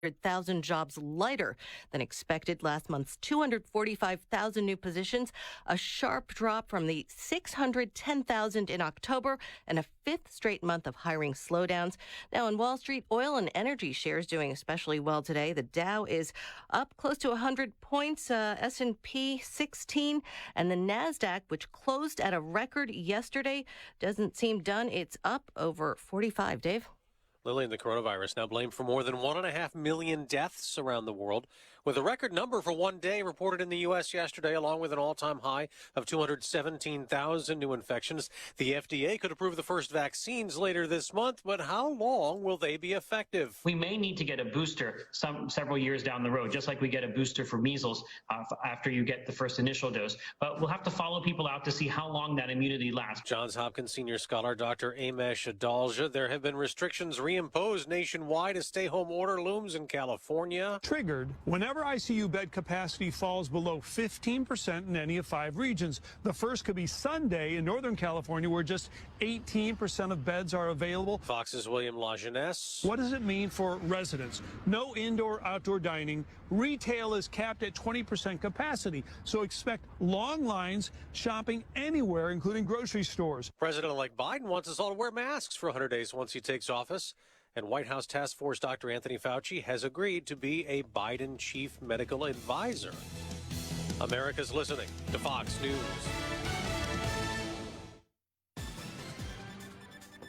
100,000 jobs lighter than expected. Last month's 245,000 new positions, a sharp drop from the 610,000 in October, and a fifth straight month of hiring slowdowns. Now on Wall Street, oil and energy shares doing especially well today. The Dow is up close to 100 points, S&P 16, and the NASDAQ, which closed at a record yesterday, doesn't seem done. It's up over 45, Dave. Lillian, the coronavirus now blamed for more than 1.5 million deaths around the world, with a record number for one day reported in the U.S. yesterday, along with an all-time high of 217,000 new infections. The FDA could approve the first vaccines later this month, but how long will they be effective? We may need to get a booster several years down the road, just like we get a booster for measles after you get the first initial dose. But we'll have to follow people out to see how long that immunity lasts. Johns Hopkins senior scholar Dr. Amesh Adalja. There have been restrictions reimposed nationwide. A stay-home order looms in California. Triggered whenever ICU bed capacity falls below 15% in any of 5 regions. The first could be Sunday in Northern California, where just 18% of beds are available. Fox's William Lajeunesse. What does it mean for residents? No indoor-outdoor dining. Retail is capped at 20% capacity, so expect long lines shopping anywhere, including grocery stores. President-elect Biden wants us all to wear masks for 100 days once he takes office. And White House Task Force Dr. Anthony Fauci has agreed to be a Biden chief medical advisor. America's listening to Fox News.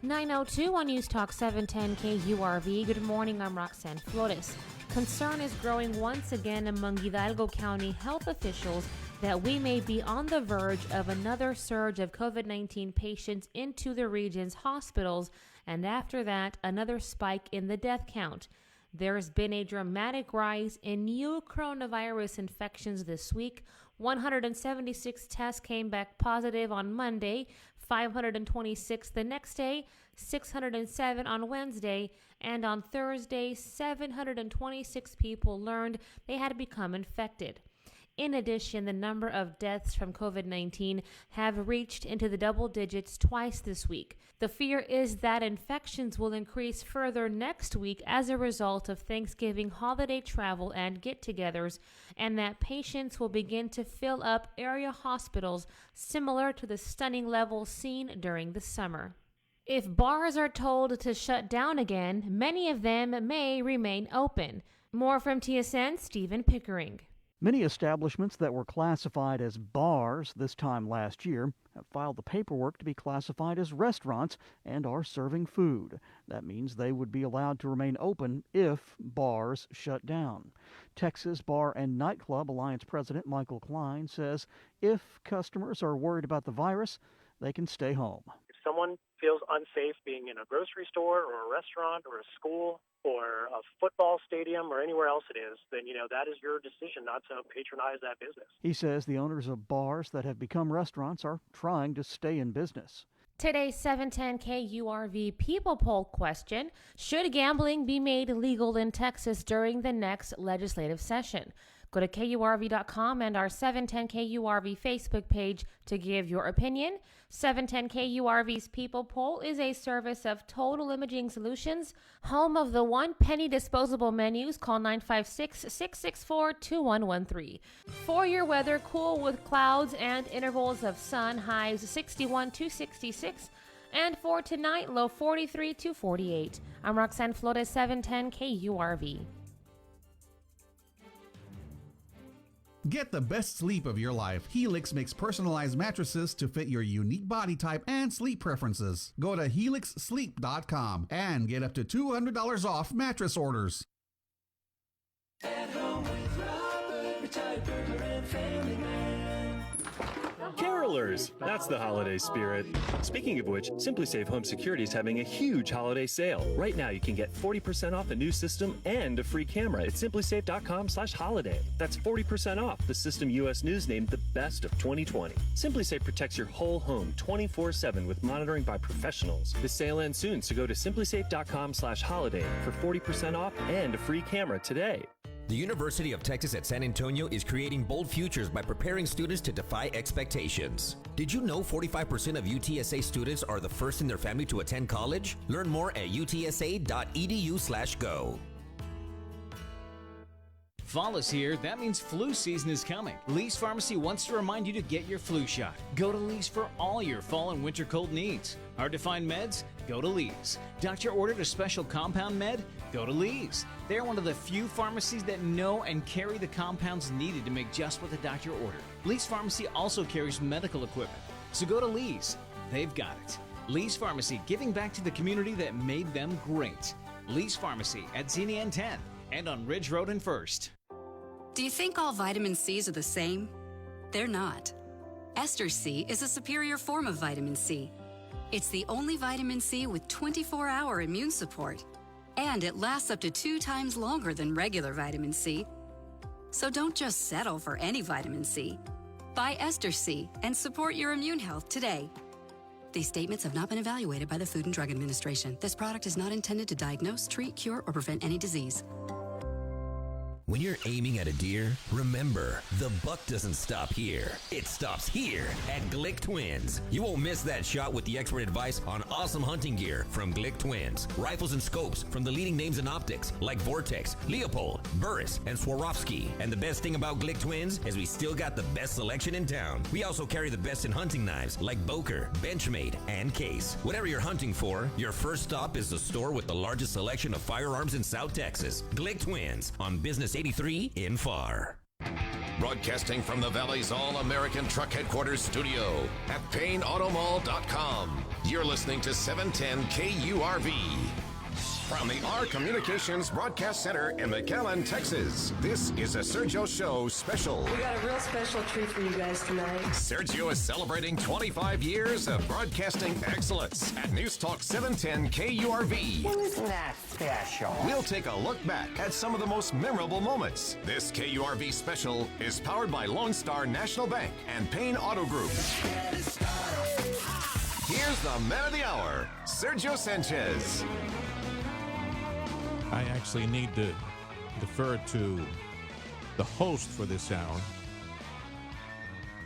9:02 on News Talk 710 KURV. Good morning, I'm Roxanne Flores. Concern is growing once again among Hidalgo County health officials that we may be on the verge of another surge of COVID-19 patients into the region's hospitals, and after that, another spike in the death count. There has been a dramatic rise in new coronavirus infections this week. 176 tests came back positive on Monday, 526 the next day, 607 on Wednesday, and on Thursday, 726 people learned they had become infected. In addition, the number of deaths from COVID-19 have reached into the double digits twice this week. The fear is that infections will increase further next week as a result of Thanksgiving holiday travel and get-togethers, and that patients will begin to fill up area hospitals similar to the stunning levels seen during the summer. If bars are told to shut down again, many of them may remain open. More from TSN, Stephen Pickering. Many establishments that were classified as bars this time last year have filed the paperwork to be classified as restaurants and are serving food. That means they would be allowed to remain open if bars shut down. Texas Bar and Nightclub Alliance President Michael Klein says if customers are worried about the virus, they can stay home. If someone feels unsafe being in a grocery store or a restaurant or a school or a football stadium or anywhere else it is, then, that is your decision not to patronize that business. He says the owners of bars that have become restaurants are trying to stay in business. Today's 710 KURV People Poll question: should gambling be made legal in Texas during the next legislative session? Go to KURV.com and our 710 KURV Facebook page to give your opinion. 710 KURV's People Poll is a service of Total Imaging Solutions, home of the 1-penny disposable menus. Call 956-664-2113. For your weather, cool with clouds and intervals of sun, highs 61 to 66. And for tonight, low 43 to 48. I'm Roxanne Flores, 710 KURV. Get the best sleep of your life. Helix makes personalized mattresses to fit your unique body type and sleep preferences. Go to helixsleep.com and get up to $200 off mattress orders. At home with Robert, retired burglar and family man. Carolers, that's the holiday spirit. Speaking of which, Simply Safe Home Security is having a huge holiday sale. Right now, you can get 40% off a new system and a free camera at simplysafe.com/holiday. That's 40% off the system U.S. News named the best of 2020. Simply Safe protects your whole home 24/7 with monitoring by professionals. The sale ends soon, so go to simplysafe.com/holiday for 40% off and a free camera today. The University of Texas at San Antonio is creating bold futures by preparing students to defy expectations. Did you know 45% of UTSA students are the first in their family to attend college? Learn more at utsa.edu/go. Fall is here. That means flu season is coming. Lee's Pharmacy wants to remind you to get your flu shot. Go to Lee's for all your fall and winter cold needs. Hard to find meds? Go to Lee's. Doctor ordered a special compound med? Go to Lee's. They're one of the few pharmacies that know and carry the compounds needed to make just what the doctor ordered. Lee's Pharmacy also carries medical equipment. So go to Lee's. They've got it. Lee's Pharmacy, giving back to the community that made them great. Lee's Pharmacy at ZNN 10 and on Ridge Road and First. Do you think all vitamin C's are the same? They're not. Ester C is a superior form of vitamin C. It's the only vitamin C with 24-hour immune support, and it lasts up to 2 times longer than regular vitamin C. So don't just settle for any vitamin C. Buy Ester C and support your immune health today. These statements have not been evaluated by the Food and Drug Administration. This product is not intended to diagnose, treat, cure, or prevent any disease. When you're aiming at a deer, remember, the buck doesn't stop here. It stops here at Glick Twins. You won't miss that shot with the expert advice on awesome hunting gear from Glick Twins. Rifles and scopes from the leading names in optics like Vortex, Leopold, Burris, and Swarovski. And the best thing about Glick Twins is we still got the best selection in town. We also carry the best in hunting knives like Boker, Benchmade, and Case. Whatever you're hunting for, your first stop is the store with the largest selection of firearms in South Texas. Glick Twins on Business 83 in Far. Broadcasting from the Valley's All-American Truck Headquarters studio at PayneAutomall.com. You're listening to 710 KURV. From the R Communications Broadcast Center in McAllen, Texas, this is a Sergio Show special. We got a real special treat for you guys tonight. Sergio is celebrating 25 years of broadcasting excellence at News Talk 710 KURV. Well, isn't that special? We'll take a look back at some of the most memorable moments. This KURV special is powered by Lone Star National Bank and Payne Auto Group. Here's the man of the hour, Sergio Sanchez. I actually need to defer to the host for this hour.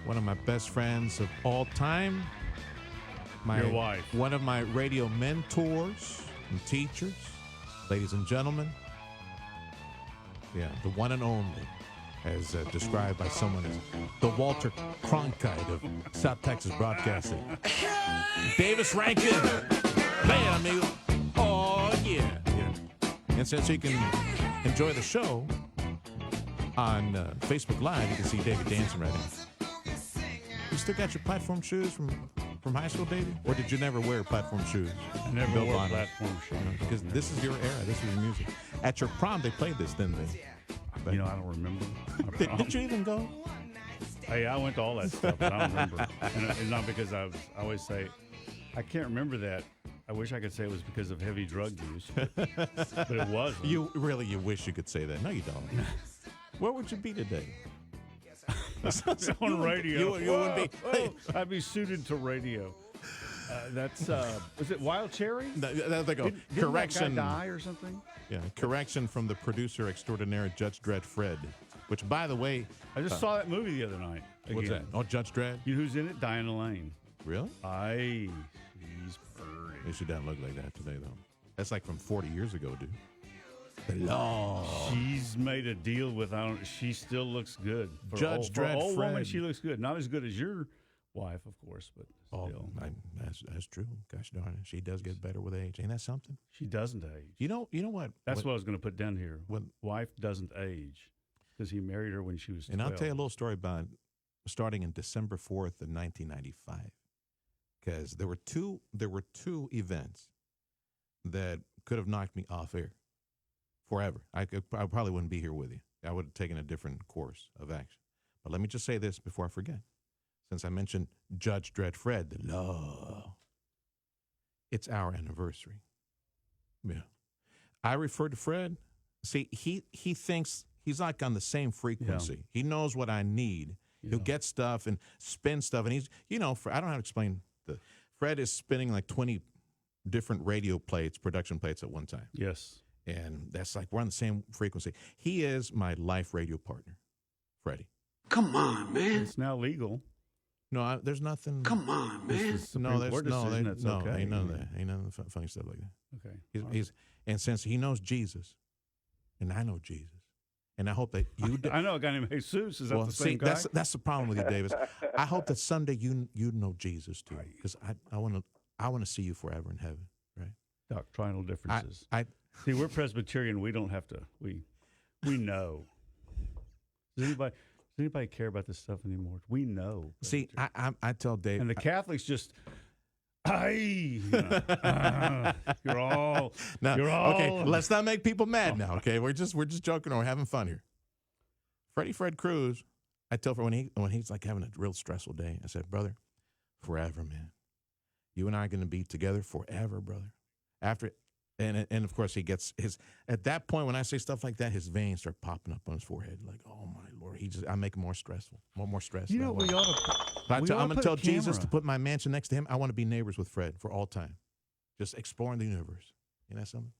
One of my best friends of all time. Your wife. One of my radio mentors and teachers. Ladies and gentlemen. Yeah, the one and only. As described by someone as the Walter Cronkite of South Texas Broadcasting. Davis Rankin. Play it, amigo. Oh, yeah. And since you can enjoy the show on Facebook Live, you can see David dancing right now. You still got your platform shoes from high school, David? Or did you never wear platform shoes? I never wore platform shoes. Because this is your era. This is your music. At your prom, they played this, didn't they? You know, I don't remember. Did you even go? Hey, I went to all that stuff, but I don't remember. And it's not because I always say, I can't remember that. I wish I could say it was because of heavy drug use, but it wasn't. You wish you could say that. No, you don't. Where would you be today? On radio. You wouldn't be. Hey. I'd be suited to radio. That's was it Wild Cherry? They go. Didn't Correction. that guy die or something? Yeah, correction from the producer extraordinaire, Judge Dredd Fred. Which, by the way, I just saw that movie the other night. Again. What's that? Oh, Judge Dredd. You know who's in it? Diana Lane. Really? She's pretty. She doesn't look like that today, though. That's like from 40 years ago, dude. The law. She's made a deal with. She still looks good. Judge Dredd For old Fred. woman, she looks good. Not as good as your wife, of course, but still. That's true. Gosh darn it, she does get better with age. Ain't that something? She doesn't age. You know what? That's what I was going to put down here. Wife doesn't age because he married her when she was 12. And I'll tell you a little story about starting in December 4th of 1995. Because there were two events that could have knocked me off air forever. I probably wouldn't be here with you. I would have taken a different course of action. But let me just say this before I forget. Since I mentioned Judge Dredd Fred, the law, it's our anniversary. Yeah, I refer to Fred. See, he thinks he's like on the same frequency. Yeah. He knows what I need. Yeah. He'll get stuff and spin stuff, and he's I don't know how to explain. Fred is spinning like 20 different radio plates, production plates at one time. Yes. And that's like we're on the same frequency. He is my life radio partner, Freddie. Come on, man. It's now legal. No, there's nothing. Come on, man. No, there's no, okay. Ain't none of that. Ain't none of funny stuff like that. Okay. He's and since he knows Jesus, and I know Jesus, And I hope that you. I know a guy named Jesus. Is that the same guy? That's the problem with you, Davis. I hope that someday you know Jesus too, because I want to see you forever in heaven, right? Doctrinal differences. See, we're Presbyterian. We don't have to. We know. Does anybody care about this stuff anymore? We know. See, I tell Dave, and the Catholics just. You're all. Okay. Let's not make people mad now. Okay, we're just joking or having fun here. Fred Cruz, I tell Fred when he's like having a real stressful day, I said, brother, forever, man. You and I are going to be together forever, brother. After it, and of course he gets at that point when I say stuff like that, his veins start popping up on his forehead, like, oh my Lord, I make him more stressful, more stress. You know, we ought to. I'm going to tell Jesus to put my mansion next to him. I want to be neighbors with Fred for all time, just exploring the universe. You know something?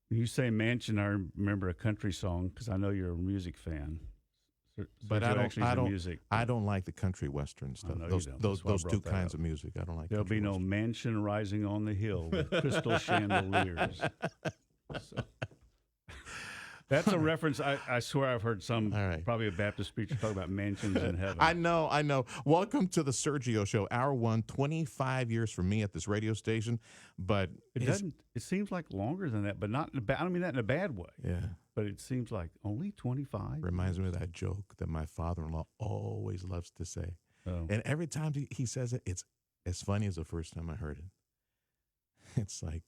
When you say mansion, I remember a country song because I know you're a music fan. But I don't like the country western stuff. Those two kinds of music. I don't like. There'll be no mansion rising on the hill with crystal chandeliers. So, that's a reference. I swear I've heard probably a Baptist preacher talk about mansions in heaven. I know. Welcome to the Sergio Show, hour 1, 25 years for me at this radio station. But it seems like longer than that, but not. I don't mean that in a bad way. Yeah. But it seems like only 25. Reminds me of that joke that my father-in-law always loves to say. Oh. And every time he says it, it's as funny as the first time I heard it. It's like,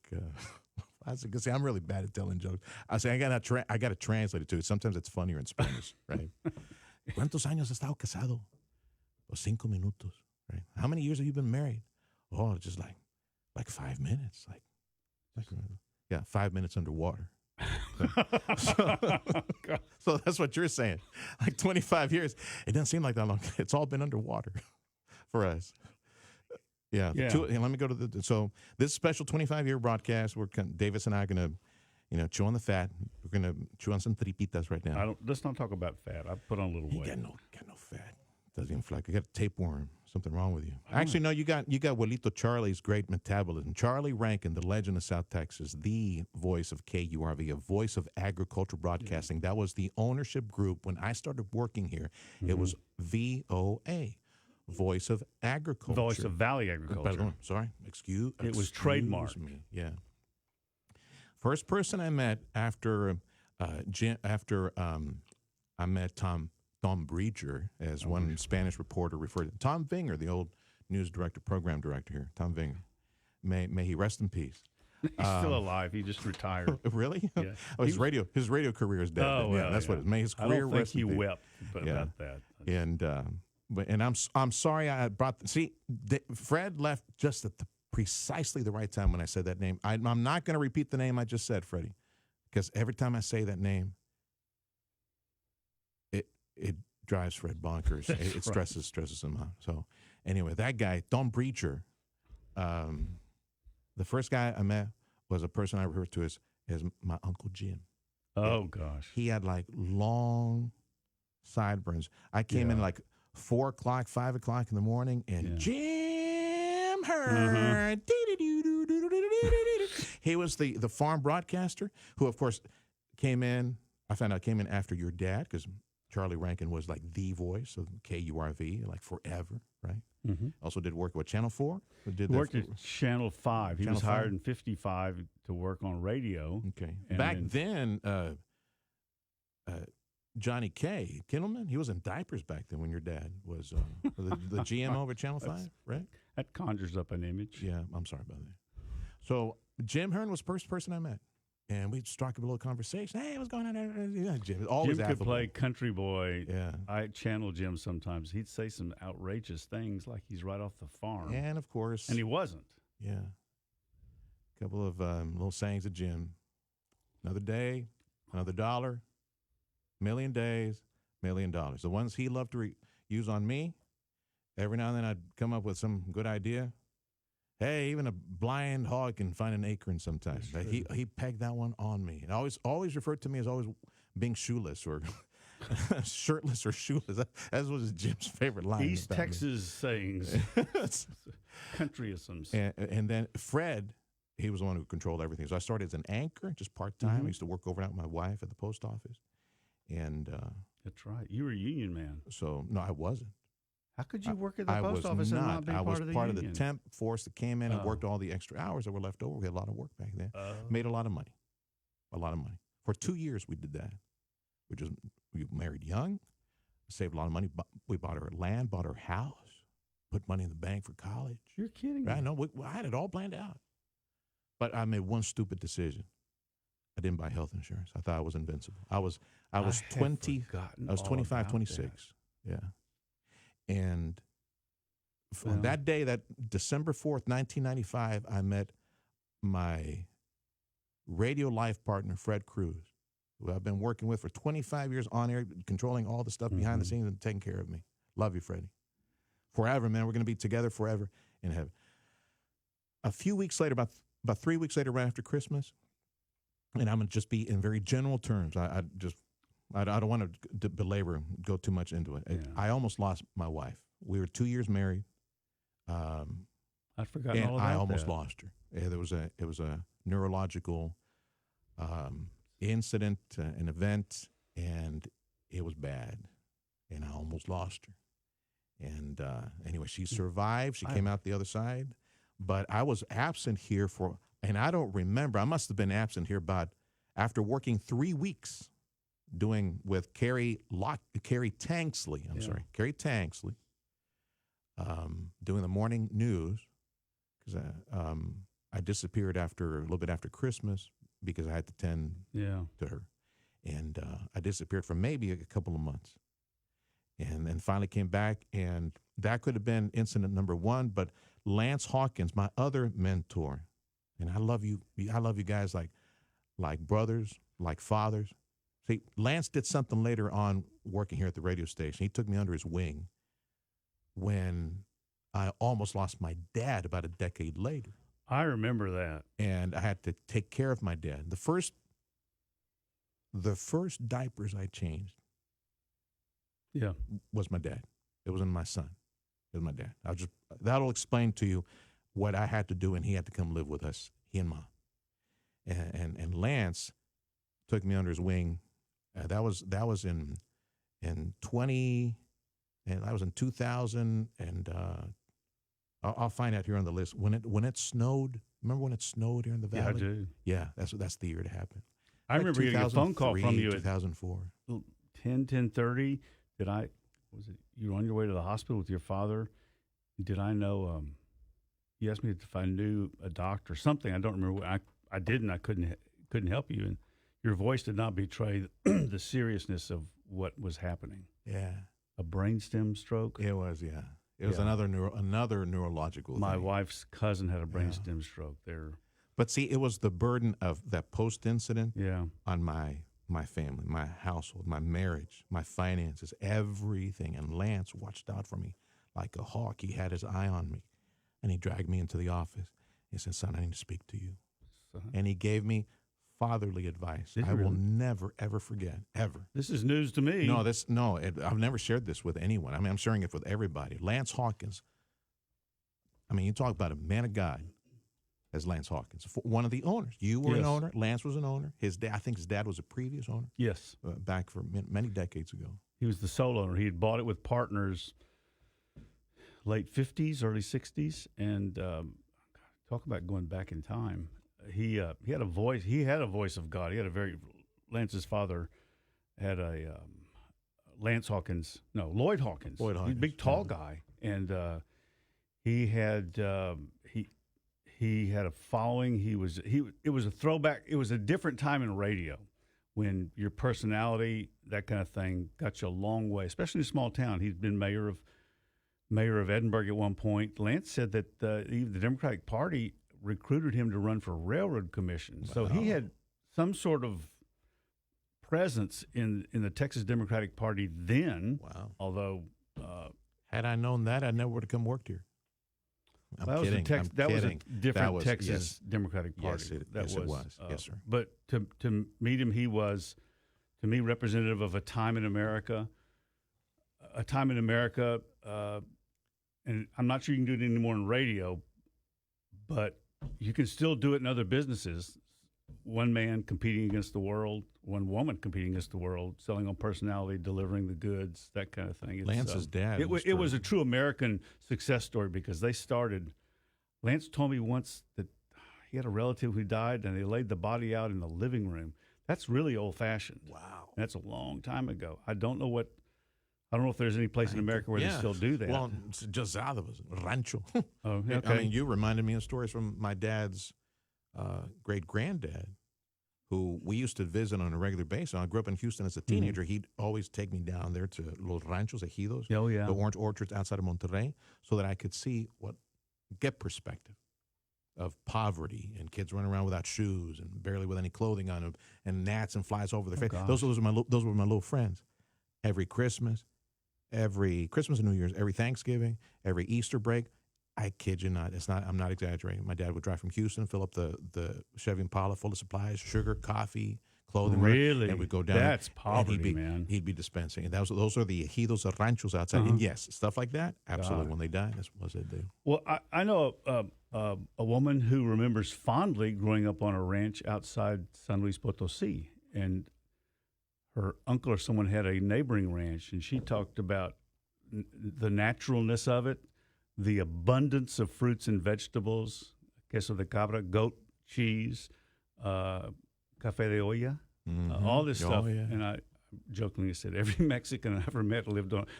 I was gonna say, I'm really bad at telling jokes. I say, I got to translate it too. Sometimes it's funnier in Spanish, right? ¿Cuántos años has estado casado? 5 minutos, right? How many years have you been married? Oh, just like 5 minutes. Like 5 minutes underwater. So that's what you're saying. Like 25 years. It doesn't seem like that long. It's all been underwater for us. Yeah. Let me go to so this special 25-year broadcast. Davis and I are going to, chew on the fat. We're going to chew on some tripitas right now. Let's not talk about fat. I put on a little weight. Got no fat. Doesn't even feel like you got a tapeworm. Something wrong with you. Actually, no, you got Abuelito Charlie's great metabolism. Charlie Rankin, the legend of South Texas, the voice of KURV, a voice of agricultural broadcasting. That was the ownership group when I started working here. Mm-hmm. It was VOA, Voice of Agriculture. Voice of Valley Agriculture. Pardon, sorry, excuse It was trademarked. Me. Yeah. First person I met after I met Tom Breacher, as one Spanish reporter referred to. Tom Vinger, the old news director, program director here. Tom Vinger. May he rest in peace. He's still alive. He just retired. Really? Yeah. Oh, his radio career is dead. Oh, well, that's what it is. May his career rest in peace. I don't think he wept about that. And I'm sorry I brought. Fred left just at precisely the right time when I said that name. I'm not going to repeat the name I just said, Freddie, because every time I say that name, it drives Fred bonkers. It stresses him out. So anyway, that guy, Tom Breacher, the first guy I met was a person I referred to as my Uncle Jim. Oh, gosh. He had like long sideburns. I came in like 4 o'clock, 5 o'clock in the morning, and Jim Hearn. He was the farm broadcaster who, of course, came in after your dad, because Charlie Rankin was like the voice of KURV, like forever, right? Mm-hmm. Also did work with Channel 4. Worked at Channel 5. He was hired in 55 to work on radio. Okay. Back then, Johnny K. Kittleman, he was in diapers back then when your dad was the GM over at Channel 5, right? That conjures up an image. Yeah, I'm sorry about that. So Jim Hearn was the first person I met. And we struck up a little conversation. Hey, what's going on? Yeah, Jim could play country boy. Yeah. I channel Jim sometimes. He'd say some outrageous things like he's right off the farm. And, of course. And he wasn't. Yeah. A couple of little sayings of Jim. Another day, another dollar, million days, $1 million. The ones he loved to use on me, every now and then I'd come up with some good idea. Hey, even a blind hog can find an acorn sometimes. He pegged that one on me, and always referred to me as always being shoeless or shirtless or shoeless. That was Jim's favorite line. East Texas sayings, countryisms. And then Fred, he was the one who controlled everything. So I started as an anchor, just part time. I used to work overnight with my wife at the post office, And that's right. You were a union man. So no, I wasn't. How could you work at the post office and not be I was part of the part union? of the temp force that came in and worked all the extra hours that were left over. We had a lot of work back then. Made a lot of money. A lot of money. For 2 years we did that. We married young, saved a lot of money. We bought our land, bought our house, put money in the bank for college. You're kidding me. I know. I had it all planned out. But I made one stupid decision. I didn't buy health insurance. I thought I was invincible. I was 20. I was 25, 26. Yeah. And on that day, that December 4th, 1995, I met my radio life partner, Fred Cruz, who I've been working with for 25 years on air, controlling all the stuff behind the scenes and taking care of me. Love you, Freddie. Forever, man. We're going to be together forever in heaven. A few weeks later, about 3 weeks later, right after Christmas, and I'm going to just be in very general terms. I don't want to belabor, go too much into it. Yeah. I almost lost my wife. We were 2 years married. I'd forgotten and all about I almost that. lost her. Yeah, it was a neurological incident, an event, and it was bad. And I almost lost her. And anyway, she survived. She came out the other side. But I was absent here and I don't remember. I must have been absent here after working 3 weeks doing with Carrie Tanksley. Carrie Tanksley, doing the morning news because I disappeared a little bit after Christmas because I had to tend to her, and I disappeared for maybe a couple of months, and then finally came back, and that could have been incident number one. But Lance Hawkins, my other mentor, and I love you guys like brothers, like fathers. See, Lance did something later on working here at the radio station. He took me under his wing when I almost lost my dad about a decade later. I remember that. And I had to take care of my dad. The first diapers I changed was my dad. It wasn't my son. It was my dad. That'll explain to you what I had to do, and he had to come live with us, he and Mom. And Lance took me under his wing. That was in 20, and that was in 2000, and I'll find out here on the list when it snowed. Remember when it snowed here in the valley? Yeah, I do. Yeah, that's the year it happened. I remember getting a phone call from you at 2004. 10:30. You were on your way to the hospital with your father? Did I know? You asked me if I knew a doctor or something. I don't remember. I didn't. I couldn't help you, and your voice did not betray the seriousness of what was happening. Yeah, a brainstem stroke. It was. Yeah, it was another neurological. My thing. wife's cousin had a brainstem stroke. But see, it was the burden of that post-incident on my family, my household, my marriage, my finances, everything. And Lance watched out for me like a hawk. He had his eye on me, and he dragged me into the office. He said, "Son, I need to speak to you." And he gave me fatherly advice. I will never, ever forget, ever. This is news to me. I've never shared this with anyone. I mean, I'm sharing it with everybody. Lance Hawkins. I mean, you talk about a man of God as Lance Hawkins, one of the owners. You were an owner. Lance was an owner. I think his dad was a previous owner. Yes. Back for many decades ago. He was the sole owner. He had bought it with partners late 50s, early 60s. And talk about going back in time. He had a voice. He had a voice of God. Lance's father had a Lloyd Hawkins. Lloyd Hawkins. He's a big, tall guy. And he had a following. It was a throwback. It was a different time in radio when your personality, that kind of thing, got you a long way, especially in a small town. He'd been mayor of Edinburgh at one point. Lance said that the Democratic Party recruited him to run for railroad commission. Wow. So he had some sort of presence in the Texas Democratic Party then. Wow. Although had I known that, I never would have come worked here. That was a different Texas Democratic Party. Yes, it was. Yes, sir. But to meet him, he was, to me, representative of a time in America. And I'm not sure you can do it anymore in radio, but you can still do it in other businesses. one man competing against the world, one woman competing against the world, selling on personality, delivering the goods, that kind of thing. Lance's dad. It was a true American success story because they started. Lance told me once that he had a relative who died, and they laid the body out in the living room. That's really old-fashioned. Wow, that's a long time ago. I don't know if there's any place in America where they still do that. Well, just out of a rancho. Oh, okay. I mean, you reminded me of stories from my dad's great-granddad, who we used to visit on a regular basis. I grew up in Houston as a teenager. He'd always take me down there to Los Ranchos, Ejidos, the orange orchards outside of Monterrey, so that I could get perspective of poverty and kids running around without shoes and barely with any clothing on them, and gnats and flies over their face. Gosh. Those were my little friends. Every Christmas and New Year's, every Thanksgiving, every Easter break. I kid you not. I'm not exaggerating. My dad would drive from Houston, fill up the Chevy Impala full of supplies, sugar, coffee, clothing. Really? And we'd go down. That's poverty, man. He'd be dispensing. And those are the ejidos or ranchos outside. And yes, stuff like that, absolutely. God. When they die, that's what they do. Well, I know a woman who remembers fondly growing up on a ranch outside San Luis Potosí, and her uncle or someone had a neighboring ranch, and she talked about the naturalness of it, the abundance of fruits and vegetables, queso de cabra, goat cheese, café de olla, all this stuff. Yeah. And I jokingly said, every Mexican I ever met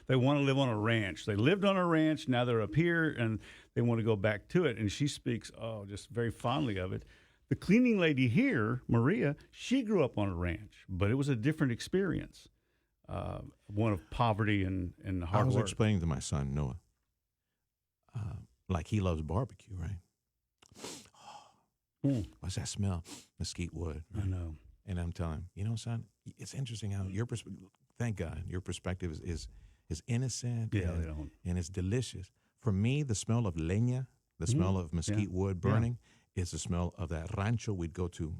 they want to live on a ranch. They lived on a ranch, now they're up here, and they want to go back to it. And she speaks, just very fondly of it. The cleaning lady here, Maria, she grew up on a ranch, but it was a different experience, one of poverty and hard work. I was explaining to my son, Noah, like he loves barbecue, right? What's that smell? Mesquite wood. Right? I know. And I'm telling him, son, it's interesting how your perspective, thank God, your perspective is innocent and it's delicious. For me, the smell of leña, the smell of mesquite wood burning, is the smell of that rancho we'd go to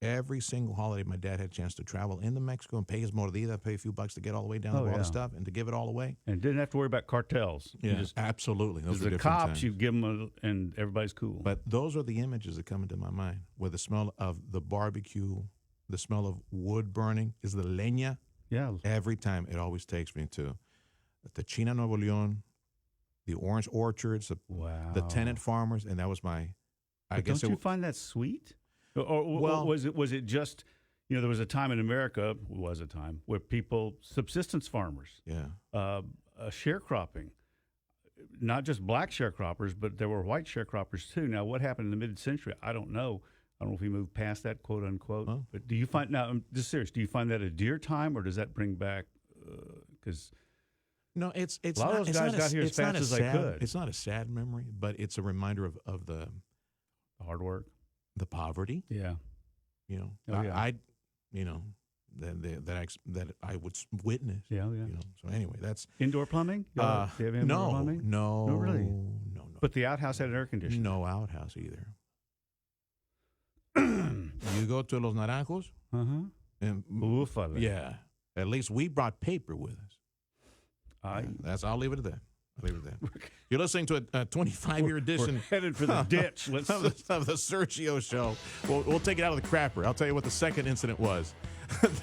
every single holiday. My dad had a chance to travel into Mexico and pay his mordida, pay a few bucks to get all the way down to all the stuff and to give it all away. And didn't have to worry about cartels. Yeah, absolutely. Those are the different cops, times. you give them and everybody's cool. But those are the images that come into my mind, where the smell of the barbecue, the smell of wood burning is the leña. Yeah. Every time it always takes me to the China Nuevo Leon, the orange orchards, the tenant farmers, and that was my. Don't you find that sweet? Or was it just, there was a time in America, where people, subsistence farmers, sharecropping, not just black sharecroppers, but there were white sharecroppers too. Now, what happened in the mid-century? I don't know. I don't know if we moved past that, quote unquote. Oh. But do you find, now I'm just serious, do you find that a dear time, or does that bring back, because no, it's a lot of those guys got here as fast as they could. It's not a sad memory, but it's a reminder of the hard work, the poverty. Yeah. That I would witness. Yeah. So anyway, that's indoor plumbing. Do you have indoor plumbing? No, really. No. But the outhouse had air conditioning. No outhouse either. You go to Los Naranjos, and at least we brought paper with us. I'll leave it at that. You're listening to a 25-year edition. We're headed for the ditch. of the Sergio show. We'll take it out of the crapper. I'll tell you what the second incident was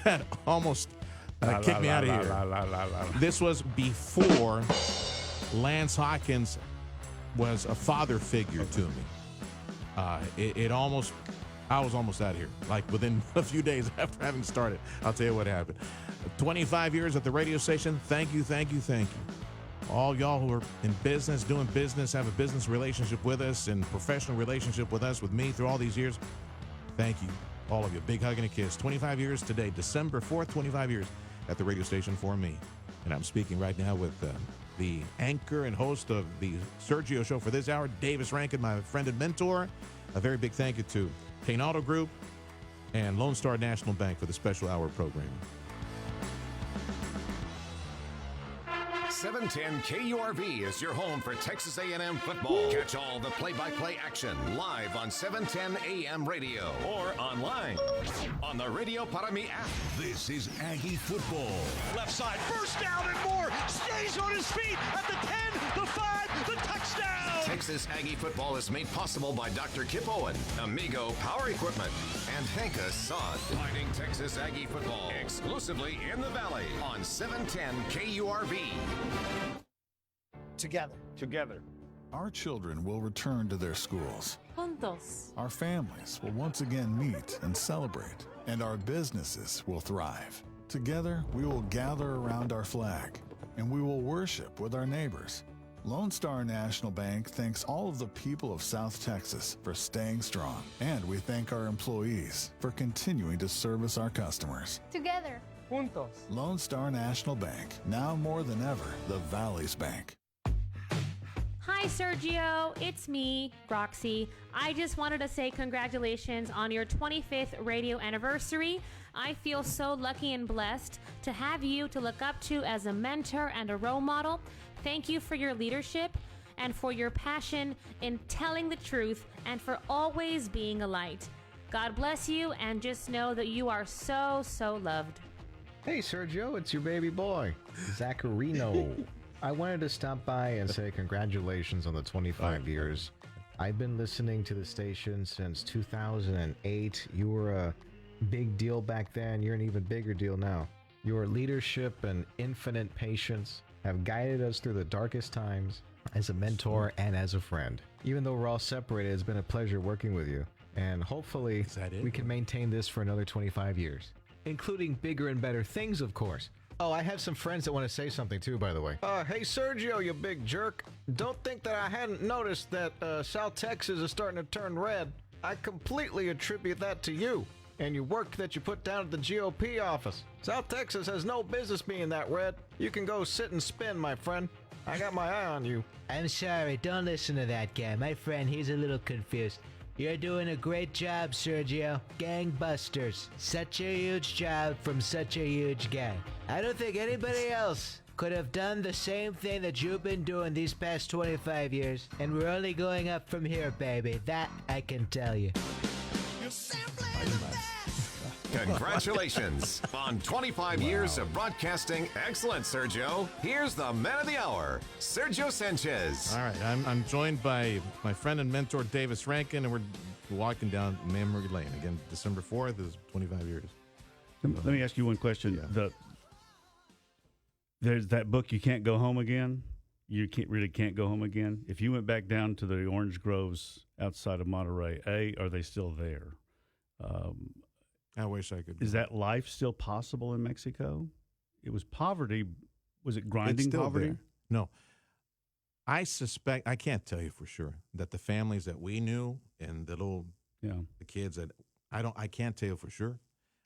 that almost kicked me out of here. This was before Lance Hawkins was a father figure to me. I was almost out of here, like within a few days after having started. I'll tell you what happened. 25 years at the radio station. Thank you. All y'all who are in business, doing business, have a business relationship with us and professional relationship with us, with me through all these years. Thank you, all of you. Big hug and a kiss. 25 years today, December 4th, 25 years at the radio station for me. And I'm speaking right now with the anchor and host of the Sergio show for this hour, Davis Rankin, my friend and mentor. A very big thank you to Payne Auto Group and Lone Star National Bank for the special hour programming. 710 KURV is your home for Texas A&M football. Catch all the play-by-play action live on 710 AM radio or online on the Radio Para Mi app. This is Aggie football. Left side, first down and more. Stays on his feet at the 10, the 5, the touchdown. Texas Aggie football is made possible by Dr. Kip Owen, Amigo Power Equipment, and Hanka Sod. Finding Texas Aggie football exclusively in the Valley on 710 KURV. Together. Our children will return to their schools. Juntos. Our families will once again meet and celebrate, and our businesses will thrive. Together, we will gather around our flag, and we will worship with our neighbors. Lone Star National Bank thanks all of the people of South Texas for staying strong, and we thank our employees for continuing to service our customers. Together. Juntos. Lone Star National Bank, now more than ever, the Valley's bank. Hi, Sergio. It's me, Roxy. I just wanted to say congratulations on your 25th radio anniversary. I feel so lucky and blessed to have you to look up to as a mentor and a role model. Thank you for your leadership and for your passion in telling the truth and for always being a light. God bless you, and just know that you are so, so loved. Hey, Sergio, it's your baby boy, Zacharino. I wanted to stop by and say congratulations on the 25 years. I've been listening to the station since 2008. You were a big deal back then. You're an even bigger deal now. Your leadership and infinite patience have guided us through the darkest times as a mentor and as a friend. Even though we're all separated, it's been a pleasure working with you. And hopefully we can maintain this for another 25 years, including bigger and better things, of course. Oh, I have some friends that want to say something too, by the way. Hey, Sergio, you big jerk. Don't think that I hadn't noticed that South Texas is starting to turn red. I completely attribute that to you and your work that you put down at the GOP office. South Texas has no business being that red. You can go sit and spin, my friend. I got my eye on you. I'm sorry, don't listen to that guy. My friend, he's a little confused. You're doing a great job, Sergio. Gangbusters. Such a huge job from such a huge guy. I don't think anybody else could have done the same thing that you've been doing these past 25 years. And we're only going up from here, baby. That I can tell you. Congratulations on 25 years of broadcasting excellence, Sergio. Here's the man of the hour, Sergio Sanchez. All right, I'm joined by my friend and mentor, Davis Rankin, and we're walking down memory lane. Again, December 4th is 25 years. Let me ask you one question. Yeah. There's that book, You Can't Go Home Again. You can't go home again. If you went back down to the orange groves outside of Monterey, are they still there? I wish I could. Is that life still possible in Mexico? It was poverty. Was it grinding poverty? There. No. I suspect, I can't tell you for sure, that the families that we knew and the kids that I can't tell you for sure.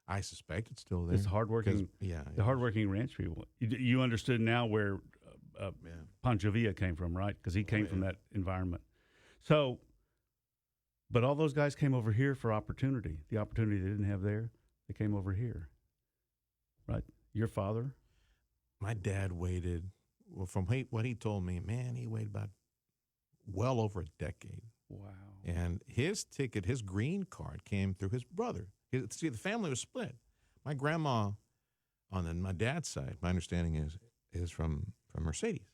I suspect it's still there. It's hardworking. The hardworking ranch people. You understood now where Pancho Villa came from, right? Because he came from that environment. So. But all those guys came over here for opportunity. The opportunity they didn't have there, they came over here. Right? Your father? My dad waited, well, from what he told me, man, he waited about well over a decade. Wow. And his ticket, his green card came through his brother. See, the family was split. My grandma on my dad's side, my understanding is from Mercedes.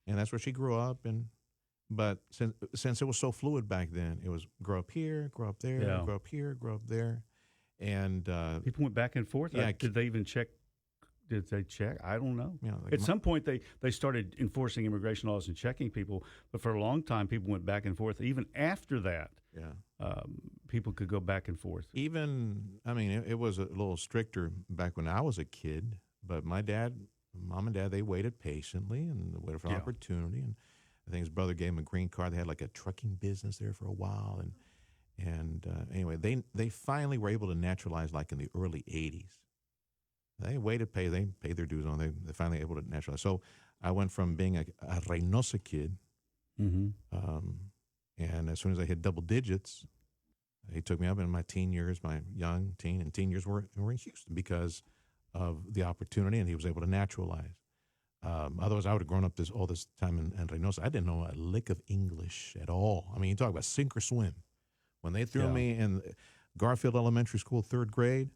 And that's where she grew up. But since it was so fluid back then, it was grow up here, grow up there, grow up here, grow up there. And people went back and forth. Yeah, did they even check? Did they check? I don't know. Like At some point, they started enforcing immigration laws and checking people. But for a long time, people went back and forth. Even after that, people could go back and forth. It was a little stricter back when I was a kid. But mom and dad, they waited patiently and waited for opportunity. And I think his brother gave him a green card. They had like a trucking business there for a while, and anyway, they finally were able to naturalize like in the early '80s. They waited, they paid their dues on. They finally able to naturalize. So I went from being a Reynosa kid, and as soon as I hit double digits, he took me up in my teen years, my young teen and teen years were in Houston because of the opportunity, and he was able to naturalize. Otherwise, I would have grown up all this time in Reynosa. I didn't know a lick of English at all. I mean, you talk about sink or swim. When they threw me in Garfield Elementary School, 3rd grade,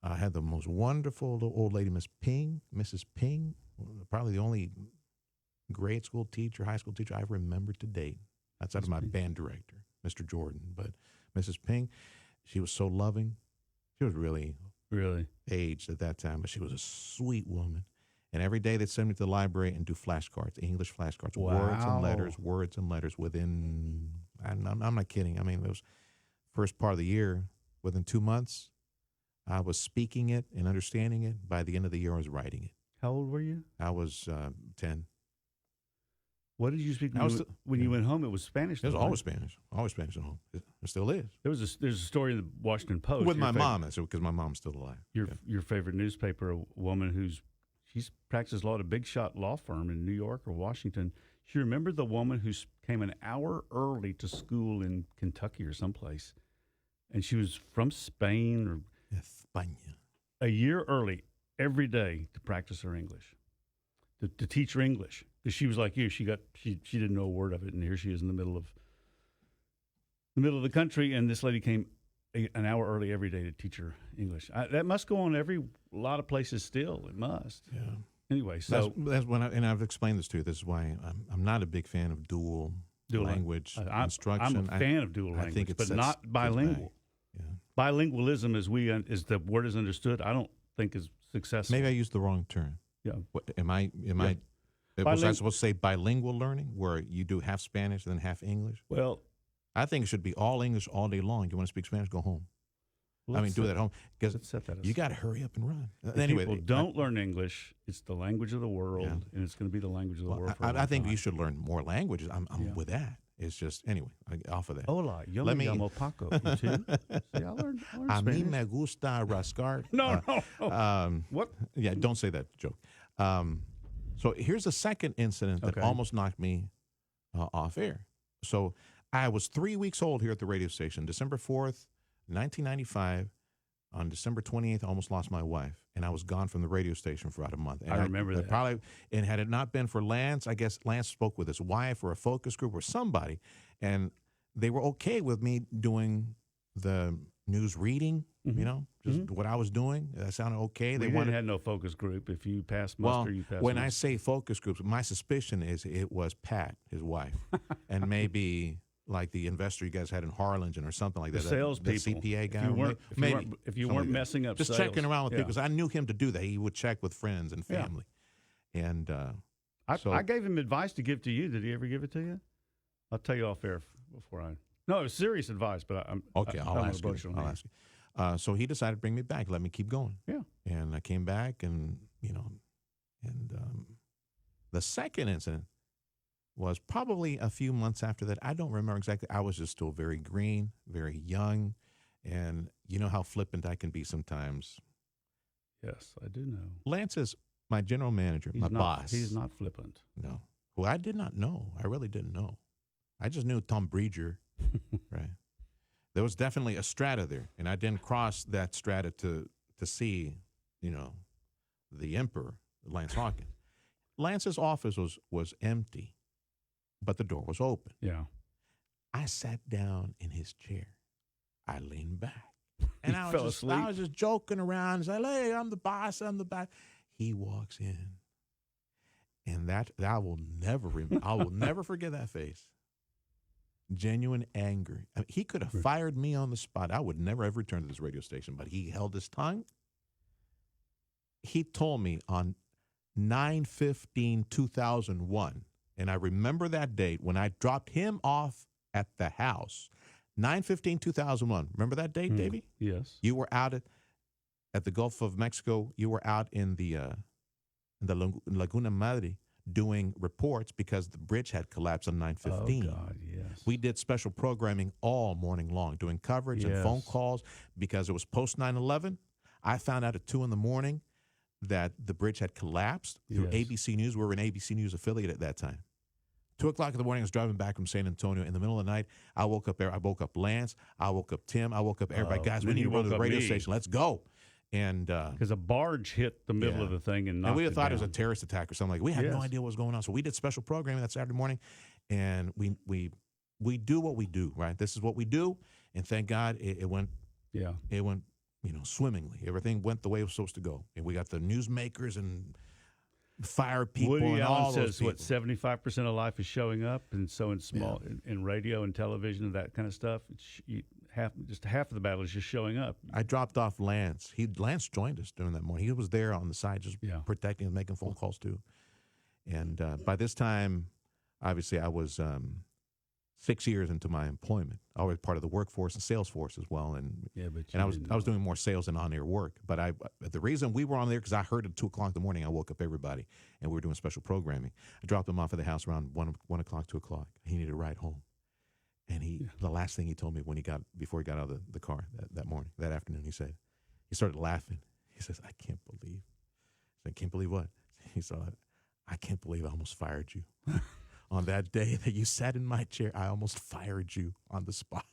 I had the most wonderful little old lady, Mrs. Ping, probably the only grade school teacher, high school teacher I remember to date. Outside of my band director, Mr. Jordan. But Mrs. Ping, she was so loving. She was really aged at that time, but she was a sweet woman. And every day they'd send me to the library and do flashcards, English flashcards, words and letters within, I'm not kidding. I mean, it was first part of the year, within 2 months, I was speaking it and understanding it. By the end of the year, I was writing it. How old were you? I was 10. What did you speak when you went home? It was Spanish. It was always Spanish. Always Spanish at home. It still is. There's a story in the Washington Post with my mom, because my mom's still alive. Your favorite newspaper, a woman she's practiced law at a big shot law firm in New York or Washington. She remembered the woman who came an hour early to school in Kentucky or someplace, and she was from Spain or España. A year early every day to practice her English, to teach her English. Because she was like you, she didn't know a word of it, and here she is in the middle of the country, and this lady came an hour early every day to teach her English. That must go on a lot of places still. It must. Yeah. Anyway, so that's when and I've explained this to you. This is why I'm not a big fan of dual language instruction. I'm a fan of dual language, I think but not bilingual. Yeah. Bilingualism, as the word is understood, I don't think is successful. Maybe I used the wrong term. Yeah. Am I? Was I supposed to say bilingual learning, where you do half Spanish and then half English? Well, I think it should be all English all day long. You want to speak Spanish, go home. Do it at home, because you got to hurry up and run. Anyway, people don't learn English. It's the language of the world, and it's going to be the language of the world. I think you should learn more languages. I'm with that. It's just, anyway, off of that. Hola, yo me llamo Paco. You too? See, I learned A mí Spanish. me gusta rascar. No. What? Yeah, don't say that joke. So here's a second incident that almost knocked me off air. So I was 3 weeks old here at the radio station, December 4th, 1995. On December 28th, I almost lost my wife, and I was gone from the radio station for about a month. And I remember that. And had it not been for Lance, I guess Lance spoke with his wife or a focus group or somebody, and they were okay with me doing the news reading, just what I was doing. That sounded okay. They had no focus group. If you passed muster, you passed when muster. I say focus groups, my suspicion is it was Pat, his wife, and maybe like the investor you guys had in Harlingen or something like that. The salespeople. The CPA guy. If you weren't messing up just sales. checking around with people, because I knew him to do that. He would check with friends and family. Yeah. And I gave him advice to give to you. Did he ever give it to you? I'll tell you off air before I... No, it was serious advice, but I'll ask you. So he decided to bring me back, let me keep going. Yeah. And I came back, and the second incident was probably a few months after that. I don't remember exactly. I was just still very green, very young, and you know how flippant I can be sometimes. Yes, I do know. Lance is my general manager, my boss. He's not flippant. No. Who I did not know. I really didn't know. I just knew Tom Breeder, right? There was definitely a strata there, and I didn't cross that strata to see, the emperor, Lance Hawkins. Lance's office was empty, but the door was open. Yeah. I sat down in his chair. I leaned back. And I was just joking around. Said, hey, I'm the boss. He walks in. And that I will never forget that face. Genuine anger. I mean, he could have fired me on the spot. I would never have returned to this radio station, but he held his tongue. He told me on 9/15/2001, and I remember that date when I dropped him off at the house. 9/15/2001. Remember that date, Davey? Yes. You were out at the Gulf of Mexico. You were out in the Laguna Madre doing reports because the bridge had collapsed on 9/15. Oh, God, yes. We did special programming all morning long, doing coverage and phone calls because it was post 9/11. I found out at 2 a.m. that the bridge had collapsed through ABC News. We were an ABC News affiliate at that time. 2 o'clock in the morning, I was driving back from San Antonio. In the middle of the night, I woke up Lance. I woke up Tim. I woke up everybody. Guys, we need to run to the radio station. Let's go. And because a barge hit the middle of the thing and knocked we it thought it was a down. terrorist attack or something. Like we had no idea what was going on. So we did special programming that Saturday morning, and we do what we do, right? This is what we do, and thank God it went. Yeah, it went swimmingly. Everything went the way it was supposed to go, and we got the newsmakers and fire people. Woody and Allen all those says what people. 75% of life is showing up, and so in small in radio and television and that kind of stuff, just half of the battle is just showing up. I dropped off Lance. Lance joined us during that morning. He was there on the side, just protecting and making phone calls too. And by this time, obviously, I was 6 years into my employment. I was part of the workforce and sales force as well, and I was doing more sales than on-air work. But the reason we were on there because I heard at 2:00 in the morning. I woke up everybody, and we were doing special programming. I dropped him off at the house around 1 o'clock, 2 o'clock. He needed a ride home, and the last thing he told me before he got out of the car that afternoon, he started laughing. He says, "I can't believe." I said, "I can't believe what?" He said, "I can't believe I almost fired you." On that day that you sat in my chair, I almost fired you on the spot.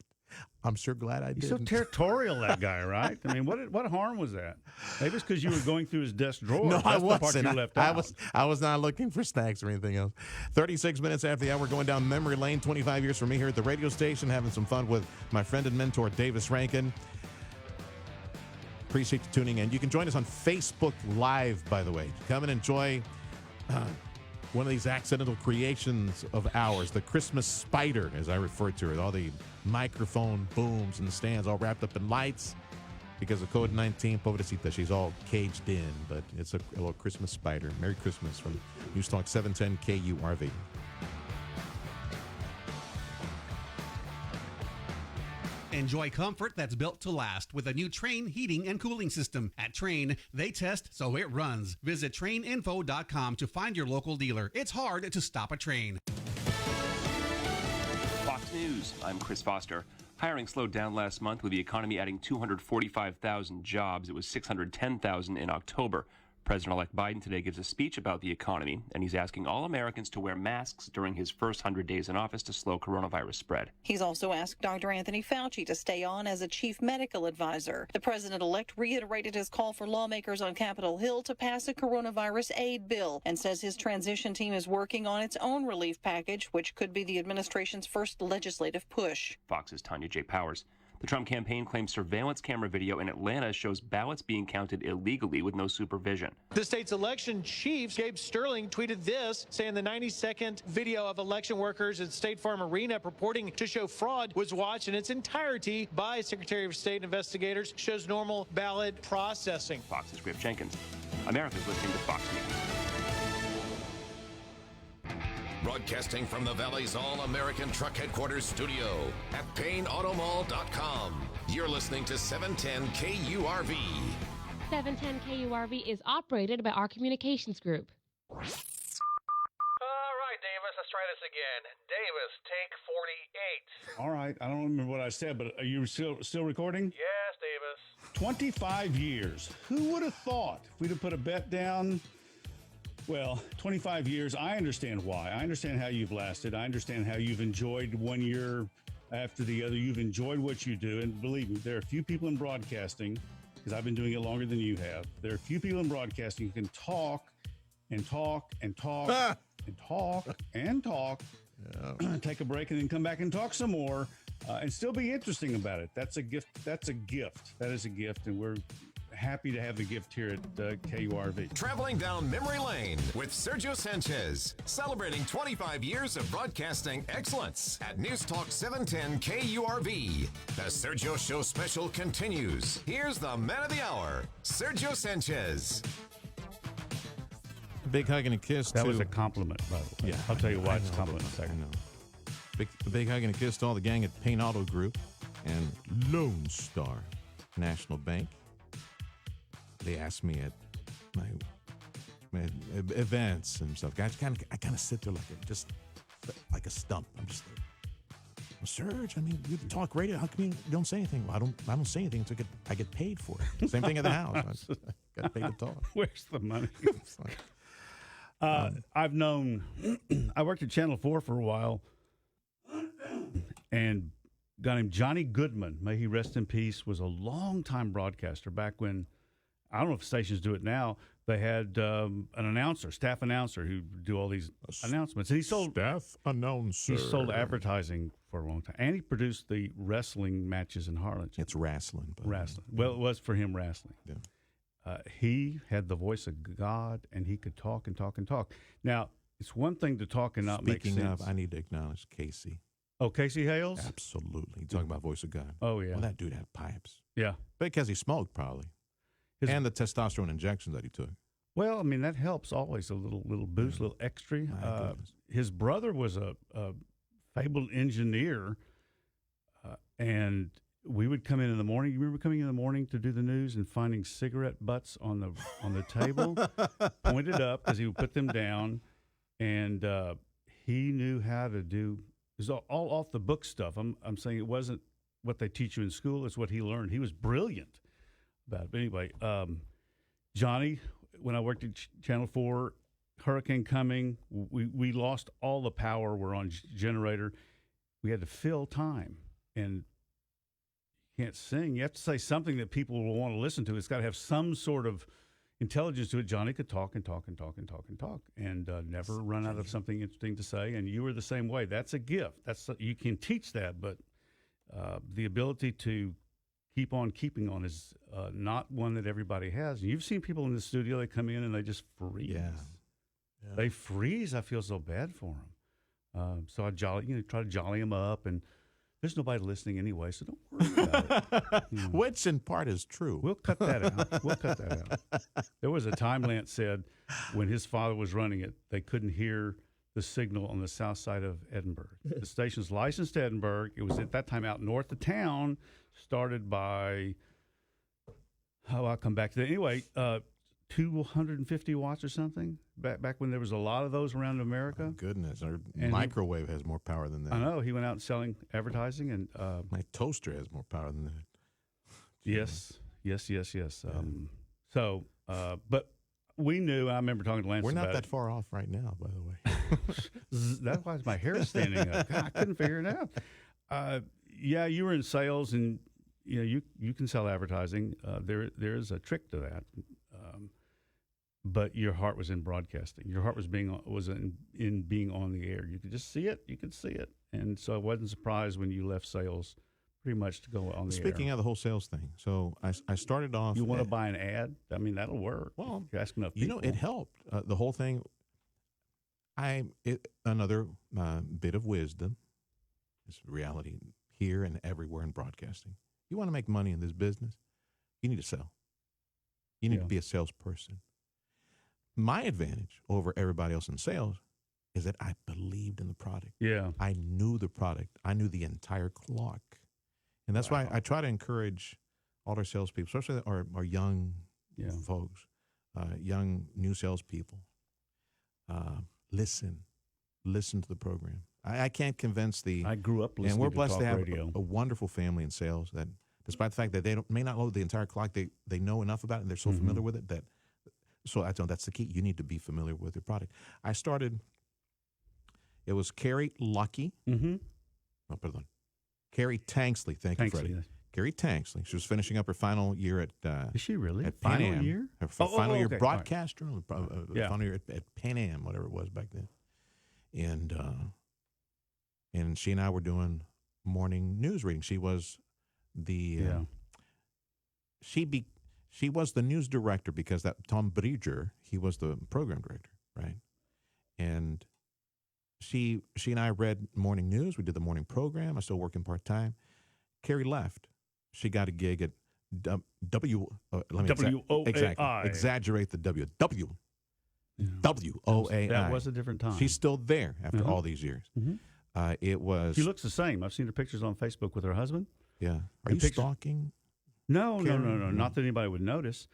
I'm sure glad I did. He's so territorial, that guy, right? I mean, what harm was that? Maybe it's because you were going through his desk drawer. No, That's I the part wasn't. you left out. I was not looking for snacks or anything else. 36 minutes after the hour, going down memory lane. 25 years for me here at the radio station, having some fun with my friend and mentor, Davis Rankin. Appreciate you tuning in. You can join us on Facebook Live, by the way. Come and enjoy one of these accidental creations of ours, the Christmas spider, as I refer to it, all the microphone booms and stands all wrapped up in lights because of COVID-19. Pobrecita, she's all caged in, but it's a little Christmas spider. Merry Christmas from News Talk 710 KURV. Enjoy comfort that's built to last with a new Train heating and cooling system. At Train, they test so it runs. Visit traininfo.com to find your local dealer. It's hard to stop a train. Fox News, I'm Chris Foster. Hiring slowed down last month with the economy adding 245,000 jobs. It was 610,000 in October. President-elect Biden today gives a speech about the economy, and he's asking all Americans to wear masks during his first 100 days in office to slow coronavirus spread. He's also asked Dr. Anthony Fauci to stay on as a chief medical advisor. The president-elect reiterated his call for lawmakers on Capitol Hill to pass a coronavirus aid bill and says his transition team is working on its own relief package, which could be the administration's first legislative push. Fox's Tanya J. Powers. The Trump campaign claims surveillance camera video in Atlanta shows ballots being counted illegally with no supervision. The state's election chief, Gabe Sterling, tweeted this, saying the 90-second video of election workers at State Farm Arena purporting to show fraud was watched in its entirety by Secretary of State investigators, shows normal ballot processing. Fox's Griff Jenkins. America's listening to Fox News. Broadcasting from the Valley's All-American Truck Headquarters studio at PayneAutomall.com. You're listening to 710 KURV. 710 KURV is operated by our communications group. All right, Davis, let's try this again. Davis, take 48. All right, I don't remember what I said, but are you still recording? Yes, Davis. 25 years. Who would have thought if we'd have put a bet down? Well, 25 years, I understand why. I understand how you've lasted. I understand how you've enjoyed 1 year after the other. You've enjoyed what you do. And believe me, there are a few people in broadcasting, because I've been doing it longer than you have. There are a few people in broadcasting who can talk and talk and talk and talk and talk, take a break and then come back and talk some more and still be interesting about it. That's a gift. That's a gift. That is a gift. And we're happy to have the gift here at KURV. Traveling down memory lane with Sergio Sanchez, celebrating 25 years of broadcasting excellence at News Talk 710 KURV. The Sergio Show special continues. Here's the man of the hour, Sergio Sanchez. Big hug and a kiss. That was a compliment, by the way. Yeah, I'll tell you why it's a compliment in a second. Big hug and a kiss to all the gang at Payne Auto Group and Lone Star National Bank. They asked me at my events and stuff. Guys, I kind of sit there like a stump. I'm just like, well, Serge, I mean, you talk radio. How come you don't say anything? Well, I don't say anything until I get paid for it. Same thing at the house. I got paid to talk. Where's the money? I've known. I worked at Channel 4 for a while, and a guy named Johnny Goodman, may he rest in peace, was a long-time broadcaster back when I don't know if stations do it now. They had an announcer, staff announcer, who do all these announcements. And he sold staff announcer. He sold advertising for a long time, and he produced the wrestling matches in Harlingen. It's wrestling. Wrestling. Well, it was for him wrestling. Yeah. He had the voice of God, and he could talk and talk and talk. Now, it's one thing to talk and not make sense. Speaking of, I need to acknowledge Casey. Oh, Casey Hales? Absolutely. You're talking about voice of God. Oh, yeah. Well, that dude had pipes. Yeah. Because he smoked, probably. And the testosterone injections that he took. Well, I mean, that helps always, a little boost, a little extra. His brother was a fabled engineer, and we would come in the morning. You remember coming in the morning to do the news and finding cigarette butts on the table, pointed up because he would put them down, and he knew how to do. It was all off the book stuff. I'm saying it wasn't what they teach you in school. It's what he learned. He was brilliant about it. But anyway, Johnny, when I worked at Channel 4, hurricane coming, we lost all the power. We're on generator. We had to fill time. And you can't sing. You have to say something that people will want to listen to. It's got to have some sort of intelligence to it. Johnny could talk and talk and talk and talk and talk and never run out of something interesting to say. And you were the same way. That's a gift. You can teach that, but the ability to keep on keeping on is not one that everybody has. And you've seen people in the studio, they come in and they just freeze. Yeah. They freeze. I feel so bad for them. So I try to jolly them up, and there's nobody listening anyway, so don't worry about it. Which in part is true. We'll cut that out. There was a time, Lance said, when his father was running it, they couldn't hear the signal on the south side of Edinburgh. The station's licensed to Edinburgh. It was at that time out north of town, started by, I'll come back to that. Anyway, 250 watts or something, back when there was a lot of those around America. Oh, goodness. Our microwave has more power than that. I know. He went out selling advertising. And my toaster has more power than that. Yes. But we knew, I remember talking to Lance We're not about that it. far off right now, by the way. That's why my hair is standing up. God, I couldn't figure it out. Yeah, you were in sales, and you can sell advertising. There is a trick to that, but your heart was in broadcasting. Your heart was in being on the air. You could just see it. You could see it, and so I wasn't surprised when you left sales, pretty much to go on the air. Speaking of the whole sales thing, so I started off. You want to buy an ad? I mean, that'll work. Well, you ask enough people. It helped. The whole thing. Another bit of wisdom. It's reality here and everywhere in broadcasting. You want to make money in this business, you need to sell. You need to be a salesperson. My advantage over everybody else in sales is that I believed in the product. Yeah. I knew the product. I knew the entire clock. And that's why I try to encourage all our salespeople, especially our young folks, young new salespeople. Listen to the program. I can't convince I grew up listening and we're to blessed talk to have radio. a wonderful family in sales that, despite the fact that they may not know the entire clock, they know enough about it and they're so familiar with it that. So I tell them that's the key. You need to be familiar with your product. I started. It was Carrie Lucky. Mm-hmm. Oh, pardon. Carrie Tanksley. Thank you, Freddie. Yes. Carrie Tanksley. She was finishing up her final year at. Is she really? At Pan Final Am. year? Her final year okay. broadcaster. Yeah. Final year at Pan Am, whatever it was back then. And she and I were doing morning news reading. She was the. She was the news director because that Tom Bridger, he was the program director, right? And she and I read morning news. We did the morning program. I was still working part-time. Carrie left. She got a gig at WOAI. Exaggerate the W. WOAI. That was a different time. She's still there after all these years. It was. She looks the same. I've seen her pictures on Facebook with her husband. Yeah. Are you stalking? No. Not that anybody would notice.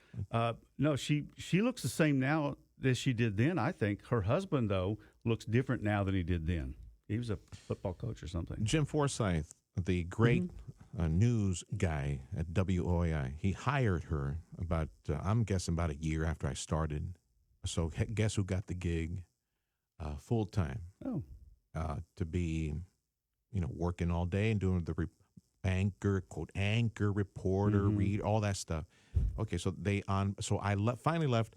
No, she looks the same now as she did then. I think her husband, though, looks different now than he did then. He was a football coach or something. Jim Forsyth, the great news guy at WOAI, he hired her I'm guessing about a year after I started. So guess who got the gig full time? Oh. To be, working all day and doing the anchor, quote, anchor, reporter, read, all that stuff. Okay, so I finally left.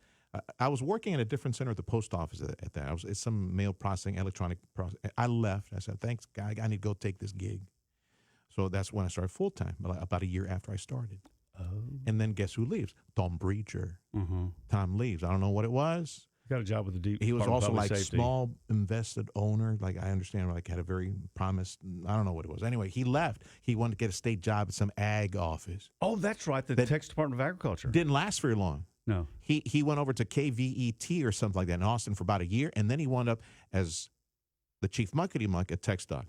I was working at a different center at the post office at that. It's some mail processing, electronic processing. I left. I said, thanks, guy. I need to go take this gig. So that's when I started full-time, about a year after I started. Oh. And then guess who leaves? Tom Breacher. Tom leaves. I don't know what it was. Got a job with the deep. He was also like safety. Small invested owner. Like I understand, like had a very promised. I don't know what it was. Anyway, he left. He wanted to get a state job at some ag office. Oh, that's right. The Texas Department of Agriculture. Didn't last very long. No. He went over to KVET or something like that in Austin for about a year, and then he wound up as the chief muckety-muck at TxDOT,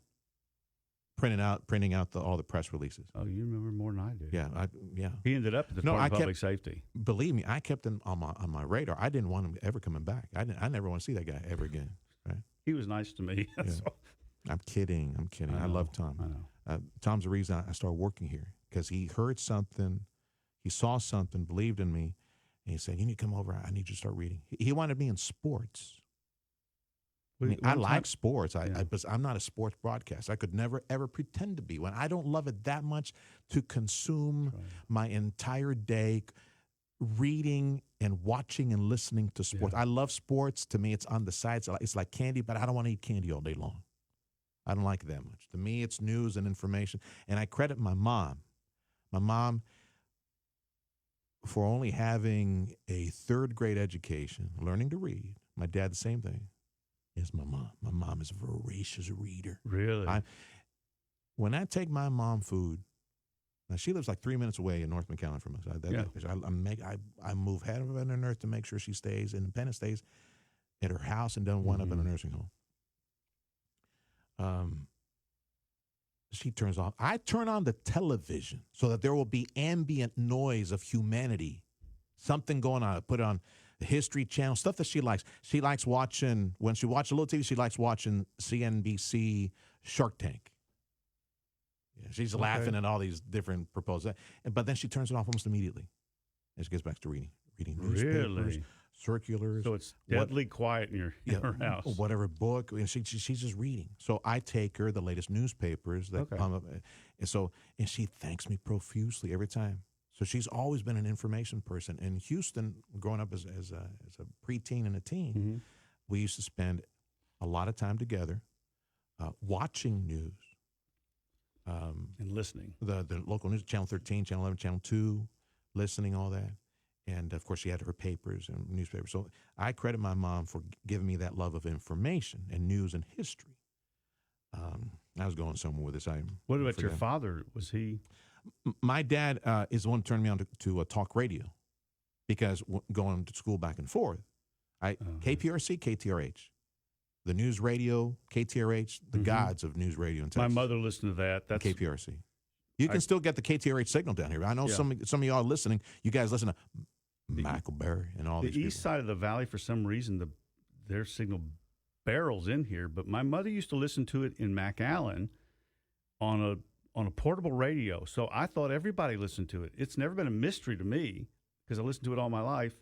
printing out all the press releases. Oh, you remember more than I do. Yeah. He ended up at the Department of Public Safety. Believe me, I kept him on my radar. I didn't want him ever coming back. I never want to see that guy ever again. Right? He was nice to me. Yeah. I'm kidding. I love Tom. I know. Tom's the reason I started working here, because he heard something, he saw something, believed in me, and he said, "You need to come over. I need you to start reading." He wanted me in sports. I like sports. But I'm not a sports broadcaster. I could never, ever pretend to be one. I don't love it that much to consume my entire day reading and watching and listening to sports. I love sports. To me, it's on the side. It's like candy, but I don't want to eat candy all day long. I don't like it that much. To me, it's news and information. And I credit my mom. My mom, for only having a third-grade education, learning to read. My dad, the same thing. Is my mom. My mom is a voracious reader. Really? When I take my mom food, now she lives like 3 minutes away in North McAllen from us. I move heaven and earth to make sure she stays independent, stays at her house and doesn't wind up in a nursing home. She turns off. I turn on the television so that there will be ambient noise of humanity, something going on. I put it on the History Channel, stuff that she likes. She likes watching, when she watches a little TV, she likes watching CNBC Shark Tank. Yeah, she's laughing at all these different proposals. But then she turns it off almost immediately. And she gets back to reading newspapers, circulars. So it's deadly quiet in your house. Whatever book. She's just reading. So I take her the latest newspapers that come up. And she thanks me profusely every time. So she's always been an information person. In Houston, growing up as a preteen and a teen, we used to spend a lot of time together watching news. And listening. The local news, Channel 13, Channel 11, Channel 2, listening, all that. And, of course, she had her papers and newspapers. So I credit my mom for giving me that love of information and news and history. I was going somewhere with this. What about your father? Was he? My dad is the one who turned me on to talk radio, because going to school back and forth, KPRC, KTRH, the news radio, KTRH, the gods of news radio in Texas. My mother listened to that. That's KPRC. You can still get the KTRH signal down here. I know some of y'all are listening. You guys listen to Michaelberry and all these people. The east side of the valley, for some reason, their signal barrels in here. But my mother used to listen to it in McAllen on a portable radio. So I thought everybody listened to it. It's never been a mystery to me because I listened to it all my life.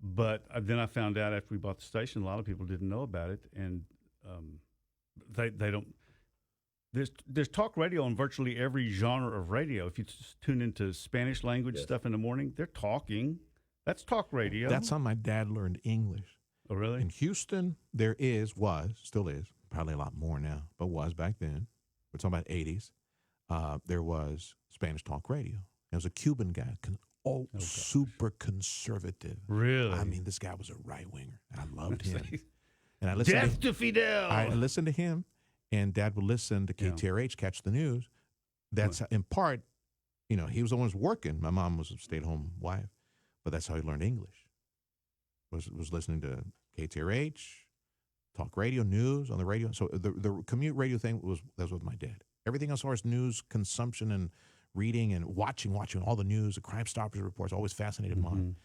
But then I found out after we bought the station, a lot of people didn't know about it, and they don't. There's talk radio on virtually every genre of radio. If you tune into Spanish language stuff in the morning, they're talking. That's talk radio. That's how my dad learned English. Oh, really? In Houston, still is, probably a lot more now, but was back then. We're talking about 80s. There was Spanish talk radio. There was a Cuban guy, super conservative. Really? I mean, this guy was a right-winger. I loved him. And I listened Death to Fidel! I listened to him, and Dad would listen to KTRH, catch the news. That's in part, he was the one who was working. My mom was a stay-at-home wife, but that's how he learned English. Was listening to KTRH, talk radio, news on the radio. So the commute radio thing that was with my dad. Everything else as far as news consumption and reading and watching all the news, the Crime Stoppers reports, always fascinated Mom.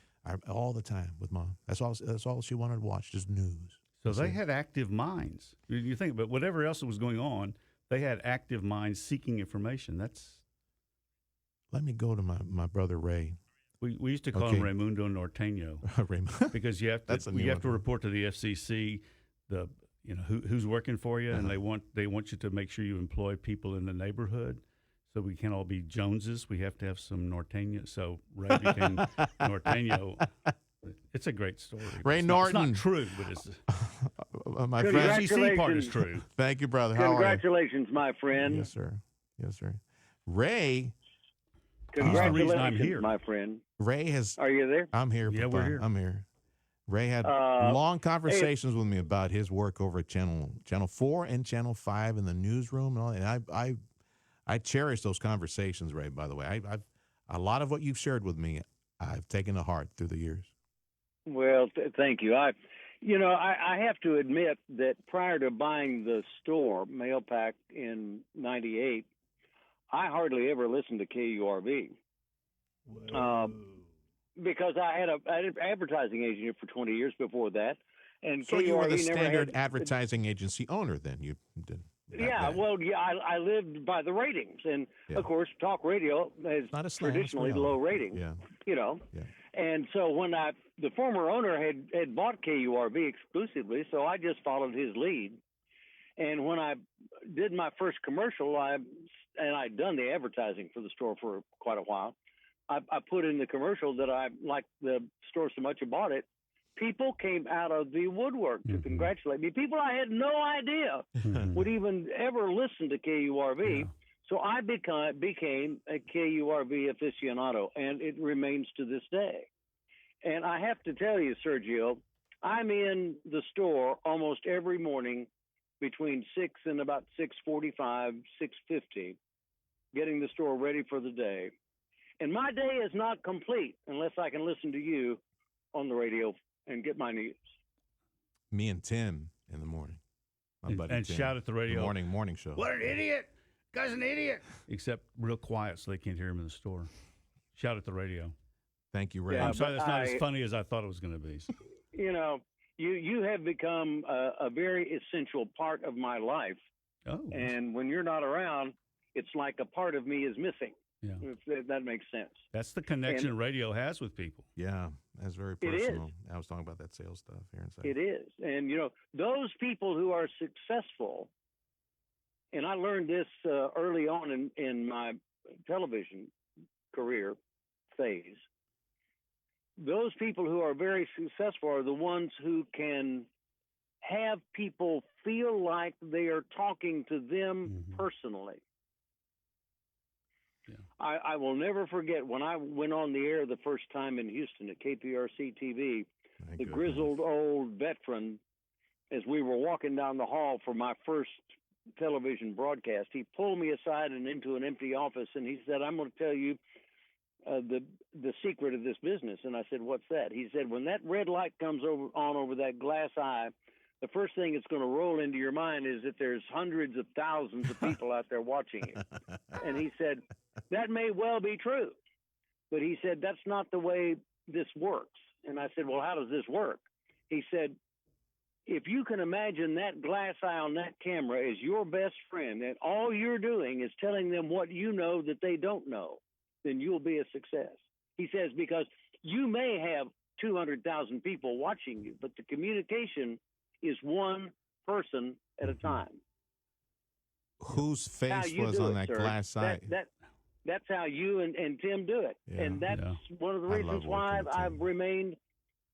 All the time with Mom. That's all she wanted to watch, just news. So they had active minds. You think about whatever else was going on, they had active minds seeking information. Let me go to my brother Ray. We used to call him Raimundo Norteño. Because you have to report to the FCC who's working for you, and they want you to make sure you employ people in the neighborhood. So we can't all be Joneses. We have to have some Norteño. So Ray became Norteño. It's a great story. Ray Norton. It's not true, but it's my the friend. FCC part is true. Thank you, brother. How are you? Congratulations, my friend. Yes, sir. Yes, sir. Ray. Congratulations, the reason I'm here. my friend. Ray has. Are you there? I'm here. Yeah, Papa. we're here. I'm here. Ray had long conversations with me about his work over at Channel 4 and Channel 5 in the newsroom and all. And I cherish those conversations, Ray. By the way, I've a lot of what you've shared with me, I've taken to heart through the years. Well, thank you. I have to admit that prior to buying the store mail pack in '98, I hardly ever listened to KURV. Because I had an advertising agent for 20 years before that, and So KURV you were the never standard had, advertising agency owner then. You did. I lived by the ratings, and of course, talk radio has not a slam, traditionally it's low ratings. Yeah. You know, and so when the former owner had bought KURV exclusively, so I just followed his lead. And when I did my first commercial, I'd done the advertising for the store for quite a while. I put in the commercial that I liked the store so much I bought it. People came out of the woodwork to congratulate me. People I had no idea would even ever listen to KURV. Yeah. So I became a KURV aficionado, and it remains to this day. And I have to tell you, Sergio, I'm in the store almost every morning between 6 and about 6:45, 6:50, getting the store ready for the day. And my day is not complete unless I can listen to you on the radio and get my news. Me and Tim in the morning. My buddy and Tim. shout at the radio. Morning show. What an idiot! Guy's an idiot. Except real quiet so they can't hear him in the store. Shout at the radio. Thank you, Ray. I'm sorry, that's not as funny as I thought it was going to be. You know, you have become a very essential part of my life. Oh. And when you're not around, it's like a part of me is missing. Yeah. If that makes sense. That's the connection radio has with people. Yeah, that's very It personal. is. I was talking about that sales stuff here inside. It is. And, you know, those people who are successful, and I learned this early on in my television career phase, those people who are very successful are the ones who can have people feel like they are talking to them personally. Yeah. I will never forget when I went on the air the first time in Houston at KPRC TV, the grizzled old veteran, as we were walking down the hall for my first television broadcast, he pulled me aside and into an empty office, and he said, "I'm going to tell you the secret of this business." And I said, "What's that?" He said, "When that red light comes over that glass eye, the first thing that's going to roll into your mind is that there's hundreds of thousands of people out there watching you." And he said, "That may well be true." But he said, "That's not the way this works." And I said, "Well, how does this work?" He said, "If you can imagine that glass eye on that camera as your best friend, and all you're doing is telling them what you know that they don't know, then you'll be a success." He says, because you may have 200,000 people watching you, but the communication is one person at a time. Whose face was on that glass eye? That's how you and Tim do it. Yeah, and that's one of the reasons why I've remained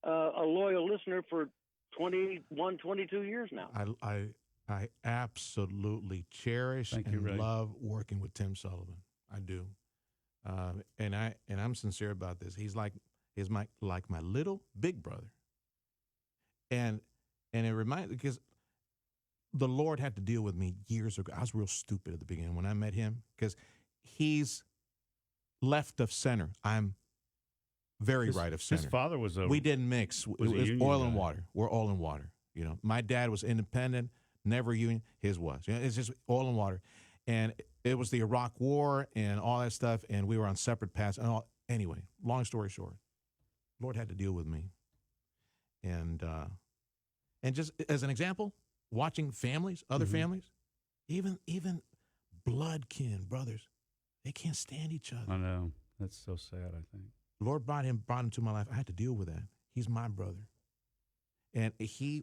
a loyal listener for 21, 22 years now. I absolutely cherish and love working with Tim Sullivan. I do. And I'm sincere about this. He's like my little big brother. And it reminds, because the Lord had to deal with me years ago. I was real stupid at the beginning when I met him, because he's left of center. I'm very right of center. His father was we didn't mix. It was oil and water. We're oil and water. You know, my dad was independent, never union. His was. You know, it's just oil and water. And it was the Iraq War and all that stuff, and we were on separate paths. And anyway, long story short, Lord had to deal with me. And just as an example, watching families, other families, even blood kin brothers, they can't stand each other. I know. That's so sad, I think. Lord brought him to my life. I had to deal with that. He's my brother. And he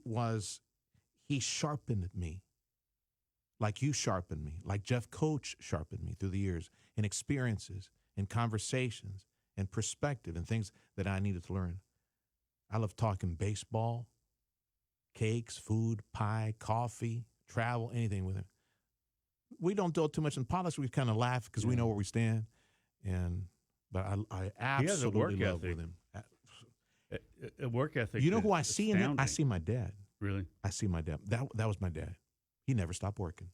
sharpened me like you sharpened me, like Jeff Coach sharpened me through the years in experiences, in conversations, and perspective, and things that I needed to learn. I love talking baseball, cakes, food, pie, coffee, travel, anything with him. We don't do too much in politics. We kind of laugh because we know where we stand. But I absolutely love with him. A work ethic. You know who I see in him? I see my dad. Really? I see my dad. That was my dad. He never stopped working.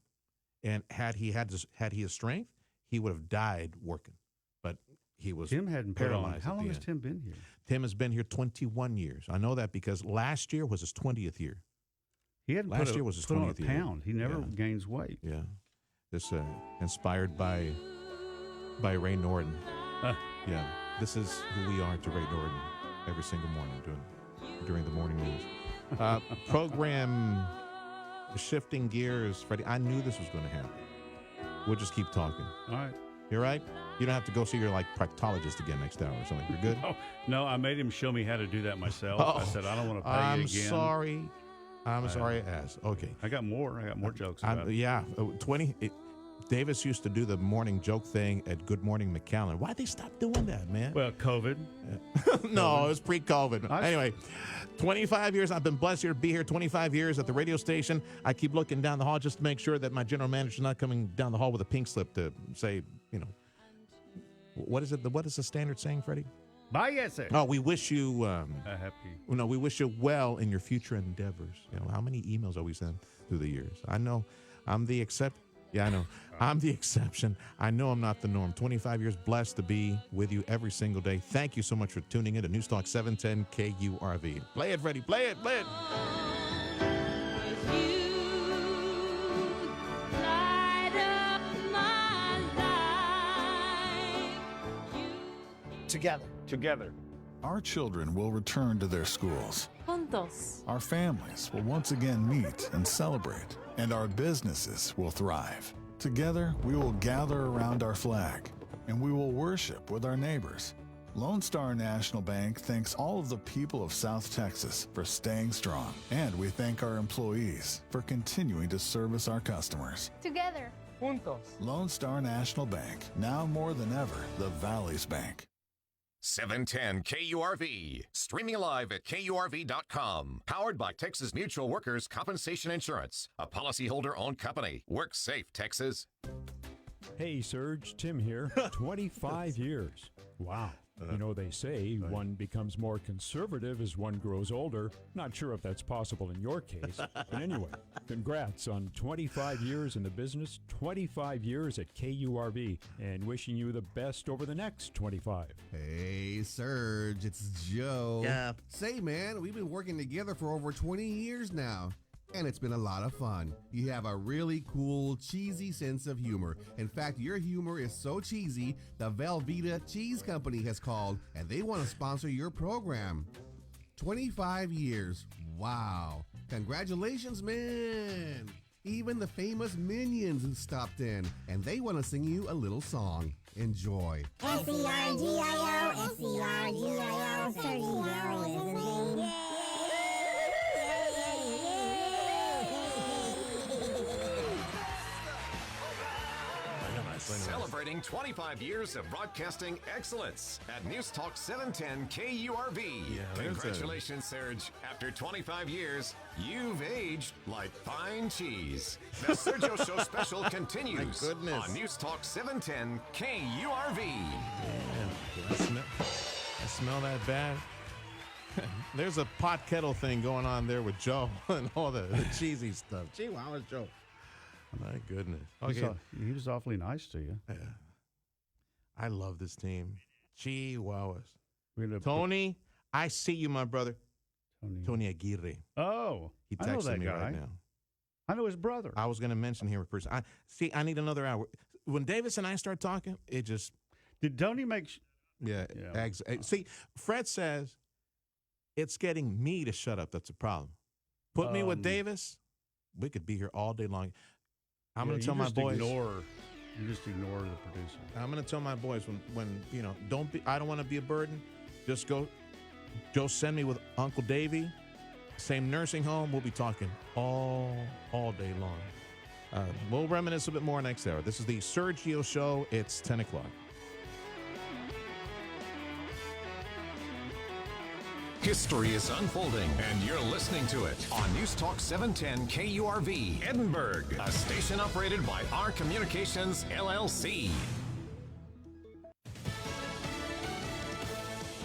And had he his strength, he would have died working. But he was Tim hadn't paralyzed. How long has Tim been here? Tim has been here 21 years. I know that because last year was his 20th year. He hadn't last year was his 20th year. Pound. He never gains weight. Yeah. This inspired by Ray Norton. Yeah. This is who we are to Ray Norton every single morning during the morning news. Program shifting gears, Freddie. I knew this was going to happen. We'll just keep talking. All right. You're right? You don't have to go see your proctologist again next hour or something. You're good? No, I made him show me how to do that myself. I said, I don't want to pay you again. I'm sorry I asked. Okay. I got more jokes about it. Yeah. 20. Davis used to do the morning joke thing at Good Morning McAllen. Why'd they stop doing that, man? Well, COVID. No, it was pre-COVID. Anyway, 25 years. I've been blessed here to be here. 25 years at the radio station. I keep looking down the hall just to make sure that my general manager's not coming down the hall with a pink slip to say, what is it? What is the standard saying, Freddie? Bye, sir. Oh, we wish you happy. No, we wish you well in your future endeavors. How many emails are we sent through the years? I know I'm the exception. Yeah, I know. I'm the exception. I know I'm not the norm. 25 years, blessed to be with you every single day. Thank you so much for tuning in to News Talk 710 KURV. Play it, Freddie. Play it. Play it. Together. Our children will return to their schools. Juntos. Our families will once again meet and celebrate, and our businesses will thrive. Together, we will gather around our flag, and we will worship with our neighbors. Lone Star National Bank thanks all of the people of South Texas for staying strong, and we thank our employees for continuing to service our customers. Together. Juntos. Lone Star National Bank, now more than ever, the Valley's Bank. 710 KURV. Streaming live at KURV.com. Powered by Texas Mutual Workers Compensation Insurance. A policyholder-owned company. Work safe, Texas. Hey, Serge. Tim here. 25 years. Wow. They say one becomes more conservative as one grows older. Not sure if that's possible in your case. But anyway, congrats on 25 years in the business, 25 years at KURV, and wishing you the best over the next 25. Hey, Serge, it's Joe. Yeah. Say, man, we've been working together for over 20 years now. And it's been a lot of fun. You have a really cool, cheesy sense of humor. In fact, your humor is so cheesy, the Velveeta Cheese Company has called, and they want to sponsor your program. 25 years. Wow. Congratulations, man. Even the famous Minions stopped in, and they want to sing you a little song. Enjoy. S-E-R-G-I-O, S-E-R-G-I-O, Sergio is his name. Celebrating 25 years of broadcasting excellence at News Talk 710 KURV. Congratulations, Serge. After 25 years, you've aged like fine cheese. The Sergio Show special continues on News Talk 710 KURV. Man, I smell that bad. There's a pot kettle thing going on there with Joe and all the cheesy stuff. Gee, wow, Joe. My goodness. Okay. He was awfully nice to you. Yeah. I love this team. Chihuahuas. Tony, I see you, my brother. Tony Aguirre. Oh, he I know texted that me guy. right now. I know his brother. I was going to mention him in person. I need another hour. When Davis and I start talking, it just... Did Tony make... Yeah. See, Fred says it's getting me to shut up. That's a problem. Put me with Davis, we could be here all day long. I'm going to tell my boys. You just ignore the producer. I'm going to tell my boys when I don't want to be a burden. Just go send me with Uncle Davey. Same nursing home. We'll be talking all day long. We'll reminisce a bit more next hour. This is the Sergio Show. It's 10 o'clock. History is unfolding, and you're listening to it on News Talk 710 KURV, Edinburgh, a station operated by R Communications, LLC.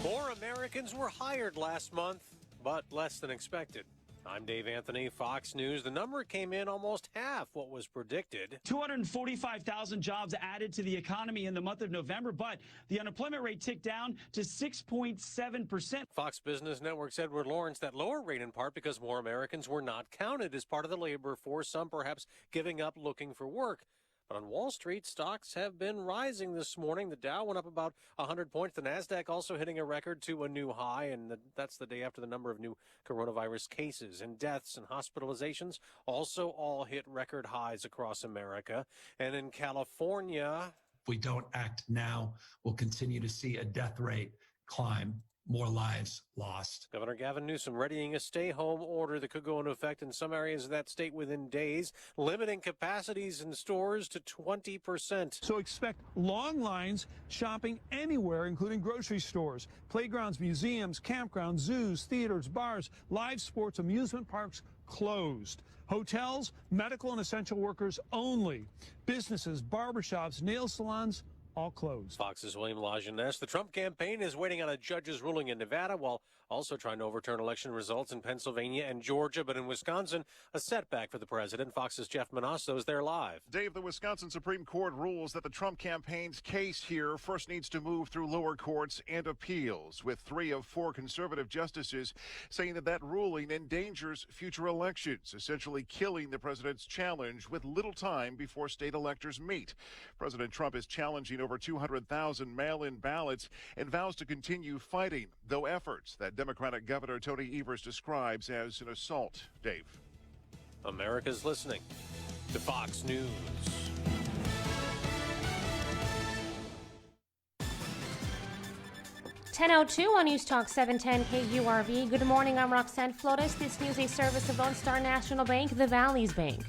More Americans were hired last month, but less than expected. I'm Dave Anthony, Fox News. The number came in almost half what was predicted. 245,000 jobs added to the economy in the month of November, but the unemployment rate ticked down to 6.7%. Fox Business Network's Edward Lawrence, that lower rate in part because more Americans were not counted as part of the labor force, some perhaps giving up looking for work. But on Wall Street, stocks have been rising this morning. The Dow went up about 100 points. The Nasdaq also hitting a record to a new high, and that's the day after the number of new coronavirus cases and deaths and hospitalizations also all hit record highs across America. And in California, if we don't act now, we'll continue to see a death rate climb. More lives lost. Governor Gavin Newsom readying a stay-home order that could go into effect in some areas of that state within days, limiting capacities in stores to 20%. So expect long lines shopping anywhere, including grocery stores, playgrounds, museums, campgrounds, zoos, theaters, bars, live sports, amusement parks closed. Hotels, medical and essential workers only. Businesses, barbershops, nail salons, all closed. Fox's William Lajeunesse. The Trump campaign is waiting on a judge's ruling in Nevada while also trying to overturn election results in Pennsylvania and Georgia. But in Wisconsin, a setback for the president. Fox's Jeff Manasso is there live. Dave, the Wisconsin Supreme Court rules that the Trump campaign's case here first needs to move through lower courts and appeals, with 3 of 4 conservative justices saying that ruling endangers future elections, essentially killing the president's challenge with little time before state electors meet. President Trump is challenging over 200,000 mail-in ballots and vows to continue fighting, though efforts that Democratic Governor Tony Evers describes as an assault. Dave. America's listening to Fox News. (10:02) on News Talk 710 KURV. Good morning, I'm Roxanne Flores. This news a service of Lone Star National Bank, the Valley's Bank.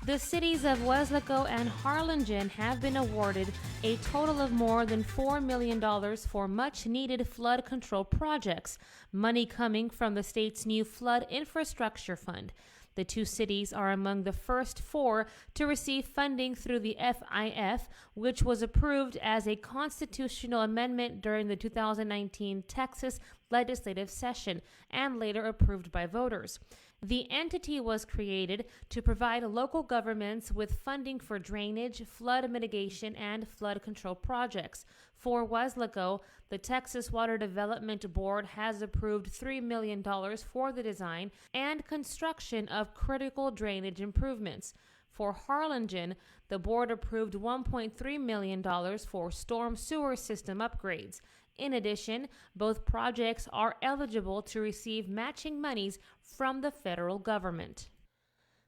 The cities of Weslaco and Harlingen have been awarded a total of more than $4 million for much-needed flood control projects, money coming from the state's new Flood Infrastructure Fund. The 2 cities are among the first 4 to receive funding through the FIF, which was approved as a constitutional amendment during the 2019 Texas legislative session and later approved by voters. The entity was created to provide local governments with funding for drainage, flood mitigation, and flood control projects. For Weslaco, the Texas Water Development Board has approved $3 million for the design and construction of critical drainage improvements. For Harlingen, the board approved $1.3 million for storm sewer system upgrades. In addition, both projects are eligible to receive matching monies from the federal government.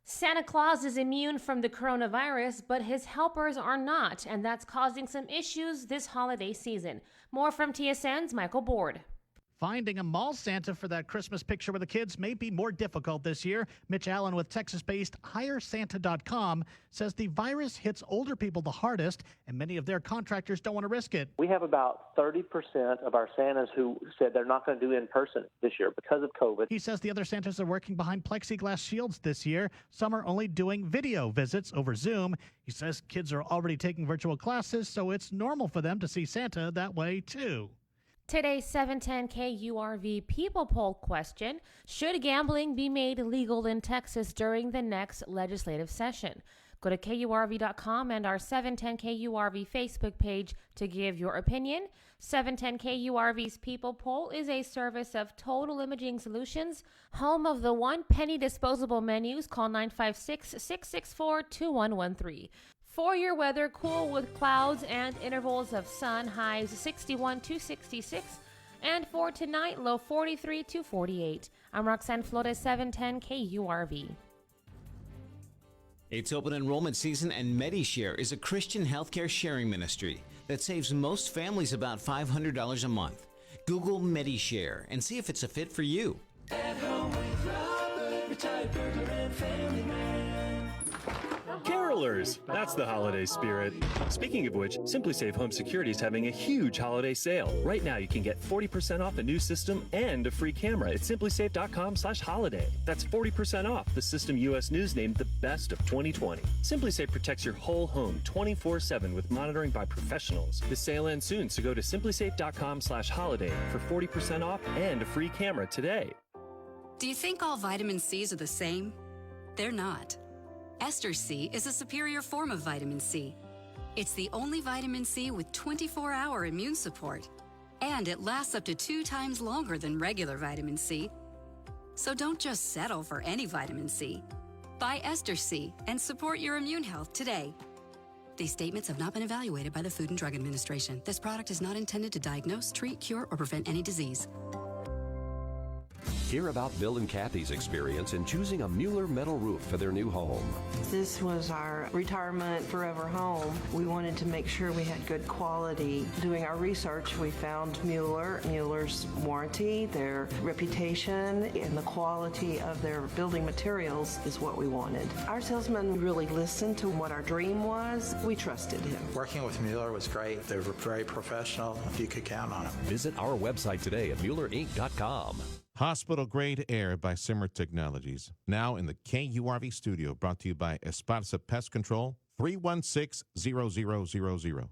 Santa Claus is immune from the coronavirus, but his helpers are not, and that's causing some issues this holiday season. More from TSN's Michael Board. Finding a mall Santa for that Christmas picture with the kids may be more difficult this year. Mitch Allen with Texas-based HireSanta.com says the virus hits older people the hardest, and many of their contractors don't want to risk it. We have about 30% of our Santas who said they're not going to do in person this year because of COVID. He says the other Santas are working behind plexiglass shields this year. Some are only doing video visits over Zoom. He says kids are already taking virtual classes, so it's normal for them to see Santa that way, too. Today's 710 KURV People Poll question: should gambling be made legal in Texas during the next legislative session? Go to KURV.com and our 710 KURV Facebook page to give your opinion. 710 KURV's People Poll is a service of Total Imaging Solutions, home of the 1-penny disposable menus. Call 956-664-2113. For your weather, cool with clouds and intervals of sun, highs 61 to 66. And for tonight, low 43 to 48. I'm Roxanne Flores, 710 KURV. It's open enrollment season, and MediShare is a Christian healthcare sharing ministry that saves most families about $500 a month. Google MediShare and see if it's a fit for you. At home with Robert, retired burglar and family man. Carol $50. That's the holiday spirit. Speaking of which, SimpliSafe Home Security is having a huge holiday sale. Right now, you can get 40% off a new system and a free camera at simplisafe.com/holiday. That's 40% off the system U.S. News named the best of 2020. SimpliSafe protects your whole home 24/7 with monitoring by professionals. The sale ends soon, so go to simplisafe.com/holiday for 40% off and a free camera today. Do you think all vitamin C's are the same? They're not. Ester C is a superior form of vitamin C. It's the only vitamin C with 24-hour immune support, and it lasts up to 2 times longer than regular vitamin C. So don't just settle for any vitamin C. Buy Ester C and support your immune health today. These statements have not been evaluated by the Food and Drug Administration. This product is not intended to diagnose, treat, cure, or prevent any disease. Hear about Bill and Kathy's experience in choosing a Mueller metal roof for their new home. This was our retirement forever home. We wanted to make sure we had good quality. Doing our research, we found Mueller's warranty, their reputation, and the quality of their building materials is what we wanted. Our salesman really listened to what our dream was. We trusted him. Working with Mueller was great. They were very professional. You could count on them. Visit our website today at MuellerInc.com. Hospital-grade air by Simmer Technologies. Now in the KURV studio, brought to you by Esparza Pest Control, 316-0000.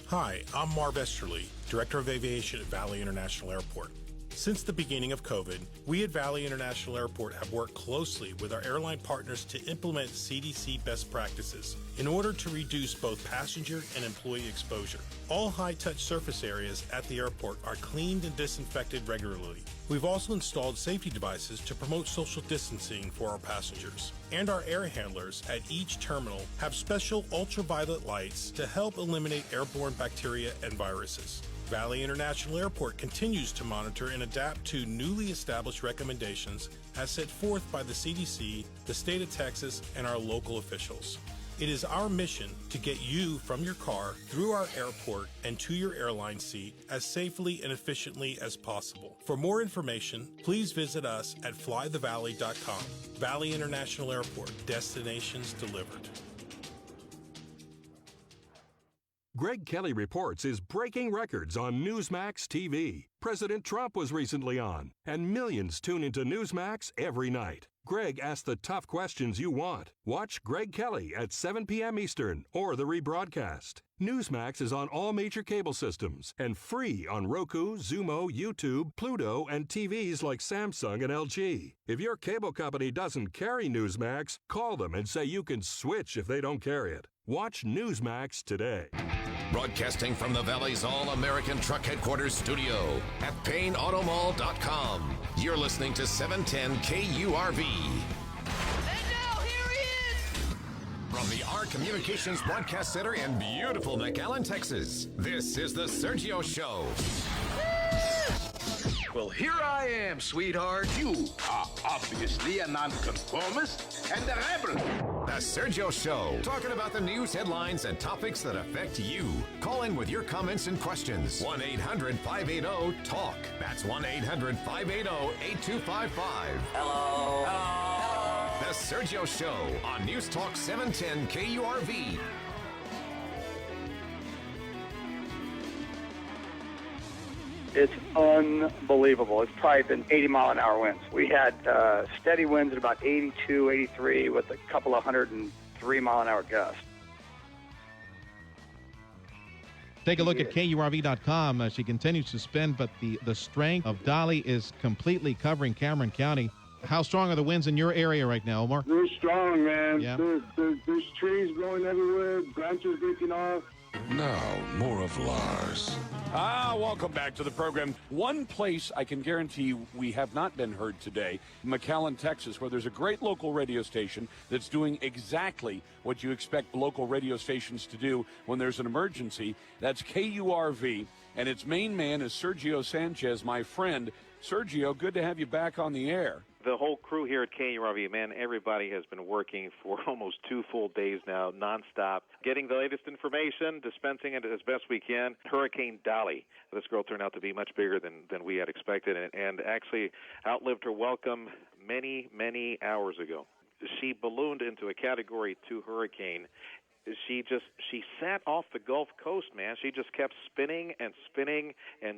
Hi, I'm Marv Esterly, Director of Aviation at Valley International Airport. Since the beginning of COVID, we at Valley International Airport have worked closely with our airline partners to implement CDC best practices in order to reduce both passenger and employee exposure. All high-touch surface areas at the airport are cleaned and disinfected regularly. We've also installed safety devices to promote social distancing for our passengers. And our air handlers at each terminal have special ultraviolet lights to help eliminate airborne bacteria and viruses. Valley International Airport continues to monitor and adapt to newly established recommendations as set forth by the CDC, the state of Texas, and our local officials. It is our mission to get you from your car through our airport and to your airline seat as safely and efficiently as possible. For more information, please visit us at flythevalley.com. Valley International Airport, destinations delivered. Greg Kelly Reports is breaking records on Newsmax TV. President Trump was recently on, and millions tune into Newsmax every night. Greg asks the tough questions you want. Watch Greg Kelly at 7 p.m. Eastern or the rebroadcast. Newsmax is on all major cable systems and free on Roku, Zumo, YouTube, Pluto, and TVs like Samsung and LG. If your cable company doesn't carry Newsmax, call them and say you can switch if they don't carry it. Watch Newsmax today. Broadcasting from the Valley's All-American Truck Headquarters studio at PayneAutomall.com. You're listening to 710 KURV. And now, here he is! From the R Communications Broadcast Center in beautiful McAllen, Texas, this is the Sergio Show. Well, here I am, sweetheart. You are obviously a nonconformist and a rebel. The Sergio Show, talking about the news headlines and topics that affect you. Call in with your comments and questions. 1-800-580-TALK. That's 1-800-580-8255. Hello. Hello. The Sergio Show on News Talk 710 KURV. It's unbelievable. It's probably been 80-mile-an-hour winds. We had steady winds at about 82, 83 with a couple of 103-mile-an-hour gusts. Take a look at KURV.com. She continues to spin, but the strength of Dolly is completely covering Cameron County. How strong are the winds in your area right now, Omar? They're strong, man. Yeah. There's trees blowing everywhere, branches breaking off. Now, more of Lars. Welcome back to the program. One place I can guarantee you we have not been heard today, McAllen, Texas, where there's a great local radio station that's doing exactly what you expect local radio stations to do when there's an emergency. That's KURV, and its main man is Sergio Sanchez, my friend. Sergio, good to have you back on the air. The whole crew here at KURV, man, everybody has been working for almost 2 full days now, nonstop, getting the latest information, dispensing it as best we can. Hurricane Dolly. This girl turned out to be much bigger than we had expected and actually outlived her welcome many, many hours ago. she ballooned into a Category 2 hurricane. She sat off the Gulf Coast, man. She just kept spinning and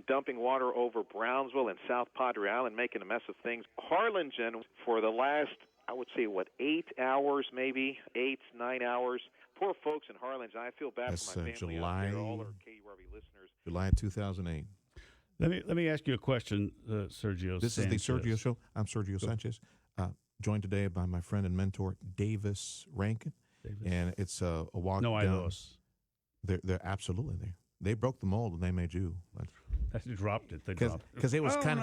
dumping water over Brownsville and South Padre Island, making a mess of things. Harlingen, for the last, I would say, 8 hours, maybe 9 hours. Poor folks in Harlingen. I feel bad for my family out there, all our KURV listeners. July 2008. Let me ask you a question, Sergio. This Sanchez. is the Sergio Show. I'm Sergio Sanchez, joined today by my friend and mentor, Davis Rankin. And it's a walk no down. Idos. They're absolutely there. They broke the mold and they made you. They dropped it. They dropped it because it was kind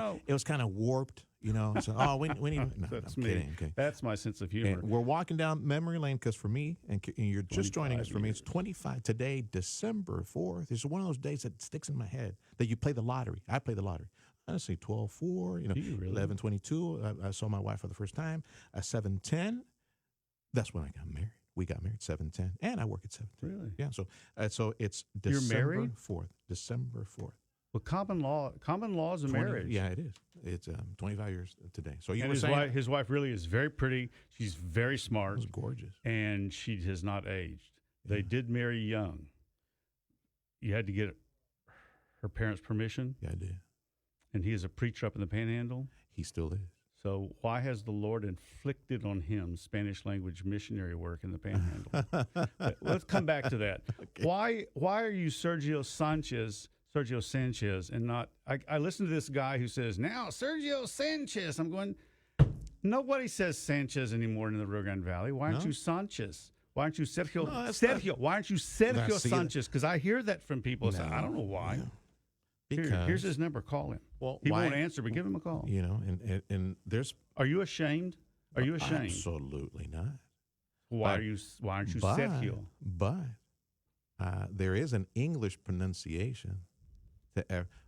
of warped, you know. So we need. No, That's I'm me. kidding. Okay. That's my sense of humor. And we're walking down memory lane because for me, and you're just joining us. For me, it's 25 today, December 4th. It's one of those days that sticks in my head that you play the lottery. I play the lottery. Honestly, 12-4, you know, really? 11-22. I saw my wife for the first time. 7-10. That's when I got married. We got married 7-10, and I work at 7-10. Really? Yeah. So it's December You're married? 4th. December 4th. Well, common law is a marriage. Yeah, it is. It's 25 years today. So you and were saying his wife really is very pretty. She's very smart. She's gorgeous, and she has not aged. Yeah. They did marry young. You had to get her parents' permission. Yeah, I did. And he is a preacher up in the Panhandle. He still is. So why has the Lord inflicted on him Spanish language missionary work in the Panhandle? Let's come back to that. Okay. Why are you Sergio Sanchez, and not? I listen to this guy who says now Sergio Sanchez. I'm going. Nobody says Sanchez anymore in the Rio Grande Valley. Why aren't you Sanchez? Why aren't you Sergio? Sergio. Why aren't you Sergio Sanchez? Because I hear that from people. No, I don't know why. Yeah. Here's his number. Call him. Well, he won't answer, but give him a call. You know, and there's. Are you ashamed? Are you ashamed? Absolutely not. Why aren't you Sergio? But there is an English pronunciation.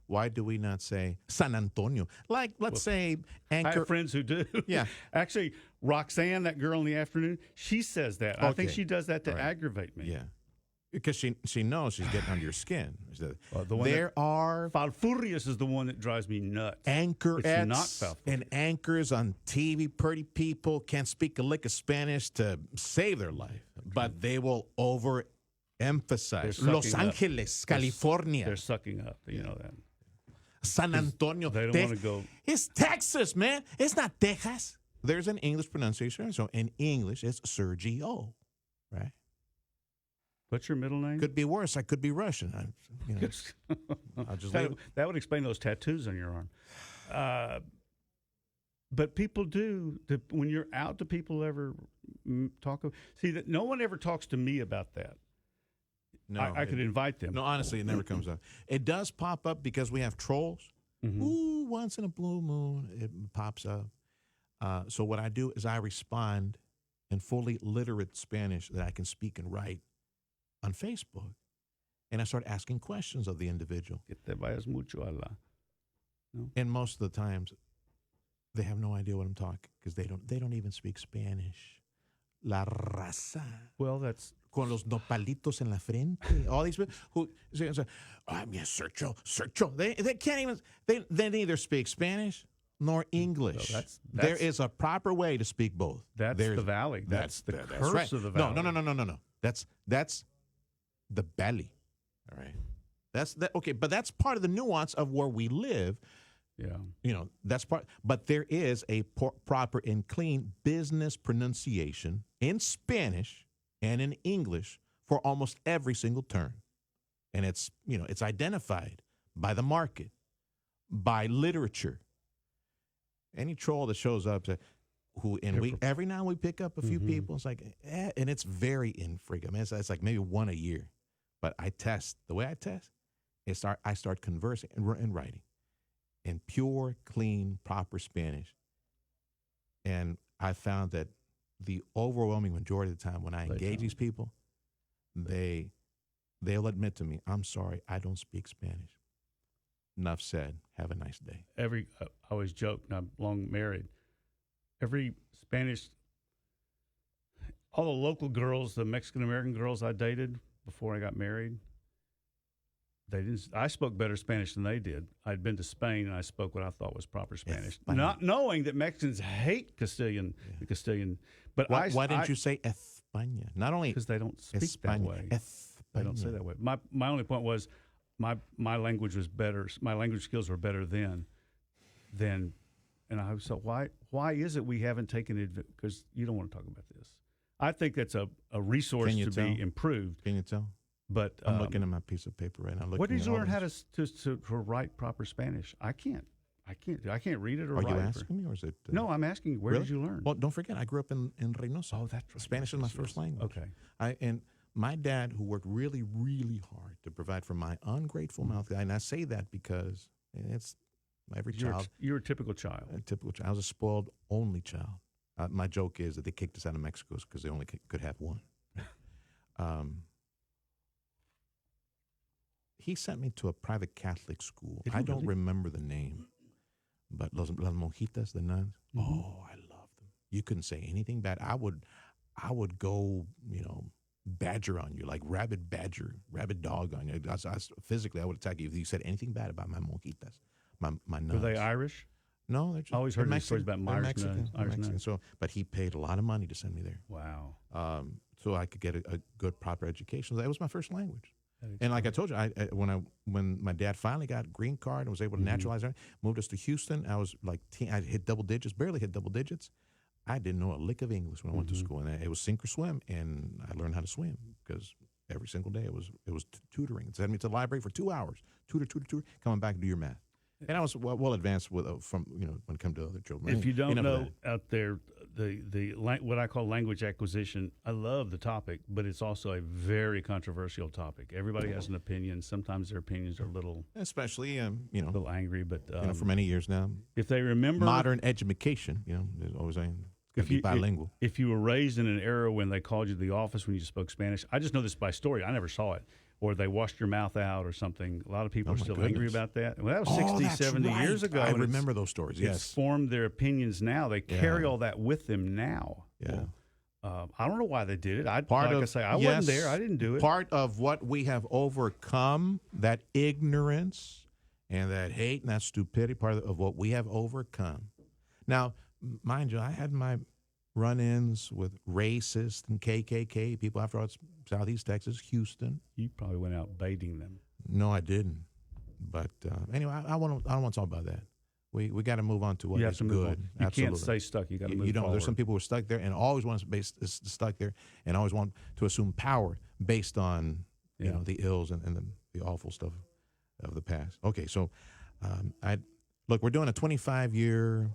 Why do we not say San Antonio? Like, let's say Anchor. I have friends who do. Yeah. Actually, Roxanne, that girl in the afternoon, she says that. Okay. I think she does that to aggravate me. Yeah. Because she knows she's getting under your skin. Falfurrias is the one that drives me nuts. Anchorettes and anchors on TV. Pretty people can't speak a lick of Spanish to save their life, but they will overemphasize. Los Angeles, California. They're sucking up. You know that. San Antonio. They don't want to go. It's Texas, man. It's not Texas. There's an English pronunciation. So in English, it's Sergio, right? What's your middle name? Could be worse. I could be Russian. I'll just that would explain those tattoos on your arm. But people do. When you're out, do people ever talk? See, that no one ever talks to me about that. No, I could invite them. No, honestly, it never comes up. It does pop up because we have trolls. Mm-hmm. Ooh, once in a blue moon, it pops up. So what I do is I respond in fully literate Spanish that I can speak and write on Facebook, and I start asking questions of the individual. And most of the times, they have no idea what I'm talking because they don't even speak Spanish. La raza. Well, that's con los nopalitos en la frente. All these people who say, "I'm Sergio." They can't even. They neither speak Spanish nor English. No, there is a proper way to speak both. That's the valley. That's the curse right. of the valley. No. That's the belly. All right. That's that. Okay, but that's part of the nuance of where we live. Yeah. You know, that's part. But there is a proper and clean business pronunciation in Spanish and in English for almost every single term, and it's identified by the market, by literature. Any troll that shows up every now and we pick up a few people. It's like, and it's very infrequent. I mean, it's like maybe one a year. But I test. The way I test is I start conversing and writing in pure, clean, proper Spanish. And I found that the overwhelming majority of the time when I engage these people, they'll admit to me, "I'm sorry, I don't speak Spanish." Enough said. Have a nice day. I always joke, and I'm long married. Every Spanish, all the local girls, the Mexican-American girls I dated before I got married, I spoke better Spanish than they did. I'd been to Spain, and I spoke what I thought was proper Spanish, not knowing that Mexicans hate Castillian. But why didn't you say España? Not only because they don't speak that way. They don't say that way. My only point was my language was better. My language skills were better then. And I was so why is it we haven't taken it? Because you don't want to talk about this. I think that's a resource to be improved. Can you tell? But I'm looking at my piece of paper right now. What did you learn how to write proper Spanish? I can't read it or write it. Are you asking asking me, or is it? No, I'm asking you. Where did you learn? Well, don't forget, I grew up in Reynosa. Oh, that's right. Spanish is my first language. Okay. And my dad, who worked really, really hard to provide for my ungrateful mouth guy, and I say that because it's every child. You're a typical child. A typical child. I was a spoiled only child. My joke is that they kicked us out of Mexico because they only could have one. He sent me to a private Catholic school. I don't remember the name, but las monjitas, the nuns. Mm-hmm. Oh, I loved them. You couldn't say anything bad. I would go, badger on you, like rabid dog on you. Physically, I would attack you if you said anything bad about my monjitas, my nuns. Were they Irish? No, they're just, I always heard these stories about Mexican. Irish nuns. So, but he paid a lot of money to send me there. Wow. So I could get a good, proper education. That was my first language. And like I told you, when my dad finally got a green card and was able to naturalize, moved us to Houston. I was like, I hit double digits, barely hit double digits. I didn't know a lick of English when I went to school, and it was sink or swim. And I learned how to swim because every single day it was tutoring. It sent me to the library for 2 hours, tutor, coming back to do your math. And I was well advanced when it come to other children. If you don't know out there, the what I call language acquisition, I love the topic, but it's also a very controversial topic. Everybody has an opinion. Sometimes their opinions are a little, especially a little angry. But for many years now, if they remember modern education, there's always saying it's going to be bilingual. If you were raised in an era when they called you to the office when you spoke Spanish, I just know this by story. I never saw it. Or they washed your mouth out or something. A lot of people are still angry about that. Well, that was 60, 70 years ago. I remember those stories, yes. It's formed their opinions now. They carry all that with them now. Yeah. I don't know why they did it. I wasn't there. I didn't do it. Part of what we have overcome, that ignorance and that hate and that stupidity, part of what we have overcome. Now, mind you, I had my run-ins with racists and KKK people after all. It's Southeast Texas, Houston. You probably went out baiting them. No, I didn't. But anyway, I don't want to talk about that. We got to move on to what is good. You can't stay stuck. You got to move forward. There's some people who are stuck there and always want to stuck there and always want to assume power based on the ills and the awful stuff of the past. Okay, so we're doing a 25-year.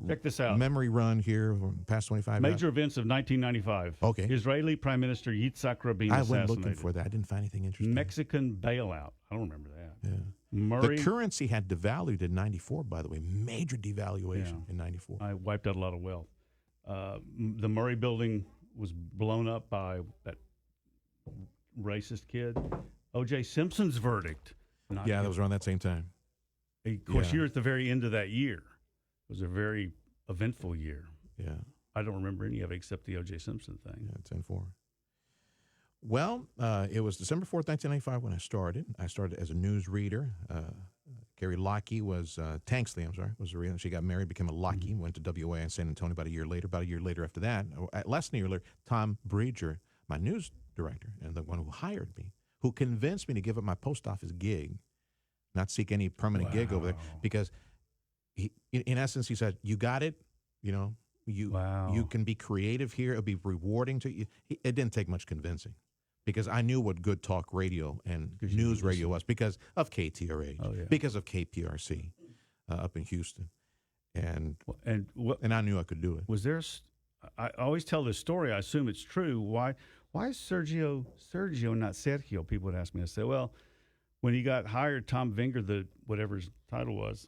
Check this out. Memory run here past 25 years. Major events of 1995. Okay. Israeli Prime Minister Yitzhak Rabin I assassinated. went looking for that. I didn't find anything interesting. Mexican bailout. I don't remember that. Yeah. The currency had devalued in 94, by the way. Major devaluation in 94. I wiped out a lot of wealth. The Murray building was blown up by that racist kid. O.J. Simpson's verdict. That was around that same time. Of course, you're at the very end of that year. It was a very eventful year. Yeah. I don't remember any of it except the O.J. Simpson thing. Yeah, 10-4. Well, it was December 4th, 1995 when I started. I started as a news reader. Carrie Lockey was, Tanksley, was the reason. She got married, became a Lockey, went to WA in San Antonio about a year later after that, less than a year later, Tom Bridger, my news director, and the one who hired me, who convinced me to give up my post office gig, not seek any permanent gig over there, because in essence, he said, you got it, you can be creative here. It'll be rewarding to you. It didn't take much convincing because I knew what good talk radio and news radio was because of KTRH, because of KPRC up in Houston. And I knew I could do it. Was there, I always tell this story. I assume it's true. Why is Sergio, not Sergio? People would ask me. I say, well, when he got hired, Tom Vinger, whatever his title was,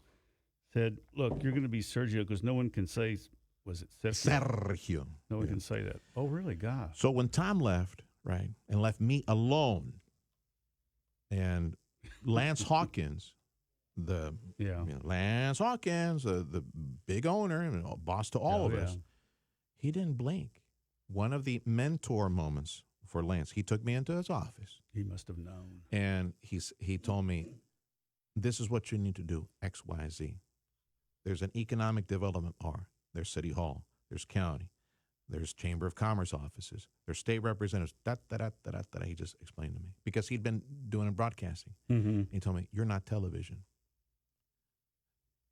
said, look, you're going to be Sergio because no one can say, was it Sergio? Sergio. No one can say that. Oh, really? Gosh. So when Tom left, right, and left me alone, and Lance Hawkins, Lance Hawkins, the big owner and boss to all of us, he didn't blink. One of the mentor moments for Lance, he took me into his office. He must have known. And he told me, this is what you need to do, X, Y, Z. There's an economic development part. There's City Hall. There's county. There's Chamber of Commerce offices. There's state representatives. He just explained to me because he'd been doing broadcasting. Mm-hmm. He told me, "You're not television.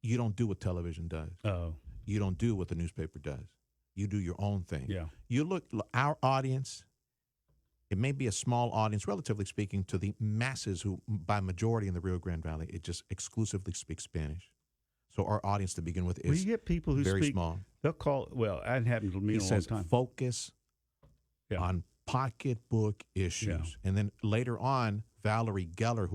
You don't do what television does. Oh, you don't do what the newspaper does. You do your own thing. Yeah. You look, our audience, it may be a small audience, relatively speaking, to the masses who, by majority in the Rio Grande Valley, it just exclusively speaks Spanish. So our audience to begin with is you get people who very speak, small. They'll call, well, that happened to me He in a long says time. focus on pocketbook issues. And then later on, Valerie Geller,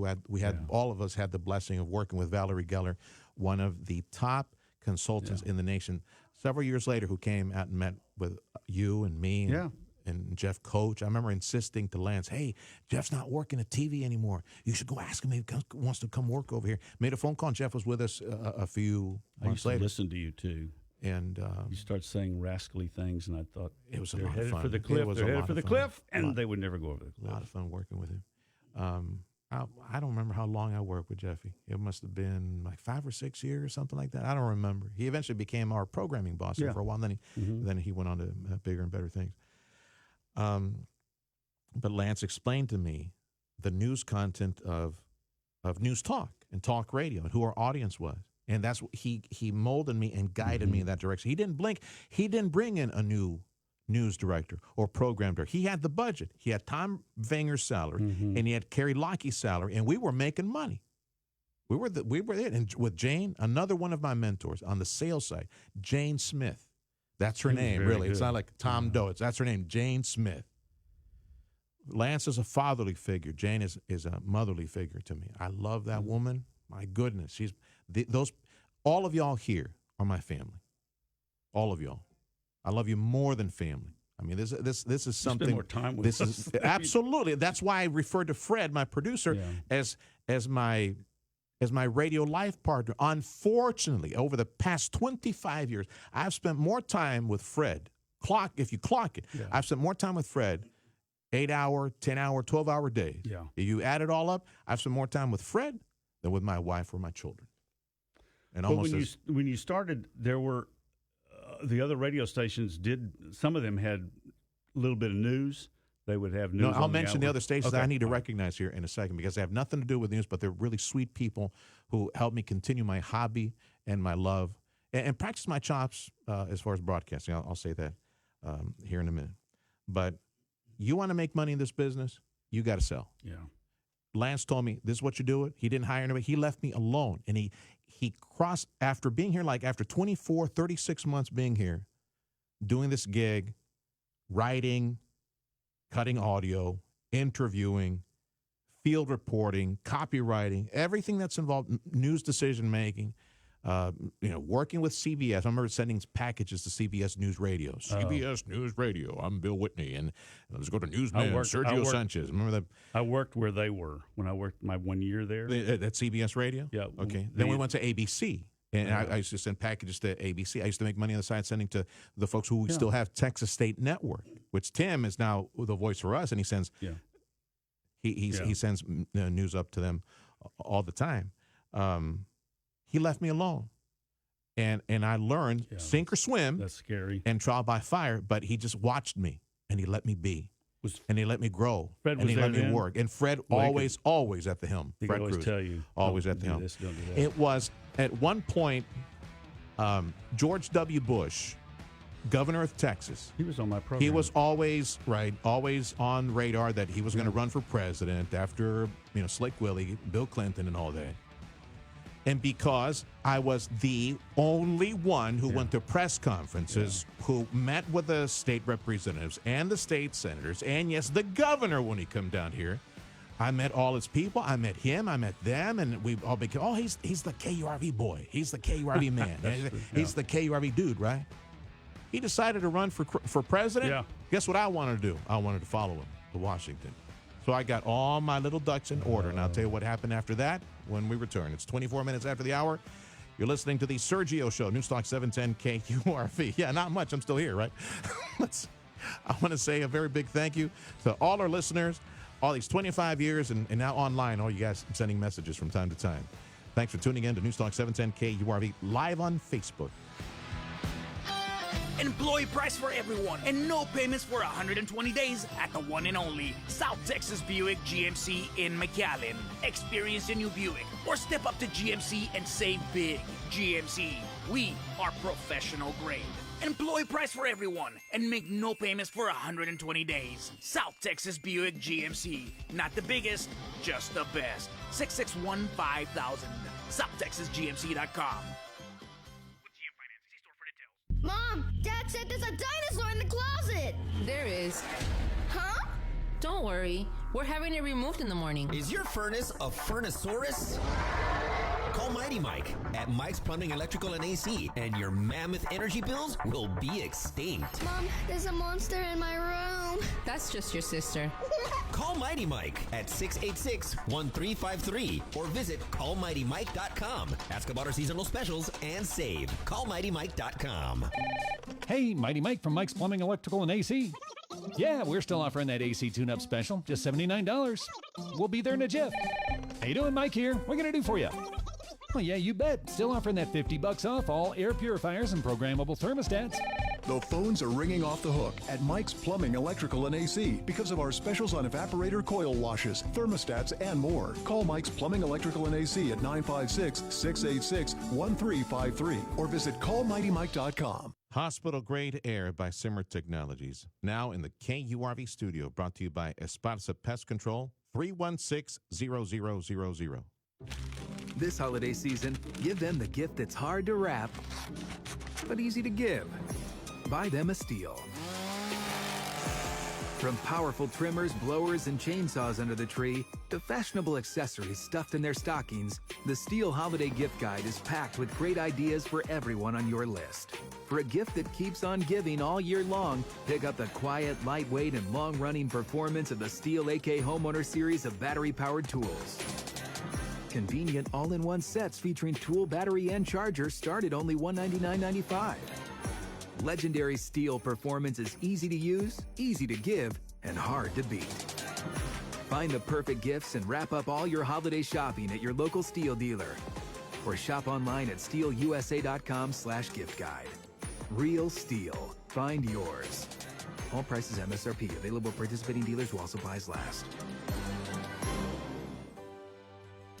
all of us had the blessing of working with Valerie Geller, one of the top consultants in the nation, several years later, who came out and met with you and me and Jeff Coach. I remember insisting to Lance, "Hey, Jeff's not working at TV anymore. You should go ask him if he wants to come work over here." Made a phone call, and Jeff was with us a few months later. I used to listen to you, too. And you start saying rascally things, and I thought it was a they're lot headed of fun. for the cliff. They're headed for the cliff, and and they would never go over the cliff. A lot of fun working with him. I don't remember how long I worked with Jeffy. It must have been like 5 or 6 years, something like that. I don't remember. He eventually became our programming boss for a while. And then he went on to bigger and better things. But Lance explained to me the news content of News Talk and talk radio and who our audience was. And that's what he molded me and guided me in that direction. He didn't blink. He didn't bring in a new news director or program director. He had the budget. He had Tom Vanger's salary, and he had Kerry Lockey's salary, and we were making money. We were it. And with Jane, another one of my mentors on the sales side, Jane Smith. That's her name, really. Good. It's not like Tom Doe. That's her name, Jane Smith. Lance is a fatherly figure. Jane is a motherly figure to me. I love that woman. My goodness, all of y'all here are my family. All of y'all. I love you more than family. I mean, this is something. Spend more time with us. Absolutely. That's why I referred to Fred, my producer, as my radio life partner. Unfortunately, over the past 25 years, I've spent more time with Fred. If you clock it, I've spent more time with Fred. 8-hour, 10-hour, 12-hour days. Yeah. If you add it all up, I've spent more time with Fred than with my wife or my children. And when you started, there were the other radio stations some of them had a little bit of news. They would have news. No, I'll mention the other stations I need to recognize here in a second because they have nothing to do with news, but they're really sweet people who help me continue my hobby and my love and practice my chops as far as broadcasting. I'll say that here in a minute. But you want to make money in this business, you got to sell. Yeah. Lance told me, this is what you do it. He didn't hire anybody. He left me alone. And he crossed, after being here, after 24, 36 months being here, doing this gig, writing, cutting audio, interviewing, field reporting, copywriting, everything that's involved, news decision making, working with CBS. I remember sending packages to CBS News Radio. CBS News Radio. I'm Bill Whitney, and let's go to Newsman Sergio Sanchez. Remember that? I worked where they were when I worked my 1 year there. At CBS Radio? Yeah. Okay. Then we went to ABC. And I used to send packages to ABC. I used to make money on the side sending to the folks who still have Texas State Network, which Tim is now the voice for us, and he sends he sends news up to them all the time. He left me alone, and I learned sink or swim. That's scary. And trial by fire. But he just watched me, and he let me be. And he let me grow. Fred and he let me work. And Fred always at the helm. He Fred always Cruz, tell you, always at the helm. This, don't do that. It was at one point George W. Bush, governor of Texas. He was on my program. He was always on radar that he was going to run for president after Slick Willie, Bill Clinton, and all that. And because I was the only one who went to press conferences, who met with the state representatives and the state senators, and yes, the governor when he come down here, I met all his people. I met him. I met them, and we all became, he's the KURV boy. He's the KURV man. He's the KURV dude, right? He decided to run for president. Yeah. Guess what I wanted to do? I wanted to follow him to Washington. So I got all my little ducks in order, and I'll tell you what happened after that when we return. It's 24 minutes after the hour. You're listening to the Sergio Show, Newstalk 710 KURV. Yeah, not much. I'm still here, right? I want to say a very big thank you to all our listeners, all these 25 years, and now online, all you guys sending messages from time to time. Thanks for tuning in to Newstalk 710 KURV live on Facebook. Employee price for everyone, and no payments for 120 days at the one and only South Texas Buick GMC in McAllen. Experience a new Buick or step up to GMC and save big. GMC, we are professional grade. Employee price for everyone, and make no payments for 120 days. South Texas Buick GMC. Not the biggest, just the best. 661-5000. SouthTexasGMC.com. Mom, Dad said there's a dinosaur in the closet. There is. Huh? Don't worry. We're having it removed in the morning. Is your furnace a Furnasaurus? Call Mighty Mike at Mike's Plumbing, Electrical, and AC, and your mammoth energy bills will be extinct. Mom, there's a monster in my room. That's just your sister. Call Mighty Mike at 686-1353 or visit callmightymike.com. Ask about our seasonal specials and save. Callmightymike.com. Hey, Mighty Mike from Mike's Plumbing, Electrical, and AC. Yeah, we're still offering that AC tune-up special, just $79. We'll be there in a jiff. How you doing, Mike here? What can I do for you? Oh, yeah, you bet. Still offering that $50 off all air purifiers and programmable thermostats. The phones are ringing off the hook at Mike's Plumbing, Electrical, and AC because of our specials on evaporator coil washes, thermostats, and more. Call Mike's Plumbing, Electrical, and AC at 956-686-1353 or visit callmightymike.com. Hospital-grade air by Simmer Technologies. Now in the KURV studio, brought to you by Esparza Pest Control, 316-0000. This holiday season, give them the gift that's hard to wrap, but easy to give. Buy them a Stihl. From powerful trimmers, blowers, and chainsaws under the tree to fashionable accessories stuffed in their stockings, the Stihl Holiday Gift Guide is packed with great ideas for everyone on your list. For a gift that keeps on giving all year long, pick up the quiet, lightweight, and long-running performance of the Stihl AK Homeowner series of battery-powered tools. Convenient all-in-one sets featuring tool, battery, and charger start at only $199.95. Legendary Stihl performance is easy to use, easy to give, and hard to beat. Find the perfect gifts and wrap up all your holiday shopping at your local Stihl dealer. Or shop online at stihlusa.com/gift guide. Real Stihl. Find yours. All prices MSRP. Available at participating dealers while supplies last.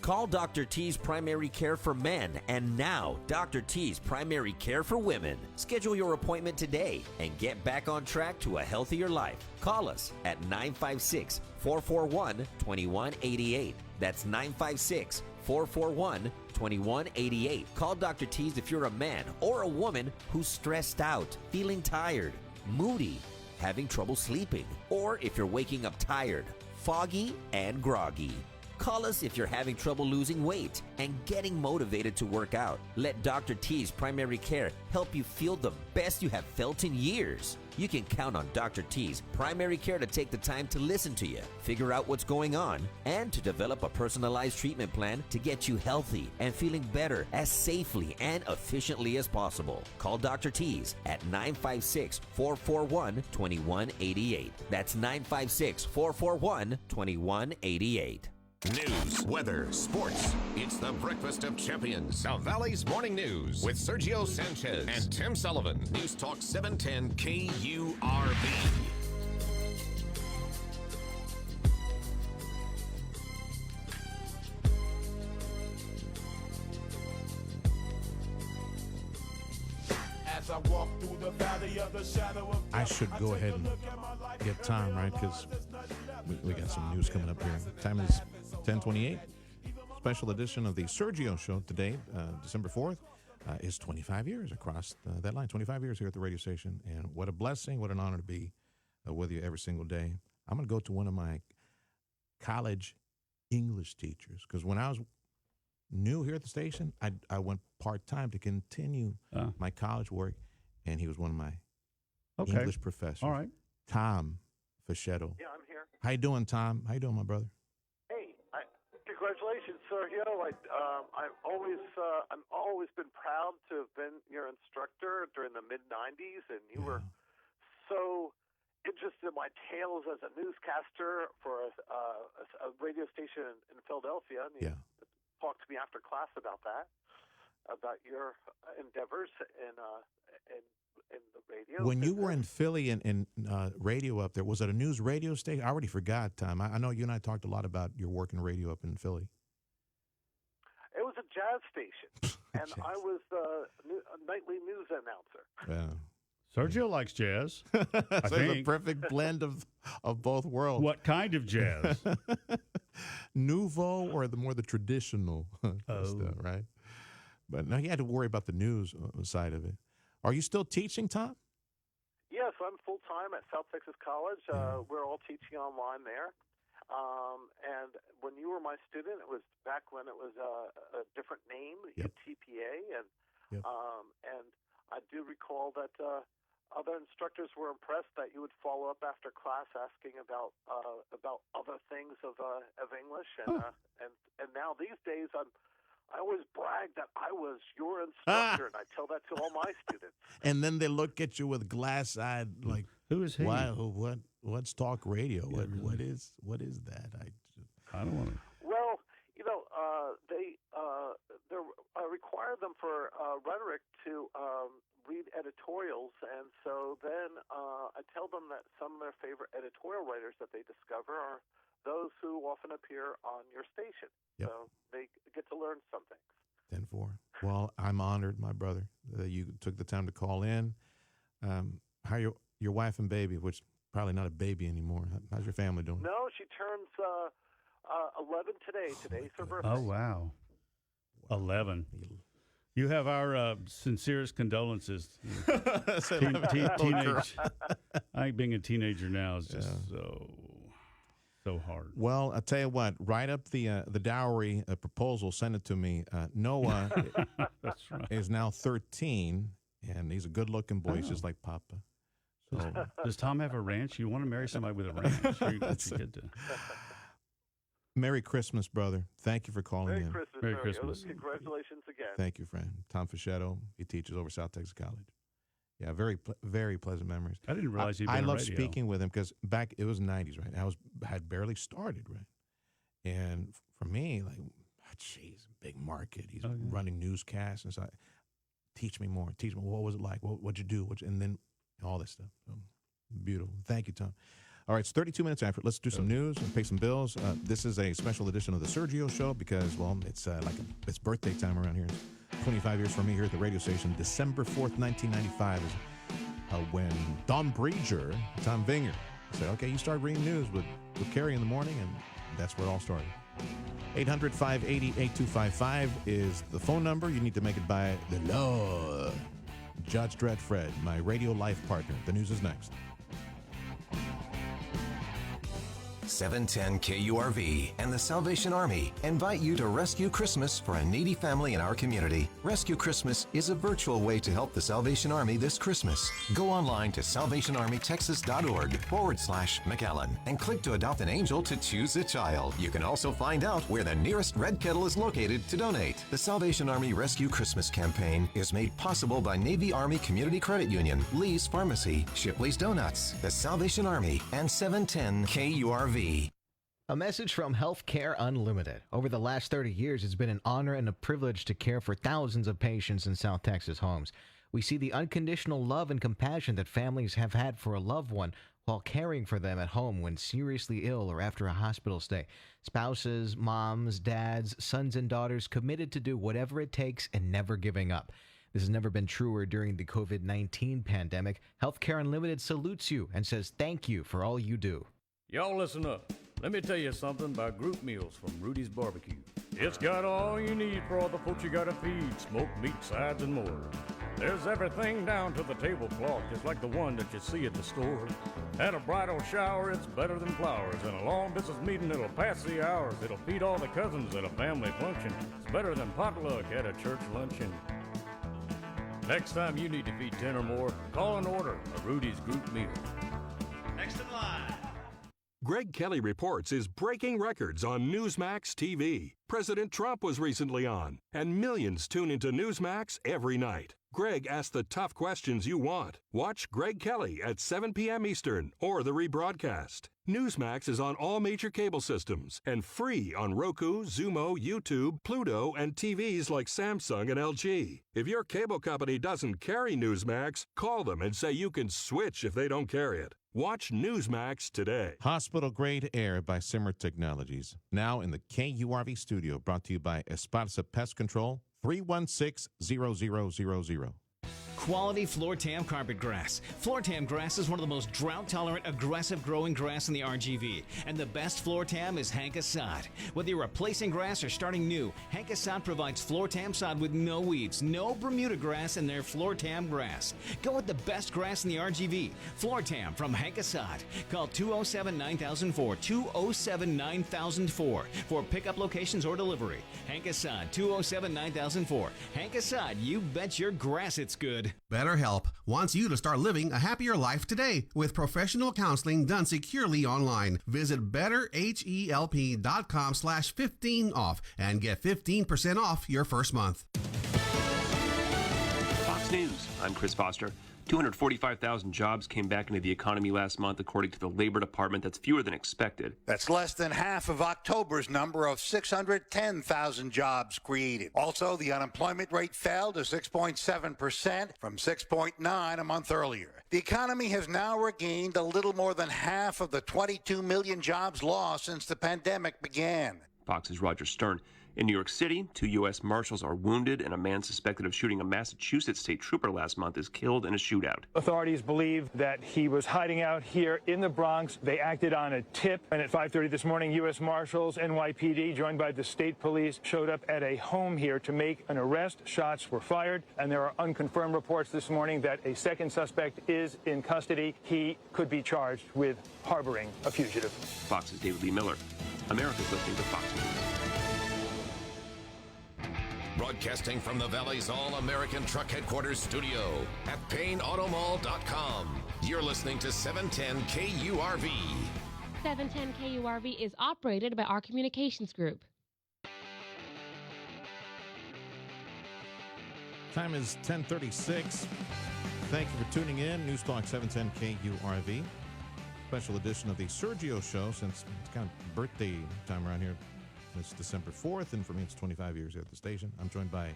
Call Dr. T's Primary Care for Men and now Dr. T's Primary Care for Women. Schedule your appointment today and get back on track to a healthier life. Call us at 956-441-2188. That's 956-441-2188. Call Dr. T's if you're a man or a woman who's stressed out, feeling tired, moody, having trouble sleeping, or if you're waking up tired, foggy, and groggy. Call us if you're having trouble losing weight and getting motivated to work out. Let Dr. T's Primary Care help you feel the best you have felt in years. You can count on Dr. T's Primary Care to take the time to listen to you, figure out what's going on, and to develop a personalized treatment plan to get you healthy and feeling better as safely and efficiently as possible. Call Dr. T's at 956-441-2188. That's 956-441-2188. News, weather, sports. It's the Breakfast of Champions. The Valley's Morning News with Sergio Sanchez and Tim Sullivan. News Talk 710 KURV. As I walk through the valley of the shadow of I should go ahead and get time, right? Because we got some news coming up here. Time is 10:28. Special edition of the Sergio Show today, December 4th, is 25 years across that line. 25 years here at the radio station. And what a blessing, what an honor to be with you every single day. I'm going to go to one of my college English teachers because when I was new here at the station, I went part-time to continue my college work, and he was one of my English professors. All right. Tom Fischetto. Yeah, I'm here. How you doing, Tom? How you doing, my brother? Hey, congratulations, Sergio. I'm always been proud to have been your instructor during the mid-'90s, and you were so interested in my tales as a newscaster for a radio station in Philadelphia. And you talked to me after class about that, about your endeavors, and in the radio. When you were in Philly and radio up there, was it a news radio station? I already forgot, Tom. I know you and I talked a lot about your work in radio up in Philly. It was a jazz station, and I was a nightly news announcer. Yeah. Sergio likes jazz. I It's think. a perfect blend of both worlds. What kind of jazz? Nouveau or the traditional stuff, right? But now you had to worry about the news side of it. Are you still teaching, Tom? Yes, I'm full-time at South Texas College. We're all teaching online there. And when you were my student, it was back when it was a different name, UTPA, and I do recall that other instructors were impressed that you would follow up after class asking about other things of English, and now these days I always brag that I was your instructor, and I tell that to all my students. And then they look at you with glass-eyed, like, who is he? What's talk radio? What is that? I don't want to. Well, they require them for rhetoric to read editorials, and so then I tell them that some of their favorite editorial writers that they discover are those who often appear on your station. Yep. So they get to learn something. 10-4. Well, I'm honored, my brother, that you took the time to call in. How your wife and baby, which probably not a baby anymore. How's your family doing? No, she turns 11 today. Today's her birthday. Oh, wow. 11. You have our sincerest condolences. Teenage. I think being a teenager now is just so hard. Well, I'll tell you what. Write up the dowry proposal. Send it to me. Noah That's right. is now 13, and he's a good-looking boy. He's just like Papa. So, does Tom have a ranch? You want to marry somebody with a ranch? That's you get to. Merry Christmas, brother. Thank you for calling in. Merry Christmas. Congratulations again. Thank you, friend. Tom Fischetto. He teaches over South Texas College. Yeah, very pleasant memories. I didn't realize he'd been I in love radio. speaking with him because back it was '90s, right? I had barely started, right? And for me, like, jeez, big market. He's running newscasts, and so teach me more. Teach me what was it like? What'd you do? And then all this stuff. Beautiful. Thank you, Tom. All right, it's 32 minutes after. Let's do some news and pay some bills. This is a special edition of the Sergio Show because, well, it's it's birthday time around here. It's 25 years for me here at the radio station. December 4th, 1995 is when Don Breger, Tom Vinger, said, okay, you start reading news with Carrie in the morning, and that's where it all started. 800-580-8255 is the phone number. You need to make it by the law. Judge Dredd Fred, my radio life partner. The news is next. 710 KURV and the Salvation Army invite you to rescue Christmas for a needy family in our community. Rescue Christmas is a virtual way to help the Salvation Army this Christmas. Go online to salvationarmytexas.org/McAllen and click to adopt an angel to choose a child. You can also find out where the nearest Red Kettle is located to donate. The Salvation Army Rescue Christmas campaign is made possible by Navy Army Community Credit Union, Lee's Pharmacy, Shipley's Donuts, the Salvation Army, and 710 KURV. A message from Healthcare Unlimited. Over the last 30 years, it's been an honor and a privilege to care for thousands of patients in South Texas homes. We see the unconditional love and compassion that families have had for a loved one while caring for them at home when seriously ill or after a hospital stay. Spouses, moms, dads, sons, and daughters committed to do whatever it takes and never giving up. This has never been truer during the COVID-19 pandemic. Healthcare Unlimited salutes you and says thank you for all you do. Y'all listen up. Let me tell you something about group meals from Rudy's Barbecue. It's got all you need for all the folks you gotta feed, smoked meat, sides, and more. There's everything down to the tablecloth, just like the one that you see at the store. At a bridal shower, it's better than flowers. And a long business meeting, it'll pass the hours. It'll feed all the cousins at a family function. It's better than potluck at a church luncheon. Next time you need to feed 10 or more, call and order a Rudy's group meal. Next in line. Greg Kelly Reports is breaking records on Newsmax TV. President Trump was recently on, and millions tune into Newsmax every night. Greg asks the tough questions you want. Watch Greg Kelly at 7 p.m. Eastern or the rebroadcast. Newsmax is on all major cable systems and free on Roku, Zumo, YouTube, Pluto, and TVs like Samsung and LG. If your cable company doesn't carry Newsmax, call them and say you can switch if they don't carry it. Watch Newsmax today. Hospital Grade Air by Simmer Technologies. Now in the KURV studio, brought to you by Esparza Pest Control, 316-0000. Quality Floor-Tam carpet grass. Floor-Tam grass is one of the most drought-tolerant, aggressive-growing grass in the RGV. And the best Floor-Tam is Hank Assad. Whether you're replacing grass or starting new, Hank Assad provides Floor-Tam sod with no weeds, no Bermuda grass in their Floor-Tam grass. Go with the best grass in the RGV. Floor-Tam from Hank Assad. Call 207-9004, 207-9004 for pickup locations or delivery. Hank Assad, 207-9004. Hank Assad, you bet your grass it's good. BetterHelp wants you to start living a happier life today with professional counseling done securely online. Visit betterhelp.com/15off and get 15% off your first month. Fox News, I'm Chris Foster. 245,000 jobs came back into the economy last month, according to the Labor Department. That's fewer than expected. That's less than half of October's number of 610,000 jobs created. Also, the unemployment rate fell to 6.7% from 6.9 a month earlier. The economy has now regained a little more than half of the 22 million jobs lost since the pandemic began. Fox's Roger Stern. In New York City, 2 U.S. Marshals are wounded, and a man suspected of shooting a Massachusetts state trooper last month is killed in a shootout. Authorities believe that he was hiding out here in the Bronx. They acted on a tip, and at 5:30 this morning, U.S. Marshals, NYPD, joined by the state police, showed up at a home here to make an arrest. Shots were fired, and there are unconfirmed reports this morning that a second suspect is in custody. He could be charged with harboring a fugitive. Fox's David Lee Miller. America's listening to Fox News. Broadcasting from the Valley's All-American Truck Headquarters studio at PayneAutomall.com. You're listening to 710 KURV. 710 KURV is operated by our communications group. Time is 10:36. Thank you for tuning in. News Talk 710 KURV. Special edition of the Sergio Show, since it's kind of birthday time around here. It's December 4th, and for me, it's 25 years here at the station. I'm joined by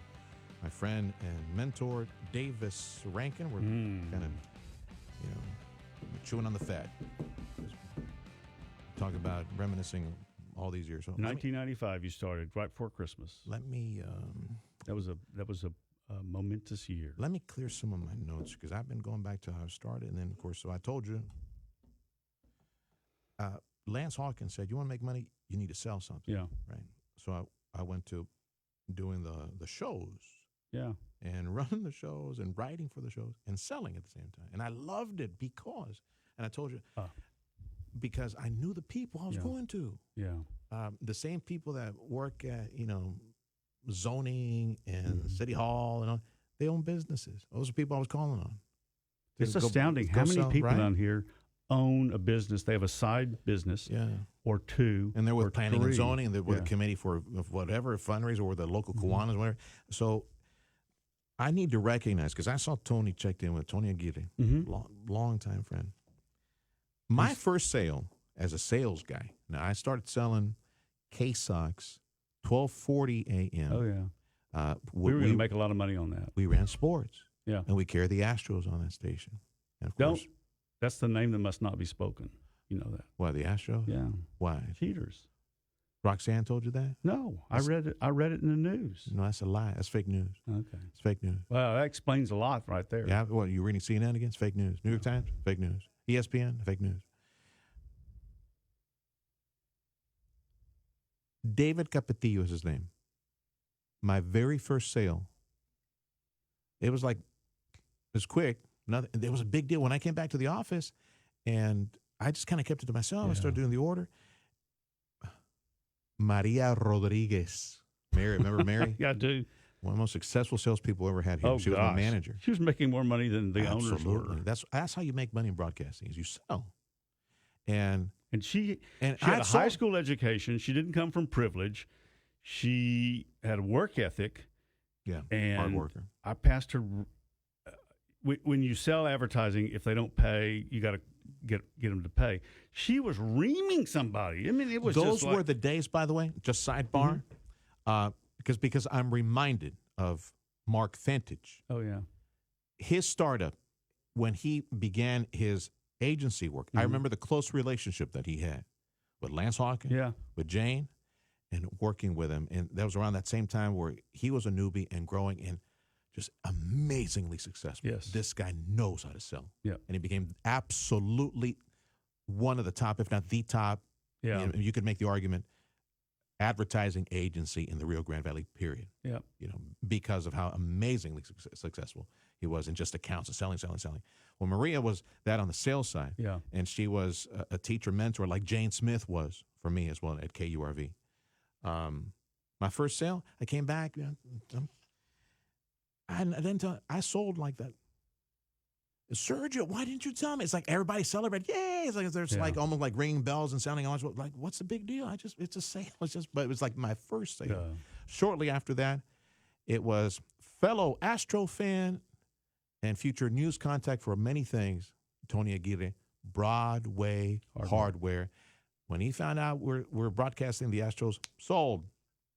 my friend and mentor, Davis Rankin. We're kind of, chewing on the fat. Talk about reminiscing all these years. So 1995, you started right before Christmas. Let me. That was a momentous year. Let me clear some of my notes because I've been going back to how I started, and then of course, so I told you. Lance Hawkins said, "You want to make money? You need to sell something." Yeah. Right. So I went to doing the shows. Yeah. And running the shows and writing for the shows and selling at the same time. And I loved it because, and I told you, because I knew the people I was going to. Yeah. The same people that work at, zoning and city hall and all, they own businesses. Those are people I was calling on. It's astounding how many people down here own a business. They have a side business or two. And they're with planning and zoning, and they're with a committee for whatever fundraiser or the local Kiwanis, whatever. So I need to recognize, because I saw Tony checked in with Tony Aguirre, long time friend. My first sale as a sales guy, now I started selling K-Sox 12:40 a.m. Oh, yeah. We were going to make a lot of money on that. We ran sports. Yeah. And we carried the Astros on that station. And of course, that's the name that must not be spoken. You know that. Why, the Astros? Yeah. Why? Cheaters. Roxanne told you that? No, I read it in the news. No, that's a lie. That's fake news. Okay. It's fake news. Well, that explains a lot right there. Yeah, what, you reading CNN again? It's fake news. New York Times? Fake news. ESPN? Fake news. David Capetillo is his name. My very first sale, it was quick. Nothing. It was a big deal when I came back to the office, and I just kind of kept it to myself. Yeah. I started doing the order. Maria Rodriguez. Mary, remember Mary? Yeah, I do. One of the most successful salespeople ever had here. She was my manager. She was making more money than the owners were. That's how you make money in broadcasting, is you sell. And she had a high school education. She didn't come from privilege. She had a work ethic. Yeah, and hard worker. I passed her when you sell advertising, if they don't pay, you got to get them to pay. She was reaming somebody. I mean, it was those just like, were the days, by the way. Just sidebar, because I'm reminded of Mark Fentage. Oh yeah, his startup when he began his agency work. I remember the close relationship that he had with Lance Hawkins, with Jane, and working with him. And that was around that same time where he was a newbie and growing and just amazingly successful. Yes. This guy knows how to sell. Yeah. And he became absolutely one of the top, if not the top. Yeah. You could make the argument, advertising agency in the Rio Grande Valley, period. Yeah. Because of how amazingly successful he was in just accounts and selling. Well, Maria was that on the sales side. Yeah. And she was a teacher mentor like Jane Smith was for me as well at KURV. My first sale, I came back, and then I sold like that. Sergio, why didn't you tell me? It's like everybody celebrated. Yay! It's like there's like almost like ringing bells and sounding alarms. Like, what's the big deal? It's a sale. But it was like my first sale. Yeah. Shortly after that, it was fellow Astro fan and future news contact for many things, Tony Aguirre, Broadway Hardware. When he found out we're broadcasting the Astros, sold.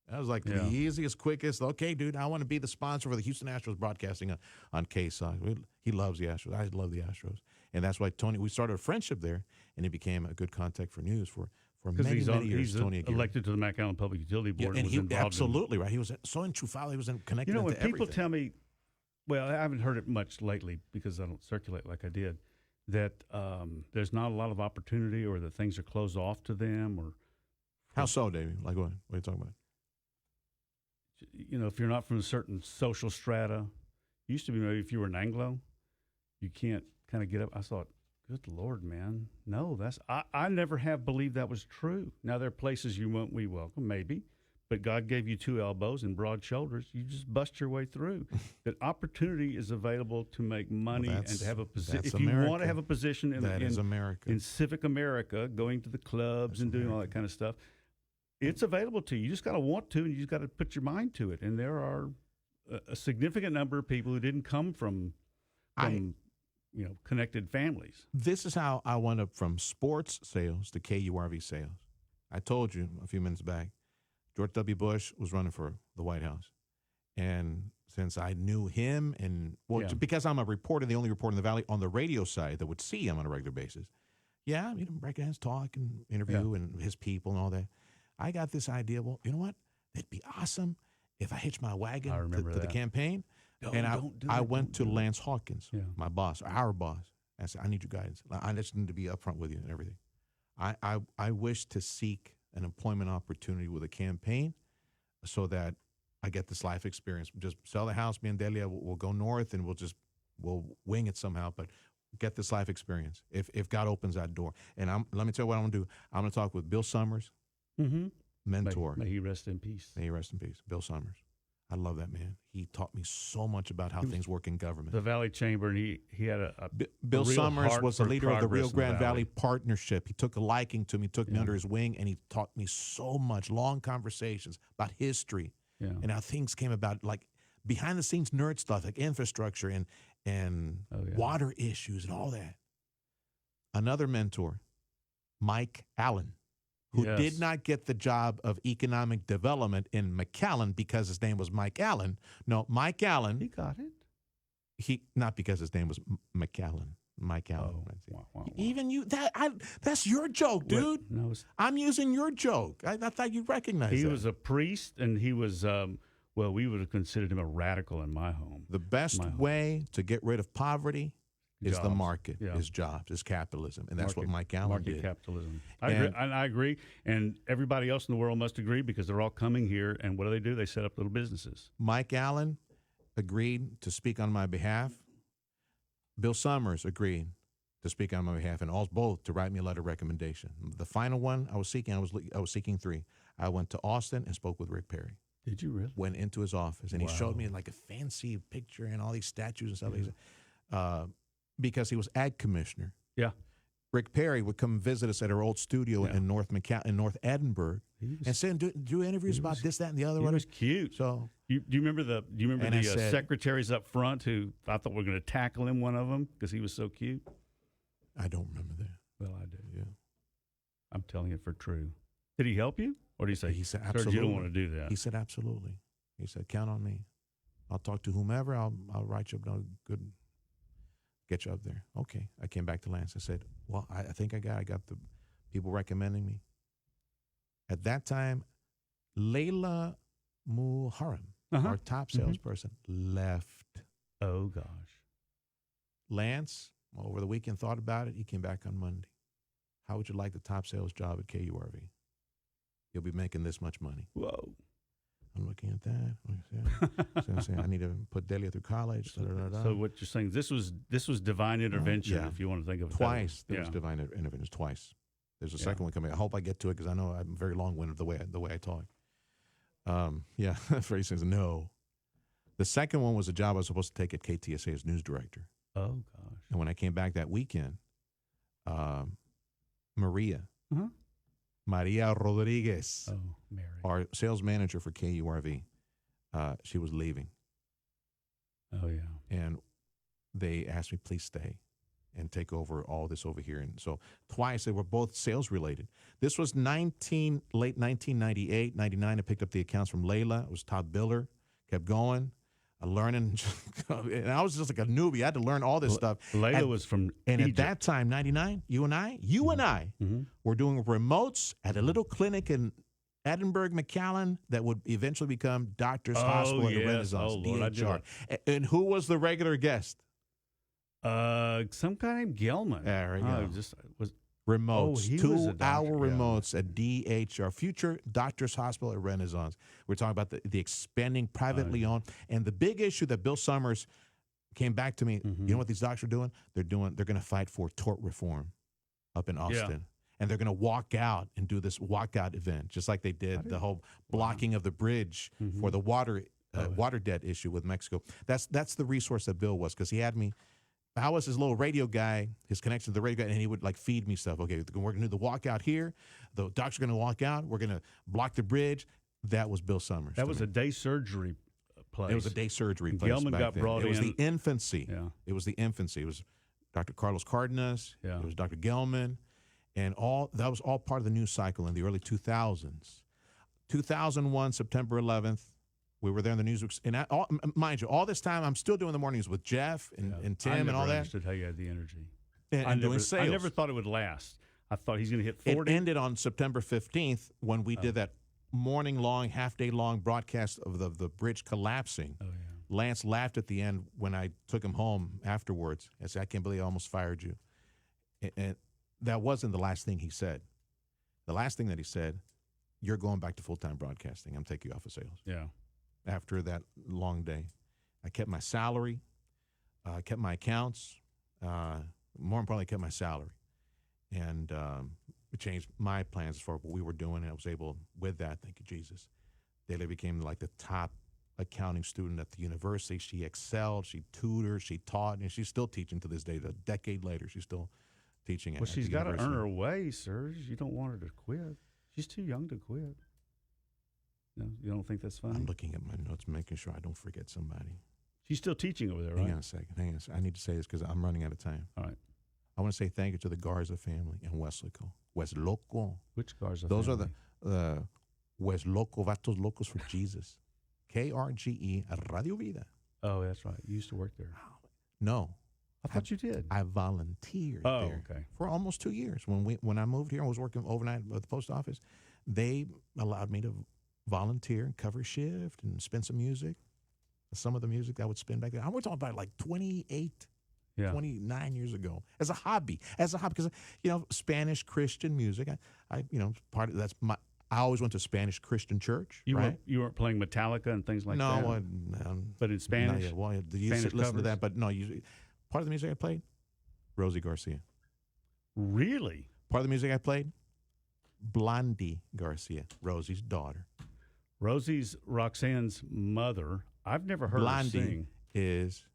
That was like the easiest, quickest. Okay, dude, I want to be the sponsor for the Houston Astros broadcasting on KSOC. He loves the Astros. I love the Astros. And that's why Tony, we started a friendship there, and he became a good contact for news for many years. He's Tony Aguirre. elected to the McAllen Public Utility Board. And was he involved absolutely right. He was so enchufado. He was connected when to everything. people tell me, well, I haven't heard it much lately because I don't circulate like I did, that there's not a lot of opportunity or that things are closed off to them. Or how so, Davey? Like what? What are you talking about? If you're not from a certain social strata, used to be maybe if you were an Anglo, you can't kind of get up. I thought, good Lord, man, no, I never have believed that was true. Now there are places we welcome, maybe, but God gave you 2 elbows and broad shoulders. You just bust your way through. That opportunity is available to make money and to have a position. If you want to have a position in civic America, going to the clubs and doing all that kind of stuff, it's available to you. You just got to want to, and you just got to put your mind to it. And there are a significant number of people who didn't come from connected families. This is how I went up from sports sales to KURV sales. I told you a few minutes back, George W. Bush was running for the White House. And since I knew him because I'm a reporter, the only reporter in the Valley on the radio side that would see him on a regular basis. Yeah, break hands, talk, and interview, and his people and all that. I got this idea, well, you know what? It'd be awesome if I hitched my wagon to the campaign. I went to Lance Hawkins, my boss, our boss. I said, I need your guidance. I just need to be upfront with you and everything. I wish to seek an employment opportunity with a campaign so that I get this life experience. Just sell the house, me and Delia, we'll go north and we'll wing it somehow, but get this life experience if God opens that door. And let me tell you what I'm going to do. I'm going to talk with Bill Summers, mentor. May he rest in peace. May he rest in peace. Bill Summers. I love that man. He taught me so much about how things work in government. The Valley Chamber, and he had a Bill real Summers heart was the for leader of the Rio progress in Grande Valley Partnership. He took a liking to me, took me under his wing, and he taught me so much. Long conversations about history and how things came about, like behind the scenes nerd stuff, like infrastructure and water issues and all that. Another mentor, Mike Allen, who did not get the job of economic development in McAllen because his name was Mike Allen. No, Mike Allen. He got it. Not because his name was McAllen. Mike Allen. Wow. Even you, that's your joke, dude. No, I'm using your joke. I thought you'd recognize he that. Was a priest, and he was, we would have considered him a radical in my home. The best way to get rid of poverty is the market, is jobs, is capitalism. And that's what Mike Allen did. Market capitalism. I agree. And everybody else in the world must agree because they're all coming here. And what do? They set up little businesses. Mike Allen agreed to speak on my behalf. Bill Summers agreed to speak on my behalf, and both to write me a letter of recommendation. The final one I was seeking 3. I went to Austin and spoke with Rick Perry. Did you really? Went into his office, and he showed me like a fancy picture and all these statues and stuff. Because he was ag commissioner. Yeah. Rick Perry would come visit us at our old studio in North Edinburgh, and saying, do interviews about this, that, and the other. He was cute. So do you remember the secretaries up front who I thought were going to tackle him? One of them because he was so cute. I don't remember that. Well, I do. Yeah, I'm telling it for true. Did he help you, or did he say? He said, "Serge, absolutely. you don't want to do that." He said, absolutely. He said, count on me. I'll talk to whomever. I'll write you up. No, good. Get you up there. Okay. I came back to Lance. I said, well, I think I got the people recommending me. At that time, Layla Muharrem, our top salesperson, left. Oh, gosh. Lance, over the weekend, thought about it. He came back on Monday. How would you like the top sales job at KURV? You'll be making this much money. Whoa. I'm looking at that. So I'm saying I need to put Delia through college. So what you're saying, this was divine intervention, if you want to think of it twice. There was divine intervention twice. There's a second one coming. I hope I get to it because I know I'm very long-winded the way I talk. Freddie says no. The second one was a job I was supposed to take at KTSA as news director. Oh gosh! And when I came back that weekend, Maria Rodriguez, Mary, our sales manager for KURV, she was leaving. Oh yeah. And they asked me, please stay and take over all this over here. And so twice they were both sales related. This was late 1998, 99. I picked up the accounts from Layla. It was top biller. Kept going. Learning, and I was just like a newbie. I had to learn all this stuff. Layla was from Egypt. At that time, 99, you and I were doing remotes at a little clinic in Edinburgh, McAllen, that would eventually become Doctors Hospital at Renaissance, DHR. And who was the regular guest? Some guy named Gelman. There you go. Was remotes, he was a 2-hour doctor, remotes at DHR, future Doctors Hospital at Renaissance. We're talking about the expanding privately owned. And the big issue that Bill Summers came back to me, you know what these doctors are doing? They're going to fight for tort reform up in Austin. And they're going to walk out and do this walkout event, just like they did the whole blocking of the bridge for the water debt issue with Mexico. That's the resource that Bill was, because he had me. I was his little radio guy, his connection to the radio guy, and he would like feed me stuff. Okay, we're going to do the walkout here. The doctors are going to walk out. We're going to block the bridge. That was Bill Summers. That was a day surgery place. It was a day surgery place. Gelman got brought in. It was the infancy. Yeah. It was the infancy. It was Dr. Carlos Cardenas. Yeah. It was Dr. Gelman. And that was all part of the news cycle in the early 2000s. 2001, September 11th, we were there in the news. And mind you, all this time, I'm still doing the mornings with Jeff and Tim and all that. I understood how you had the energy. And doing sales. I never thought it would last. I thought he's going to hit 40. It ended on September 15th when we did that morning-long, half-day-long broadcast of the bridge collapsing. Oh, yeah. Lance laughed at the end when I took him home afterwards. I said, I can't believe I almost fired you. And that wasn't the last thing he said. The last thing that he said, you're going back to full-time broadcasting. I'm taking you off of sales. Yeah. After that long day, I kept my salary. I kept my accounts. More importantly, I kept my salary. And it changed my plans as far as what we were doing. And I was able, with that, thank you, Jesus, Delia became like the top accounting student at the university. She excelled. She tutored. She taught. And she's still teaching to this day. A decade later, she's still teaching at the university. Well, she's got to earn her way, Serge. You don't want her to quit. She's too young to quit. No, you don't think that's funny? I'm looking at my notes, making sure I don't forget somebody. She's still teaching over there, right? Hang on a second. I need to say this because I'm running out of time. All right. I want to say thank you to the Garza family in Westloco. Which Garza Those family? are the Westloco, Vatos Locos for Jesus. KRGE Radio Vida. Oh, that's right. You used to work there. No. I thought you did. I volunteered there for almost 2 years. When I moved here, I was working overnight at the post office. They allowed me to volunteer and cover shift and spin some music. Some of the music I would spin back there. I was talking about like 29 years ago as a hobby, because Spanish Christian music. I part of that's my. I always went to Spanish Christian church. You weren't playing Metallica and things like that. No, but in Spanish. No, well, you listen covers? to that, but no. Part of the music I played, Rosie Garcia. Really? Part of the music I played, Blondie Garcia, Rosie's daughter. Rosie's Roxanne's mother. I've never heard Blondie her sing. Is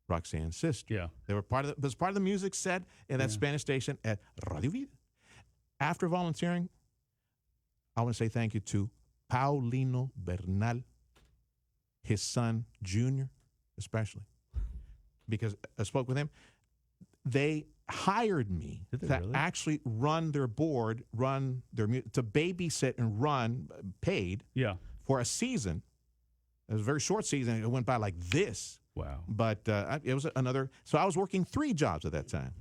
Roxanne's sister. Yeah. They were part of it was part of the music set in that Spanish station at Radio Vida. After volunteering, I want to say thank you to Paulino Bernal, his son, Junior, especially, because I spoke with him. They hired me to actually run their board, to babysit and run, paid for a season. It was a very short season. It went by like this. Wow. But it was another. So I was working 3 jobs at that time.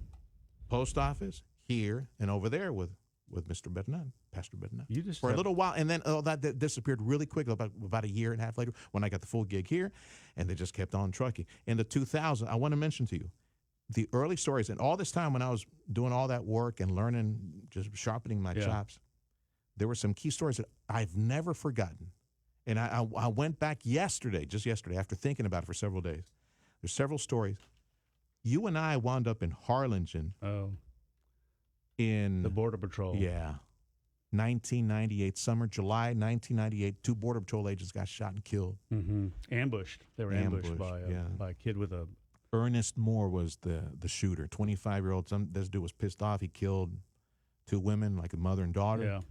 Post office, here, and over there with Mr. Bernal, Pastor Bernal. You just for a little while, and then that disappeared really quick, about a year and a half later when I got the full gig here, and they just kept on trucking. In the 2000s, I want to mention to you, the early stories, and all this time when I was doing all that work and learning, just sharpening my chops, there were some key stories that I've never forgotten. And I went back just yesterday, after thinking about it for several days. There's several stories. You and I wound up in Harlingen. Oh. In the Border Patrol. Yeah. 1998, July 1998, 2 Border Patrol agents got shot and killed. Mm-hmm. Ambushed. They were ambushed by a kid with a... Ernest Moore was the shooter, 25-year-old. This dude was pissed off. He killed 2 women, like a mother and daughter.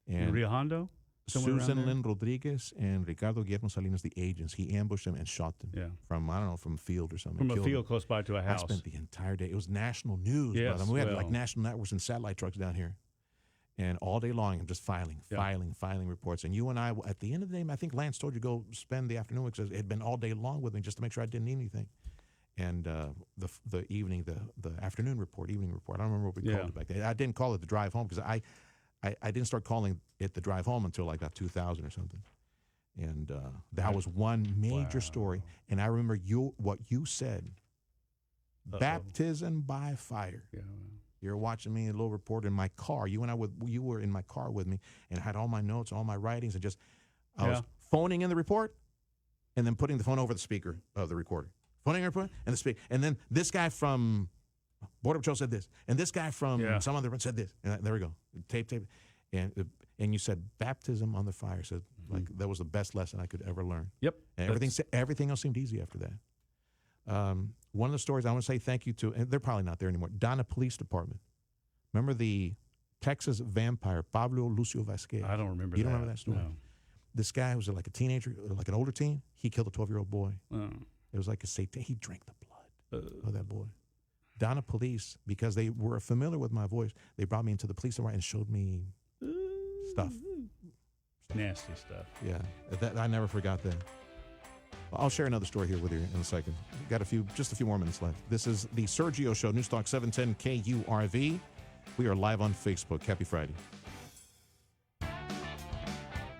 Yeah. In Rio Hondo? Susan Lynn Rodriguez and Ricardo Guillermo Salinas, the agents. He ambushed them and shot them from, I don't know, from a field or something. From a field close by to a house. I spent the entire day. It was national news. Yes, we had like national networks and satellite trucks down here. And all day long, I'm just filing reports. And you and I, at the end of the day, I think Lance told you to go spend the afternoon because it had been all day long with me just to make sure I didn't need anything. And the evening afternoon report, I don't remember what we called it back then. I didn't call it the drive home because I didn't start calling it the drive home until like about 2000 or something. And that was one major story. And I remember what you said, baptism by fire. Yeah. You're watching me, a little report in my car. You were in my car with me, and I had all my notes, all my writings, and I was phoning in the report and then putting the phone over the speaker of the recorder. Phoning in the report and the speaker. And then this guy from Border Patrol said this, and this guy from some other said this. And there we go. Tape. And you said baptism on the fire. Said like that was the best lesson I could ever learn. Yep. And everything else seemed easy after that. One of the stories I want to say thank you to, and they're probably not there anymore, Donna Police Department. Remember the Texas vampire, Pablo Lucio Vasquez? I don't remember You don't remember that story? No. This guy was like a teenager, like an older teen. He killed a 12-year-old boy. Oh. It was like a Satan. He drank the blood of that boy. Donna Police, because they were familiar with my voice, they brought me into the police department and showed me stuff. Nasty stuff. Yeah, I never forgot that. I'll share another story here with you in a second. Got just a few more minutes left. This is the Sergio Show, Newstalk 710 KURV. We are live on Facebook. Happy Friday.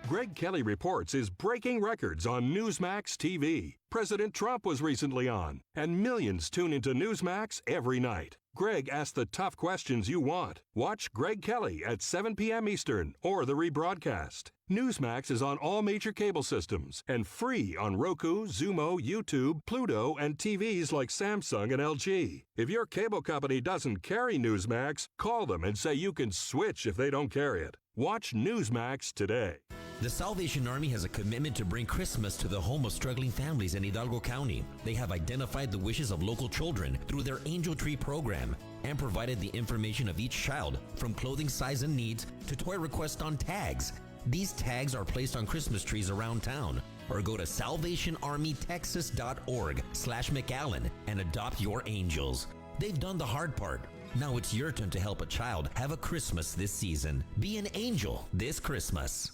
Greg Kelly Reports is breaking records on Newsmax TV. President Trump was recently on, and millions tune into Newsmax every night. Greg asks the tough questions you want. Watch Greg Kelly at 7 p.m. Eastern or the rebroadcast. Newsmax is on all major cable systems and free on Roku, Zumo, YouTube, Pluto, and TVs like Samsung and LG. If your cable company doesn't carry Newsmax, call them and say you can switch if they don't carry it. Watch Newsmax today. The Salvation Army has a commitment to bring Christmas to the home of struggling families in Hidalgo County. They have identified the wishes of local children through their Angel Tree program and provided the information of each child, from clothing size and needs to toy requests on tags. These tags are placed on Christmas trees around town. Or go to salvationarmytexas.org/McAllen and adopt your angels. They've done the hard part. Now it's your turn to help a child have a Christmas this season. Be an angel this Christmas.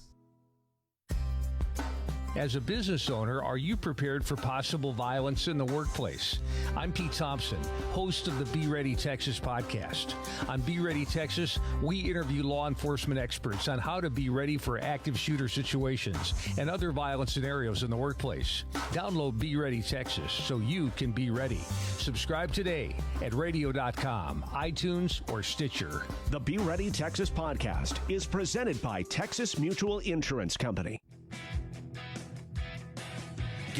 As a business owner, are you prepared for possible violence in the workplace? I'm Pete Thompson, host of the Be Ready Texas podcast. On Be Ready Texas, we interview law enforcement experts on how to be ready for active shooter situations and other violent scenarios in the workplace. Download Be Ready Texas so you can be ready. Subscribe today at radio.com, iTunes, or Stitcher. The Be Ready Texas podcast is presented by Texas Mutual Insurance Company.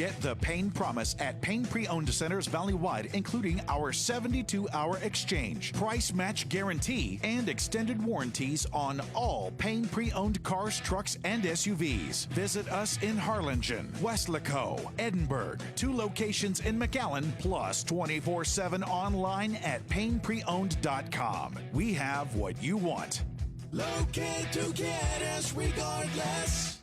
Get the Pain Promise at Pain Pre-Owned Centers Valley-wide, including our 72-hour exchange, price match guarantee, and extended warranties on all Pain Pre-Owned cars, trucks, and SUVs. Visit us in Harlingen, Westlaco, Edinburgh, 2 locations in McAllen, plus 24/7 online at painpreowned.com. We have what you want. Locate to get us regardless.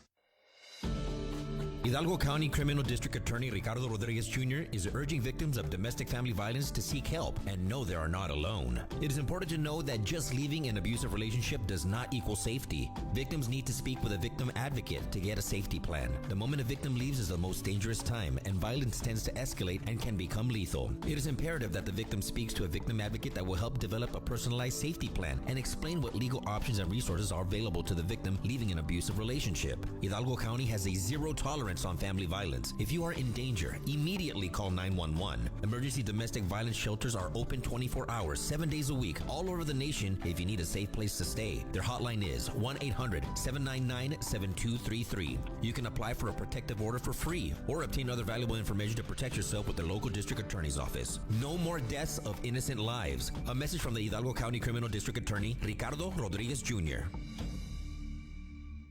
Hidalgo County Criminal District Attorney Ricardo Rodriguez Jr. is urging victims of domestic family violence to seek help and know they are not alone. It is important to know that just leaving an abusive relationship does not equal safety. Victims need to speak with a victim advocate to get a safety plan. The moment a victim leaves is the most dangerous time, and violence tends to escalate and can become lethal. It is imperative that the victim speaks to a victim advocate that will help develop a personalized safety plan and explain what legal options and resources are available to the victim leaving an abusive relationship. Hidalgo County has a zero tolerance on family violence. If you are in danger, immediately call 911. Emergency domestic violence shelters are open 24 hours, 7 days a week, all over the nation if you need a safe place to stay. Their hotline is 1-800-799-7233. You can apply for a protective order for free or obtain other valuable information to protect yourself with the local district attorney's office. No more deaths of innocent lives. A message from the Hidalgo County Criminal District Attorney, Ricardo Rodriguez Jr.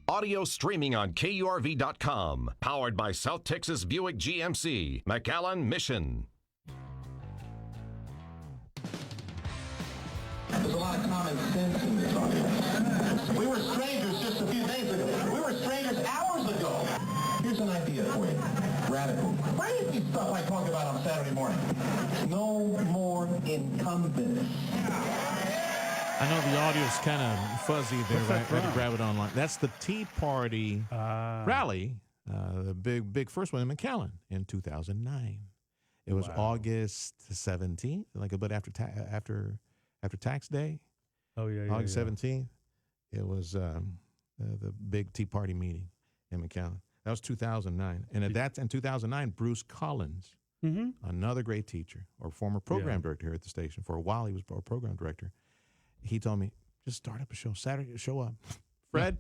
Audio streaming on KURV.com. Powered by South Texas Buick GMC, McAllen Mission. There's a lot of common sense in this audience. We were strangers just a few days ago. We were strangers hours ago. Here's an idea for you. Radical. Crazy stuff I talk about on Saturday morning. No more incumbents. I know the audio's kind of fuzzy there, right? I had to grab it online. That's the Tea Party rally, the big first one in McAllen in 2009. It was August 17th, like a bit after Tax Day. Oh yeah, August 17th. It was the big Tea Party meeting in McAllen. That was 2009, and in 2009, Bruce Collins, another great teacher or former program director here at the station. For a while, he was a program director. He told me, just start up a show Saturday. Show up, Fred.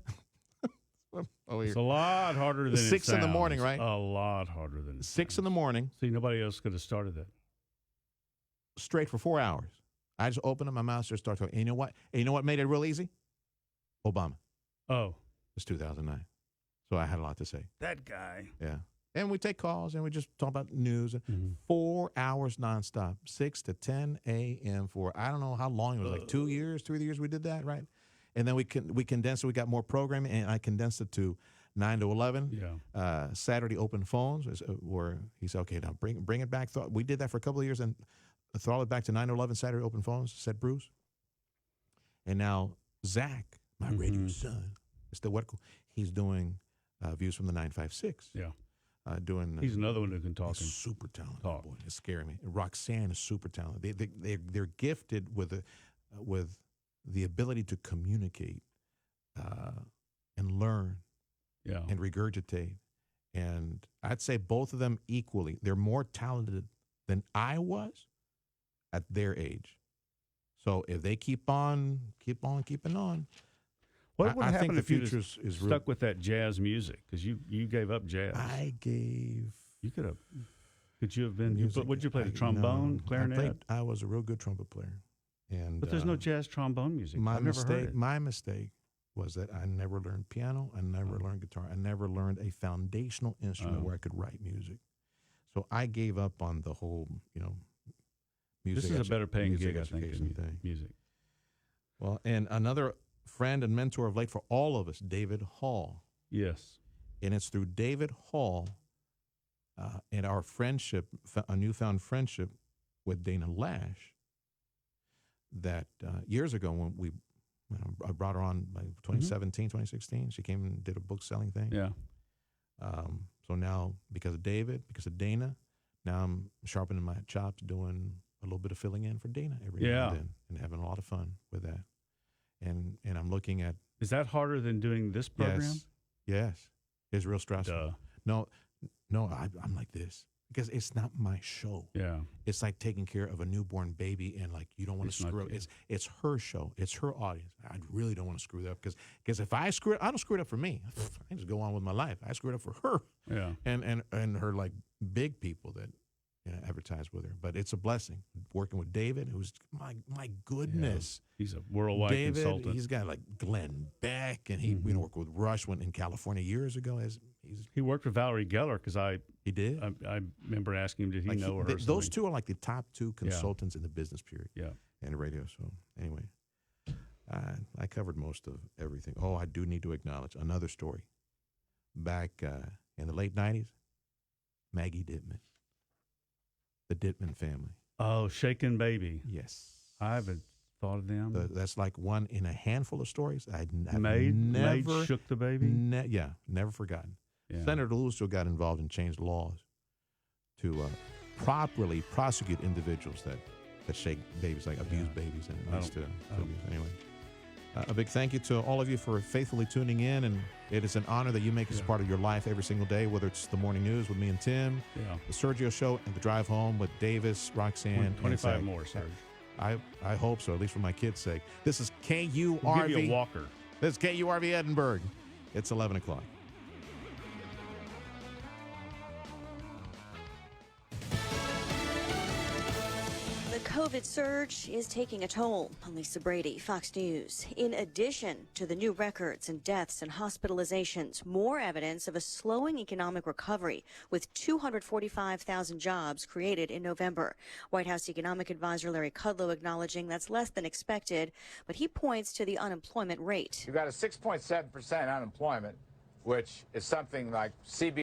It's a lot harder than it 6 in the morning, right? A lot harder than 6 in the morning. See, nobody else could have started that. Straight for 4 hours. I just opened up my mouth, just start talking. And you know what? And you know what made it real easy? Obama. Oh, it's 2009. So I had a lot to say. That guy. Yeah. And we take calls and we just talk about news. 4 hours nonstop, 6 to 10 a.m. for I don't know how long it was, like 2 years, 3 years we did that, right? And then we condensed it. We got more programming, and I condensed it to 9 to 11. Yeah. Saturday open phones, where he said, okay, now bring it back. We did that for a couple of years and throttled it back to 9 to 11 Saturday open phones, said Bruce. And now Zach, my radio son, he's doing Views from the 956. Yeah. He's another one who can talk. He's super talented. Boy, it's scaring me. Roxanne is super talented. They're gifted with the ability to communicate and learn and regurgitate. And I'd say both of them equally. They're more talented than I was at their age. So if they keep on keeping on. What would happen think if the you future just is stuck with that jazz music? Because you gave up jazz. You could have. Could you have been? Would you play the trombone, clarinet? I was a real good trumpet player, but there's no jazz trombone music. My I've never heard it. My mistake was that I never learned piano. I never learned guitar. I never learned a foundational instrument where I could write music. So I gave up on the whole, music. This is a better paying gig, I think, than music. Well, and another friend and mentor of late for all of us, David Hall. Yes. And it's through David Hall and our friendship, a newfound friendship with Dana Lash, that years ago when I brought her on by 2017, 2016, she came and did a book selling thing. Yeah. So now, because of David, because of Dana, now I'm sharpening my chops, doing a little bit of filling in for Dana every now and then, and having a lot of fun with that. And I'm looking at. Is that harder than doing this program? Yes. It's real stressful. No, I'm like this. because it's not my show. Yeah. It's like taking care of a newborn baby, and like you don't want to screw up. It's her show. It's her audience. I really don't want to screw it up because if I screw it, I don't screw it up for me. I just go on with my life. I screw it up for her. Yeah. And her like big people that advertise with her. But it's a blessing working with David, who's my goodness. Yeah. He's a worldwide consultant. He's got like Glenn Beck, and he worked with Rush in California years ago. He worked with Valerie Geller because he did. I remember asking him, did he know her? Those two are like the top two consultants in the business period. Yeah, and the radio. So anyway, I covered most of everything. Oh, I do need to acknowledge another story. Back in the late '90s, Maggie Dittman, the Dittman family. Oh, Shaken Baby. Yes, I haven't thought of them. That's like one in a handful of stories. I've never Maid shook the baby. Never forgotten. Yeah. Senator Lewis got involved and changed laws to properly prosecute individuals that shake babies, like abuse babies, and leads to abuse. Anyway, a big thank you to all of you for faithfully tuning in, and it is an honor that you make us part of your life every single day, whether it's the morning news with me and Tim, the Sergio Show, and the drive home with Davis, Roxanne, 25 more, Serge. I hope so, at least for my kids' sake. This is KURV. We'll give you a walker. This is KURV Edinburgh. It's 11 o'clock. The COVID surge is taking a toll. Lisa Brady, Fox News. In addition to the new records and deaths and hospitalizations, more evidence of a slowing economic recovery with 245,000 jobs created in November. White House Economic Advisor Larry Kudlow acknowledging that's less than expected, but he points to the unemployment rate. You've got a 6.7% unemployment, which is something like CB